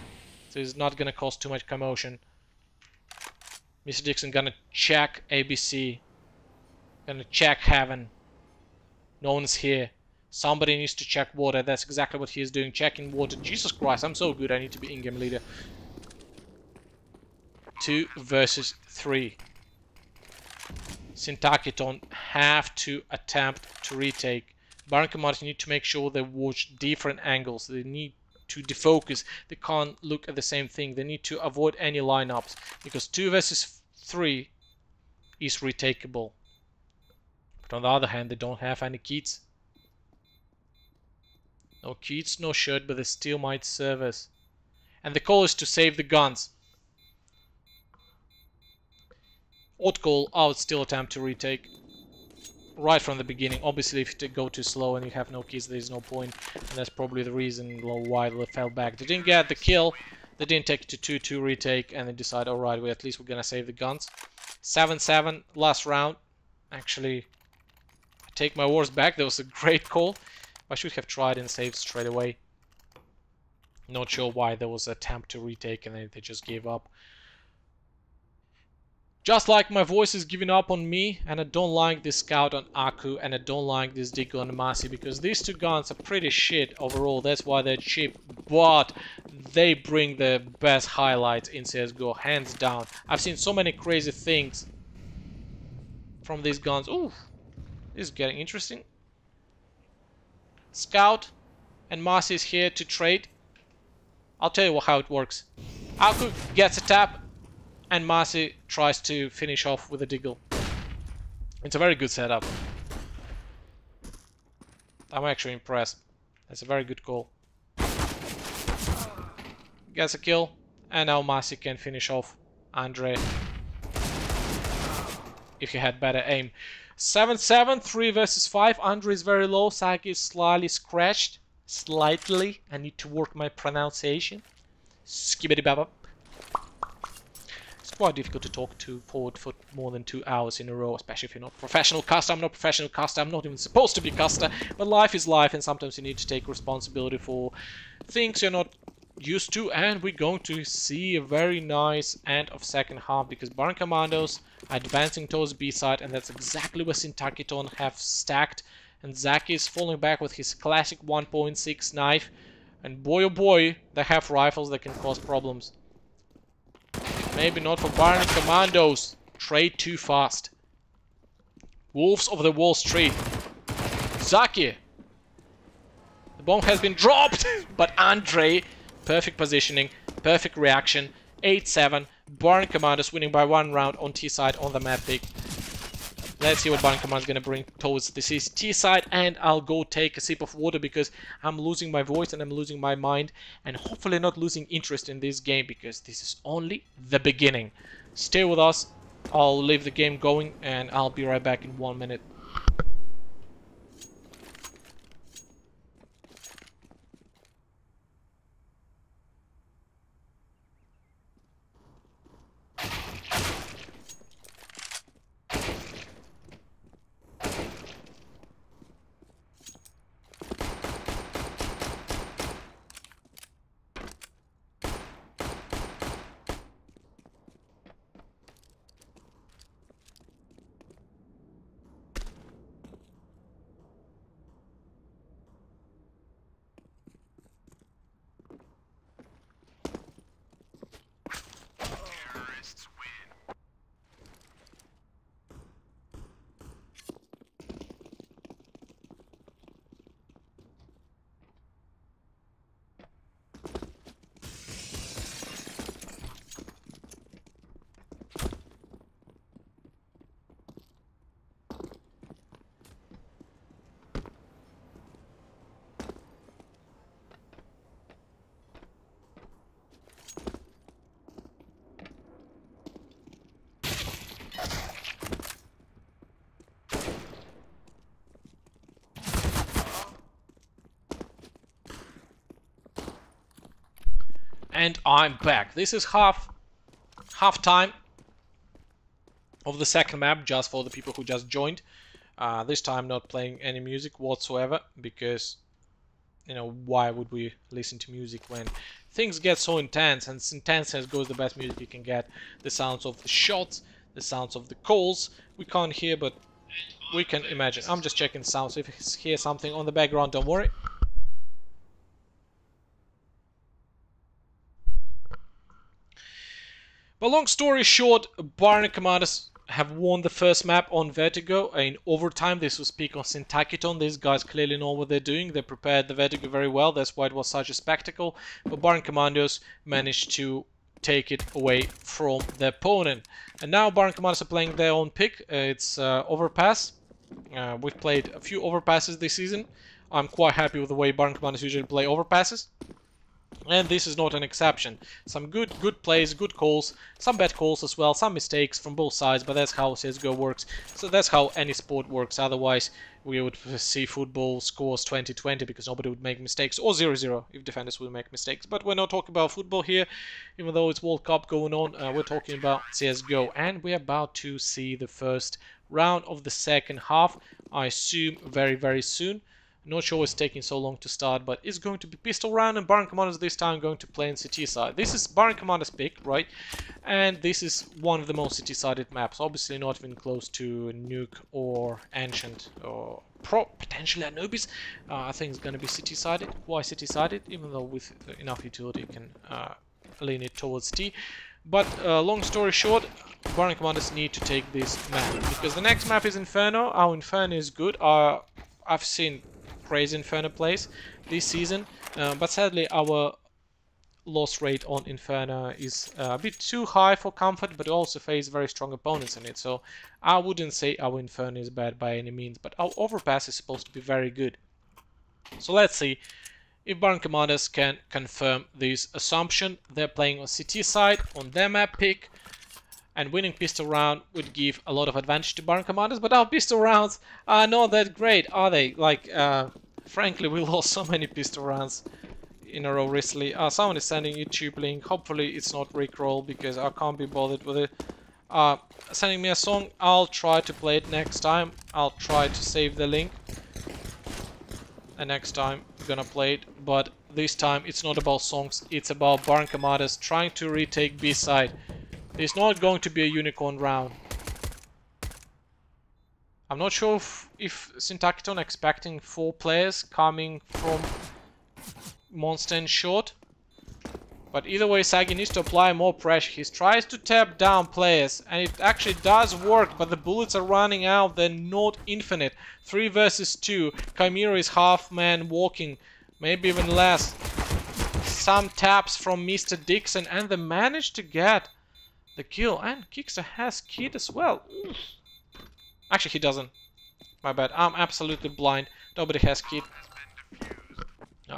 so it's not gonna cause too much commotion. Mr. Dixon gonna check ABC. Gonna check Heaven. No one's here. Somebody needs to check water. That's exactly what he is doing. Checking water. Jesus Christ, I'm so good. I need to be in-game leader. 2 versus 3. SYNTAKEETON have to attempt to retake. Baron Commandos need to make sure they watch different angles. They need to defocus. They can't look at the same thing. They need to avoid any lineups because 2 versus 3 is retakeable. But on the other hand, they don't have any kits. No kits, no shirt, but they still might serve us. And the call is to save the guns. Odd call, I would still attempt to retake. Right from the beginning. Obviously, if you go too slow and you have no keys, there's no point. And that's probably the reason why they fell back. They didn't get the kill. They didn't take it to 2-2 retake. And they decide, alright, at least we're gonna save the guns. 7-7, last round. Actually, I take my words back. That was a great call. I should have tried and saved straight away. Not sure why there was an attempt to retake and they just gave up. Just like my voice is giving up on me, and I don't like this scout on Aku, and I don't like this Deagle on Masi, because these two guns are pretty shit overall. That's why they're cheap, but they bring the best highlights in CSGO, hands down. I've seen so many crazy things from these guns. Ooh, this is getting interesting. Scout and Masi is here to trade. I'll tell you how it works. Aku gets a tap, and Masi tries to finish off with a Deagle. It's a very good setup. I'm actually impressed. That's a very good call. Gets a kill, and now Masi can finish off Andre if he had better aim. 7-7, 3 versus 5. Andre is very low. Saki is slightly scratched. Slightly. I need to work my pronunciation. Skibbity baba. It's quite difficult to talk to forward for more than 2 hours in a row, especially if you're not professional caster. I'm not professional caster. I'm not even supposed to be caster. But life is life, and sometimes you need to take responsibility for things you're not used to. And we're going to see a very nice end of second half because Baron Commandos are advancing towards B side, and that's exactly where SYNTAKEETON have stacked. And Zaki is falling back with his classic 1.6 knife. And boy oh boy, they have rifles that can cause problems. Maybe not for Baron Commandos. Trade too fast. Wolves of the Wall Street. Zaki. The bomb has been dropped. But Andre, perfect positioning, perfect reaction. 8-7. Baron Commandos winning by 1 round on T side on the map pick. Let's see what Baron Commandos is going to bring towards this is T side, and I'll go take a sip of water because I'm losing my voice and I'm losing my mind, and hopefully not losing interest in this game because this is only the beginning. Stay with us. I'll leave the game going and I'll be right back in 1 minute. And I'm back. This is half time of the second map, just for the people who just joined. This time not playing any music whatsoever, because, you know, why would we listen to music when things get so intense? And intense as goes the best music you can get. The sounds of the shots, the sounds of the calls, we can't hear, but we can imagine. I'm just checking the sounds. If you hear something on the background, don't worry. But long story short, BaRN Commanders have won the first map on Vertigo in overtime. This was peak on SYNTAKEETON. These guys clearly know what they're doing. They prepared the Vertigo very well. That's why it was such a spectacle. But BaRN Commandos managed to take it away from the opponent. And now BaRN Commanders are playing their own pick. It's Overpass. We've played a few Overpasses this season. I'm quite happy with the way BaRN Commanders usually play Overpasses. And this is not an exception. Some good plays, good calls, some bad calls as well, some mistakes from both sides, but that's how CSGO works. So that's how any sport works. Otherwise, we would see football scores 20-20 because nobody would make mistakes, or 0-0 if defenders would make mistakes. But we're not talking about football here, even though it's World Cup going on. We're talking about CSGO, and we're about to see the first round of the second half. I assume very, very soon. Not sure it's taking so long to start, but it's going to be pistol round, and BaRN Commanders this time going to play in CT side. This is BaRN Commanders pick, right? And this is one of the most CT-sided maps. Obviously not even close to Nuke or Ancient or potentially Anubis. I think it's going to be CT-sided. Why CT-sided? Even though with enough utility you can lean it towards T. But long story short, BaRN Commanders need to take this map, because the next map is Inferno. Our Inferno is good. I've seen crazy Inferno plays this season, but sadly our loss rate on Inferno is a bit too high for comfort, but we also face very strong opponents in it, so I wouldn't say our Inferno is bad by any means, but our Overpass is supposed to be very good. So let's see if BaRN Commanders can confirm this assumption. They're playing on CT side on their map pick, and winning pistol round would give a lot of advantage to BaRN Commanders, but our pistol rounds are not that great, are they? Like, frankly, we lost so many pistol rounds in a row recently. Someone is sending YouTube link. Hopefully it's not Rickroll, because I can't be bothered with it. Sending me a song. I'll try to play it next time. I'll try to save the link. And next time I'm gonna play it. But this time it's not about songs. It's about BaRN Commanders trying to retake B side. It's not going to be a unicorn round. I'm not sure if SYNTAKEETON expecting 4 players coming from Monster and Short. But either way, Sagi needs to apply more pressure. He tries to tap down players, and it actually does work, but the bullets are running out. They're not infinite. 3 versus 2. Chimera is half man walking, maybe even less. Some taps from Mr. Dixon, and they managed to get the kill, and Kickster has kit as well. Oof. Actually, he doesn't. My bad. I'm absolutely blind. Nobody has kit.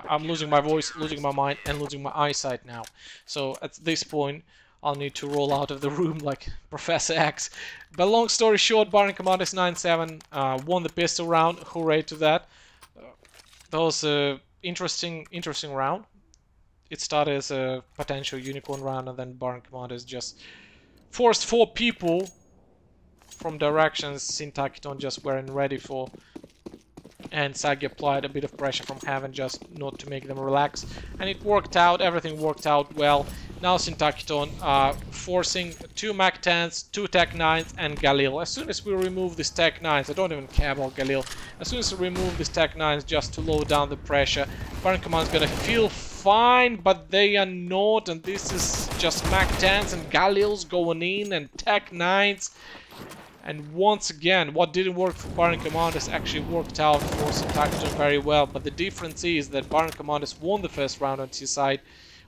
I'm losing my voice, losing my mind, and losing my eyesight now. So at this point, I'll need to roll out of the room like Professor X. But long story short, BaRN Commanders 9-7 won the pistol round. Hooray to that. That was an interesting round. It started as a potential unicorn round, and then BaRN Commanders just forced 4 people from directions SYNTAKEETON just weren't ready for. And Sagi applied a bit of pressure from heaven just not to make them relax. And it worked out, everything worked out well. Now SYNTAKEETON forcing 2 Mac 10s, 2 Tech 9s, and Galil. As soon as we remove these Tech 9s, I don't even care about Galil. As soon as we remove these Tech 9s just to lower down the pressure, BaRN Commanders gonna feel fine, but they are not. And this is just Mac 10s and Galils going in and Tech 9s. And once again, what didn't work for BaRN Commanders actually worked out for SYNTAKEETON very well. But the difference is that BaRN Commanders won the first round on T side,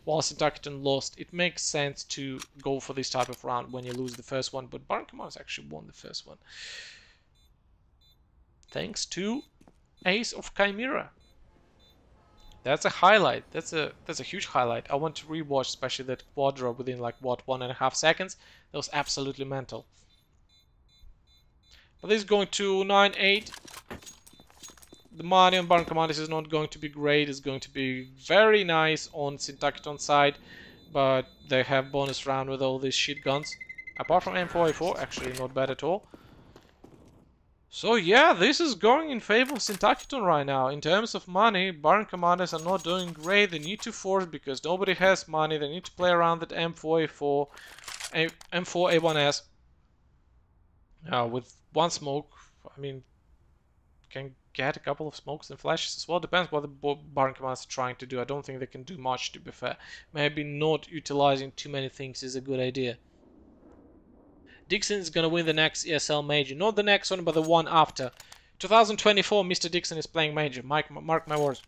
while SYNTAKEETON lost. It makes sense to go for this type of round when you lose the first one, but BaRN Commanders actually won the first one. Thanks to Ace of Chimera. That's a highlight. That's a huge highlight. I want to rewatch, especially that quadra within like what, 1.5 seconds. That was absolutely mental. But this is going to 9-8. The money on BaRN Commanders is not going to be great. It's going to be very nice on SYNTAKEETON side. but they have bonus round with all these shit guns. Apart from M4A4, actually not bad at all. So yeah, this is going in favor of SYNTAKEETON right now. In terms of money, Baron Commanders are not doing great. They need to force because nobody has money. They need to play around that M4A4, M4A1S. With one smoke, I mean, can get a couple of smokes and flashes as well. Depends what the Baron Commanders are trying to do. I don't think they can do much, to be fair. Maybe not utilizing too many things is a good idea. Dixon is going to win the next ESL Major. Not the next one, but the one after. 2024, Mr. Dixon is playing Major. Mark my words.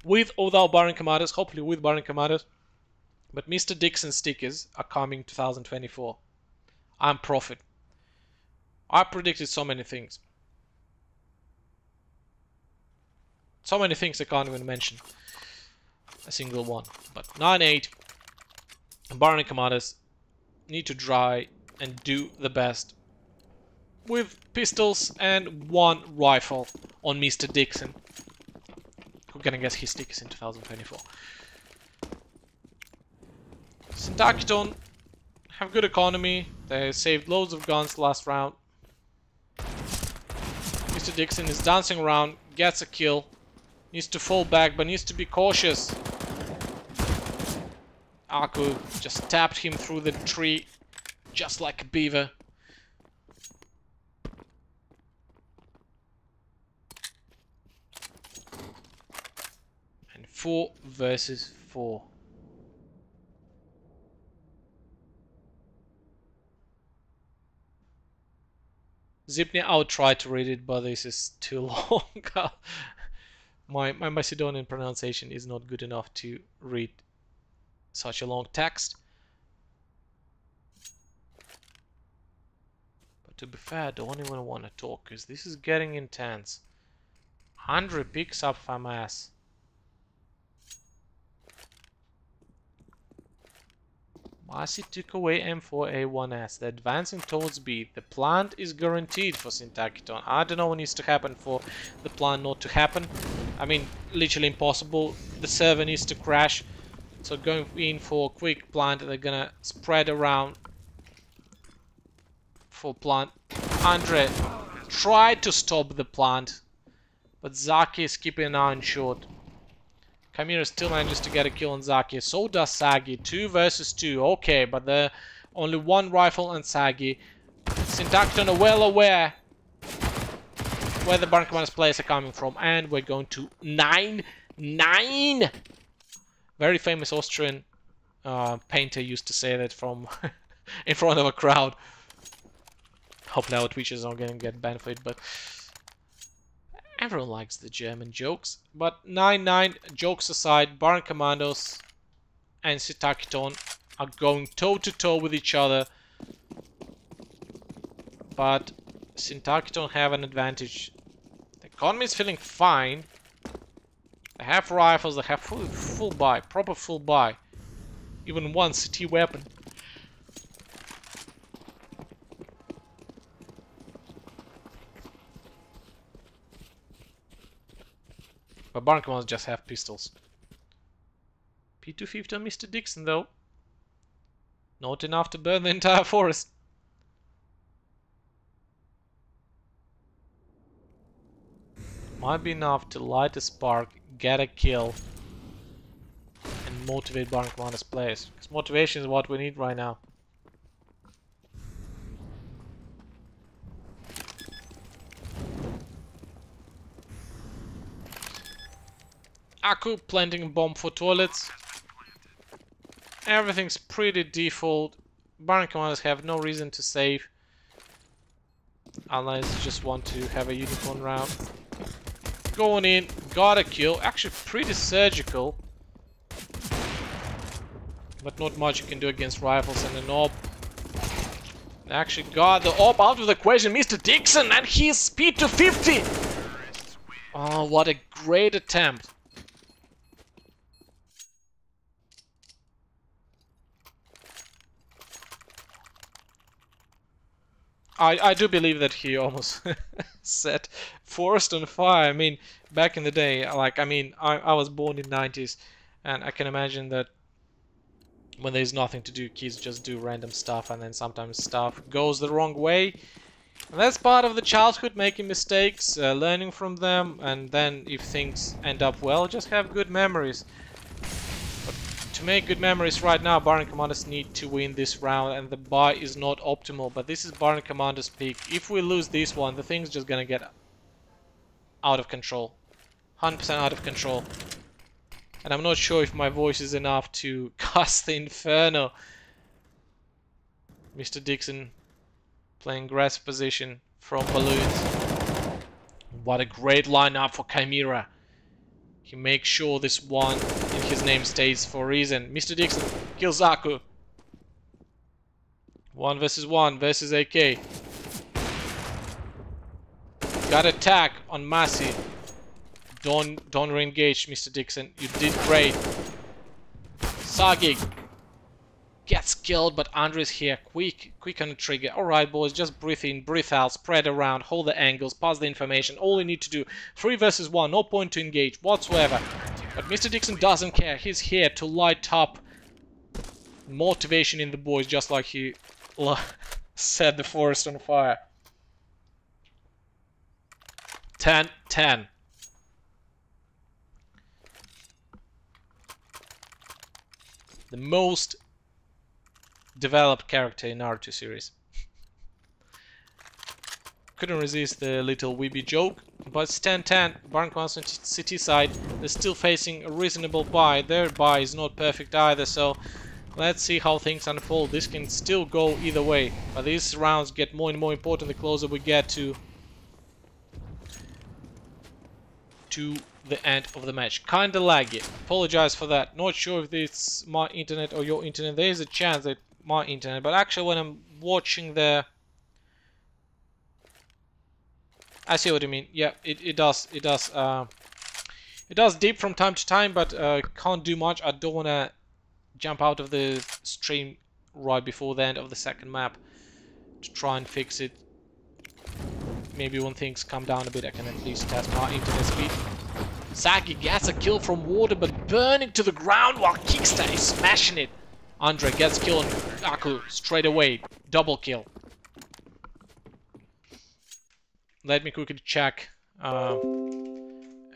With or without Baron Commanders. Hopefully with Baron Commanders. But Mr. Dixon stickers are coming 2024. I'm Prophet. I predicted so many things. So many things I can't even mention. A single one. But 9-8. Baron Commanders need to try and do the best with pistols and one rifle on Mr. Dixon, who gonna get his stickers in 2024. SYNTAKEETON have good economy. They saved loads of guns last round. Mr. Dixon is dancing around, gets a kill, needs to fall back but needs to be cautious. Aku just tapped him through the tree, just like a beaver. And 4 versus 4. Zipney, I would try to read it, but this is too long. My Macedonian pronunciation is not good enough to read such a long text. But to be fair, I don't even want to talk, because this is getting intense. 100 picks up FAMAS. Masi took away M4A1S. They're advancing towards B. The plant is guaranteed for SYNTAKEETON. I don't know what needs to happen for the plant not to happen. I mean, literally impossible. The server needs to crash. So going in for a quick plant, they're gonna spread around for plant. Andre tried to stop the plant, but Zaki is keeping an eye on short. Kamira still manages to get a kill on Zaki. So does Sagi. 2 versus 2. Okay, but there only one rifle on Sagi. SYNTAKEETON are well aware where the Baron Commanders players are coming from, and we're going to 9-9. Very famous Austrian painter used to say that from in front of a crowd. Hopefully our Twitch is not going to get banned for it, but everyone likes the German jokes. But 9-9, jokes aside, Baron Commandos and SYNTAKEETON are going toe-to-toe with each other. But SYNTAKEETON have an advantage. The economy is feeling fine. They have rifles, they have full buy, proper full buy. Even one CT weapon. But Baron Commanders just have pistols. P250 on Mr. Dixon though. Not enough to burn the entire forest. Might be enough to light a spark, get a kill, and motivate Baron Commanders players. Because motivation is what we need right now. Aku planting a bomb for toilets. Everything's pretty default. Baron Commanders have no reason to save. Unless you just want to have a unicorn round. Going in, got a kill. Actually pretty surgical. But not much you can do against rifles and an AWP. Actually got the AWP out of the equation. Mr. Dixon and his speed to 50. Oh, what a great attempt. I do believe that he almost set Forest on Fire. I mean, back in the day, like, I mean, I was born in 90s, and I can imagine that when there's nothing to do, kids just do random stuff, and then sometimes stuff goes the wrong way. And that's part of the childhood, making mistakes, learning from them, and then if things end up well, just have good memories. But to make good memories right now, Baron Commanders need to win this round, and the buy is not optimal, but this is Baron Commanders' peak. If we lose this one, the thing's just gonna get out of control. 100% out of control. And I'm not sure if my voice is enough to cast the Inferno. Mr. Dixon playing grass position from balloons. What a great lineup for Chimera. He makes sure this one in his name stays for a reason. Mr. Dixon kills Zaku. 1 versus 1 versus AK. Got attack on Massey. Don't re-engage, Mr. Dixon. You did great. Sagi gets killed, but Andre's here. Quick on the trigger. Alright, boys, just breathe in, breathe out, spread around, hold the angles, pass the information. All you need to do. 3 versus 1, no point to engage whatsoever. But Mr. Dixon doesn't care. He's here to light up motivation in the boys, just like he set the forest on fire. 10-10. The most developed character in Naruto series. Couldn't resist the little weeby joke, but it's 10-10. Baron Commanders on City side, they're still facing a reasonable buy. Their buy is not perfect either, so let's see how things unfold. This can still go either way, but these rounds get more and more important the closer we get to the end of the match. Kinda laggy. Apologize for that. Not sure if it's my internet or your internet. There is a chance that my internet, but actually when I'm watching the... I see what you mean. Yeah, it does dip from time to time, but can't do much. I don't want to jump out of the stream right before the end of the second map to try and fix it. Maybe when things come down a bit, I can at least test my internet speed. Saki gets a kill from water, but burning to the ground while Kickstar is smashing it. Andre gets killed on Aku straight away. Double kill. Let me quickly check.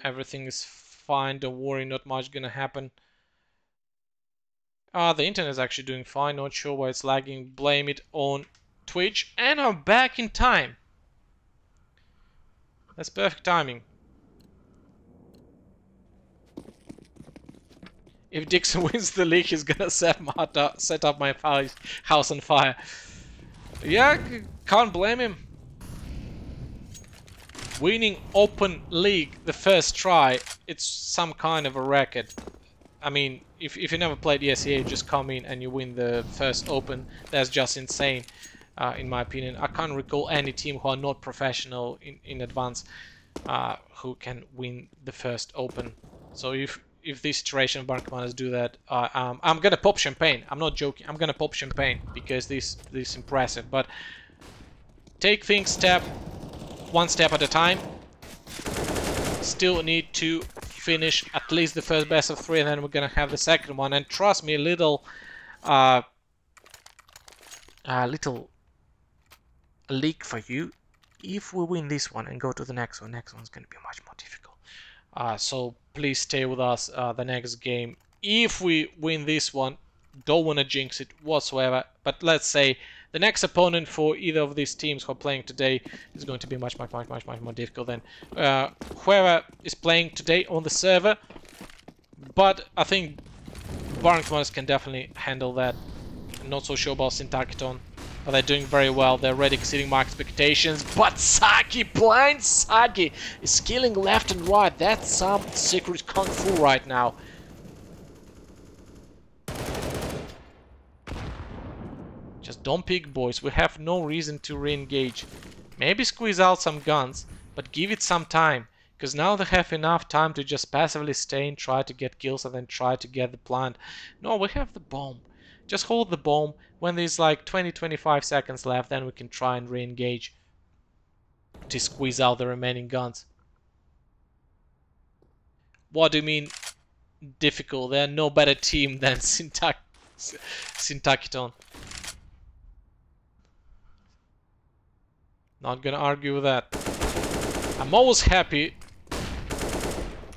Everything is fine. Don't worry, not much gonna happen. The internet is actually doing fine. Not sure why it's lagging. Blame it on Twitch. And I'm back in time. That's perfect timing. If Dixon wins the league, he's gonna set up my house on fire. Yeah, can't blame him. Winning open league the first try, it's some kind of a record. I mean, if you never played ESEA, you just come in and you win the first open. That's just insane, in my opinion. I can't recall any team who are not professional in advance who can win the first open. So if this iteration of Baron Commanders do that, I'm gonna pop champagne. I'm not joking. I'm gonna pop champagne because this is impressive. But take things one step at a time. Still need to finish at least the first best of 3, and then we're gonna have the second one. And trust me, a little leak for you. If we win this one and go to the next one's gonna be much more difficult. So please stay with us the next game. If we win this one, don't want to jinx it whatsoever, but let's say the next opponent for either of these teams who are playing today is going to be much more difficult than whoever is playing today on the server. But I think Baron Commanders can definitely handle that. I'm not so sure about SYYNTAKEETON, but they're doing very well. They're already exceeding my expectations. But Saki, blind Saki, is killing left and right. That's some secret kung fu right now. Just don't pick, boys. We have no reason to re-engage. Maybe squeeze out some guns, but give it some time. Because now they have enough time to just passively stay and try to get kills and then try to get the plant. No, we have the bomb. Just hold the bomb. When there's like 20-25 seconds left, then we can try and re-engage to squeeze out the remaining guns. What do you mean difficult? They're no better team than SYNTAKEETON. Not gonna argue with that. I'm always happy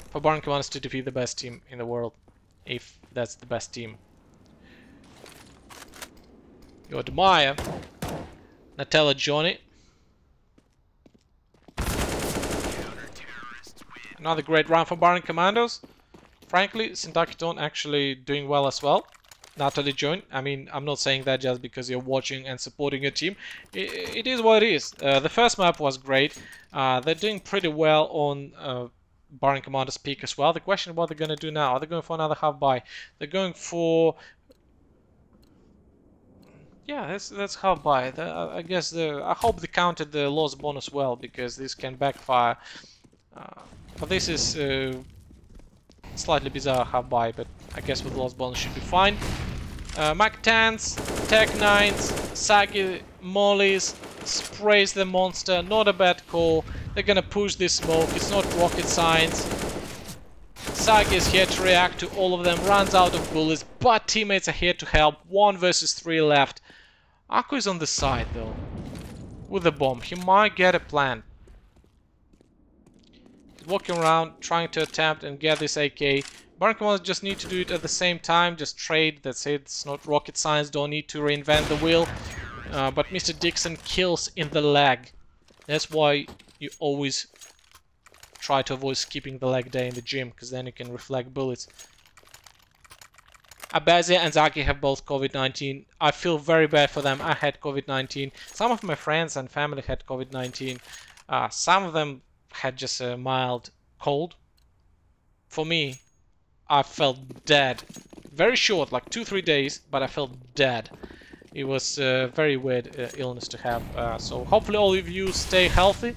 for BaRN Commandos to defeat the best team in the world, if that's the best team. Go to Maya, Nutella Johnny. Another great round for BaRN Commandos. Frankly, SYNTAKEETON actually doing well as well. Natalie joined. I mean, I'm not saying that just because you're watching and supporting your team. It is what it is. The first map was great. They're doing pretty well on BaRN Commandos peak as well. The question is what they're going to do now. Are they going for another half buy? They're going for... Yeah, that's half buy. I guess I hope they counted the loss bonus well, because this can backfire. But this is slightly bizarre half buy, but I guess with loss bonus should be fine. Mac 10s, Tech 9s, Sagi mollies, sprays the monster, not a bad call. They're gonna push this smoke, it's not rocket science. Sagi is here to react to all of them, runs out of bullets, but teammates are here to help. 1 versus 3 left. Akko is on the side though, with the bomb. He might get a plant. He's walking around, trying to attempt and get this AK. BaRN Commandos just need to do it at the same time, just trade, that's it, it's not rocket science, don't need to reinvent the wheel. But Mr. Dixon kills in the leg. That's why you always try to avoid skipping the leg day in the gym, because then you can reflect bullets. ESEA and Zaki have both COVID-19. I feel very bad for them. I had COVID-19. Some of my friends and family had COVID-19. Some of them had just a mild cold. For me, I felt dead. Very short, like 2-3 days, but I felt dead. It was a very weird illness to have. So hopefully all of you stay healthy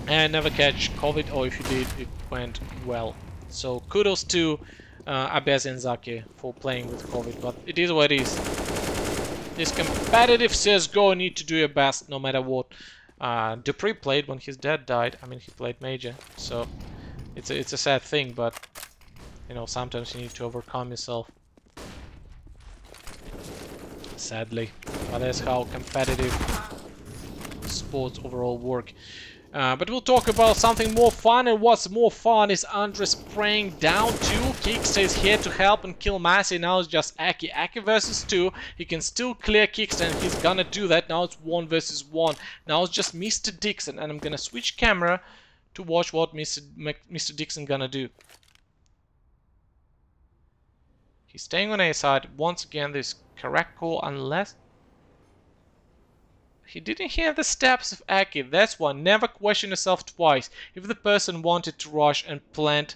and never catch COVID, or if you did, it went well. So kudos to ESEA and Zaki for playing with COVID, but it is what it is. This competitive CSGO need to do your best no matter what. Dupree played when his dad died. I mean, he played Major, so it's a sad thing, but you know, sometimes you need to overcome yourself. Sadly, but that's how competitive sports overall work. But we'll talk about something more fun, and what's more fun is Andre spraying down 2. Kick stays here to help and kill Massey. Now it's just Aki. Aki versus 2. He can still clear Kickstand, he's gonna do that. Now it's 1 versus 1. Now it's just Mr. Dixon, and I'm gonna switch camera to watch what Mr. Dixon gonna do. He's staying on A side. Once again, this correct call, unless he didn't hear the steps of Aki. That's why. Never question yourself twice. If the person wanted to rush and plant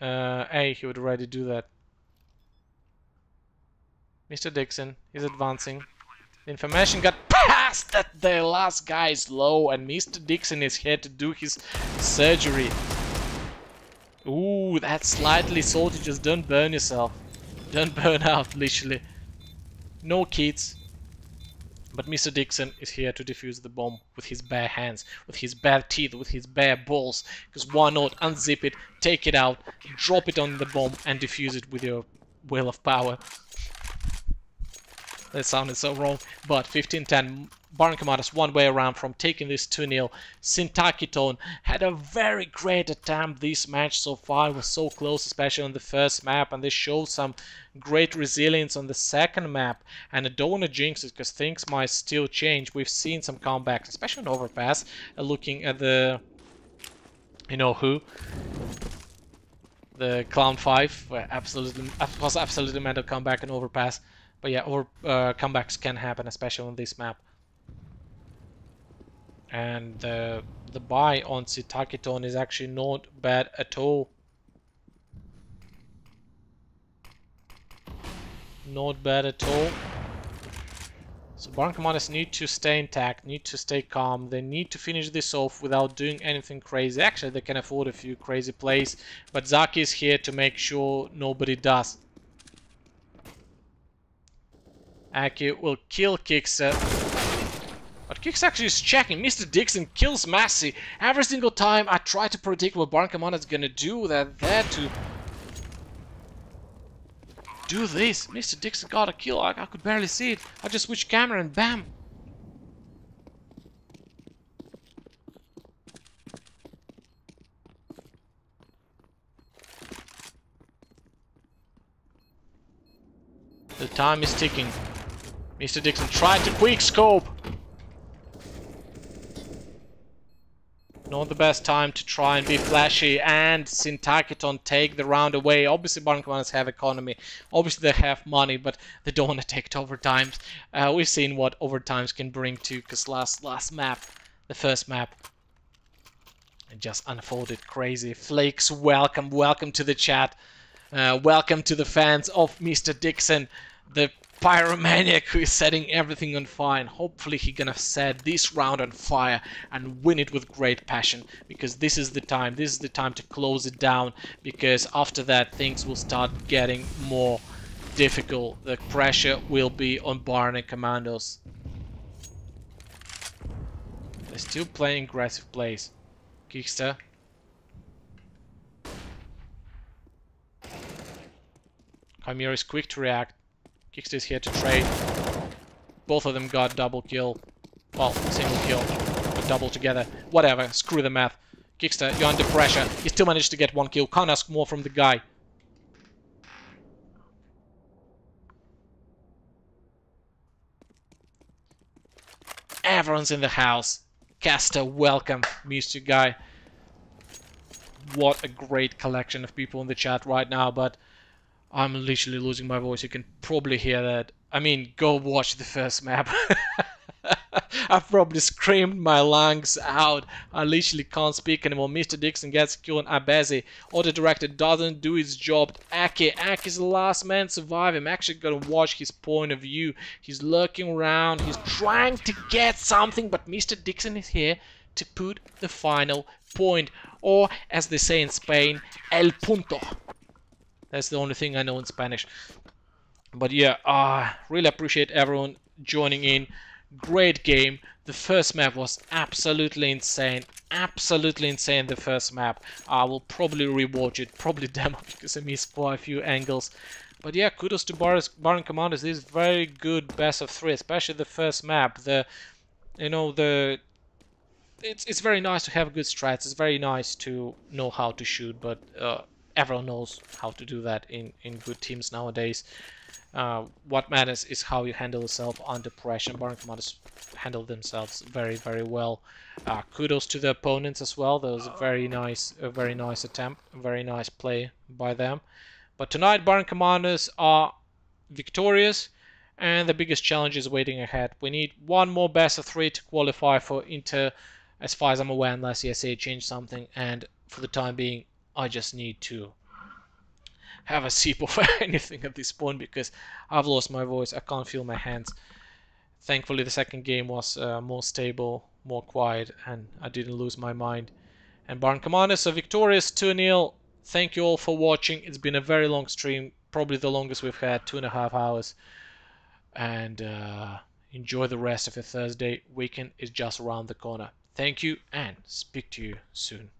A, he would already do that. Mr. Dixon is advancing. The information got passed that the last guy is low, and Mr. Dixon is here to do his surgery. Ooh, that's slightly salty. Just don't burn yourself. Don't burn out, literally. No kids. But Mr. Dixon is here to defuse the bomb with his bare hands, with his bare teeth, with his bare balls. Because why not unzip it, take it out, drop it on the bomb, and defuse it with your will of power. That sounded so wrong, but 15-10, BaRN Commandos one way around from taking this 2-0. SYNTAKEETON had a very great attempt this match so far. It was so close, especially on the first map, and they showed some great resilience on the second map. And I don't want to jinx it, because things might still change. We've seen some comebacks, especially on Overpass, looking at the... you know who? The Clown 5, where was absolutely meant to come back and Overpass. But yeah, comebacks can happen, especially on this map. And the buy on SYNTAKEETON is actually not bad at all. Not bad at all. So BaRN Commandos need to stay intact, need to stay calm. They need to finish this off without doing anything crazy. Actually, they can afford a few crazy plays, but Zaki is here to make sure nobody does. Aki will kill Kickster, but Kicks actually is checking. Mr. Dixon kills Massey. Every single time I try to predict what BaCom is gonna do, that to do this. Mr. Dixon got a kill. I could barely see it. I just switched camera and bam. The time is ticking. Mr. Dixon tried to quick scope. Not the best time to try and be flashy, and SYNTAKEETON take the round away. Obviously BaCom have economy, obviously they have money, but they don't want to take it overtimes. We've seen what overtimes can bring to, because last map, the first map, it just unfolded crazy. Flakes, welcome to the chat. Welcome to the fans of Mr. Dixon, the pyromaniac who is setting everything on fire. Hopefully he gonna set this round on fire and win it with great passion, because this is the time to close it down, because after that things will start getting more difficult. The pressure will be on Baron and Commandos. They're still playing aggressive plays. Kickster. Chimera is quick to react. Kickster is here to trade. Both of them got double kill. Well, single kill, but double together. Whatever, screw the math. Kickster, you're under pressure. You still managed to get one kill. Can't ask more from the guy. Everyone's in the house. Caster, welcome, Mr. Guy. What a great collection of people in the chat right now, but I'm literally losing my voice. You can probably hear that. I mean, go watch the first map. I've probably screamed my lungs out. I literally can't speak anymore. Mr. Dixon gets killed on Abezi. Auto-director doesn't do his job. Aki's the last man to survive. I'm actually gonna watch his point of view. He's lurking around. He's trying to get something, but Mr. Dixon is here to put the final point. Or, as they say in Spain, el punto. That's the only thing I know in Spanish. But yeah, really appreciate everyone joining in. Great game. The first map was absolutely insane. Absolutely insane, the first map. I will probably rewatch it, probably demo, because I missed quite a few angles. But yeah, kudos to Baron Commanders. This is very good best of 3, especially the first map. It's very nice to have good strats. It's very nice to know how to shoot, but everyone knows how to do that in good teams nowadays. What matters is how you handle yourself under pressure. Baron Commanders handle themselves very, very well. Kudos to the opponents as well. That was a very nice attempt, a very nice play by them. But tonight, Baron Commanders are victorious, and the biggest challenge is waiting ahead. We need one more best of 3 to qualify for Inter, as far as I'm aware, unless ESEA change something. And for the time being, I just need to have a sip of anything at this point, because I've lost my voice. I can't feel my hands. Thankfully, the second game was more stable, more quiet, and I didn't lose my mind. And Baron Commanders are victorious 2-0. Thank you all for watching. It's been a very long stream, probably the longest we've had, 2.5 hours. And enjoy the rest of your Thursday. Weekend is just around the corner. Thank you, and speak to you soon.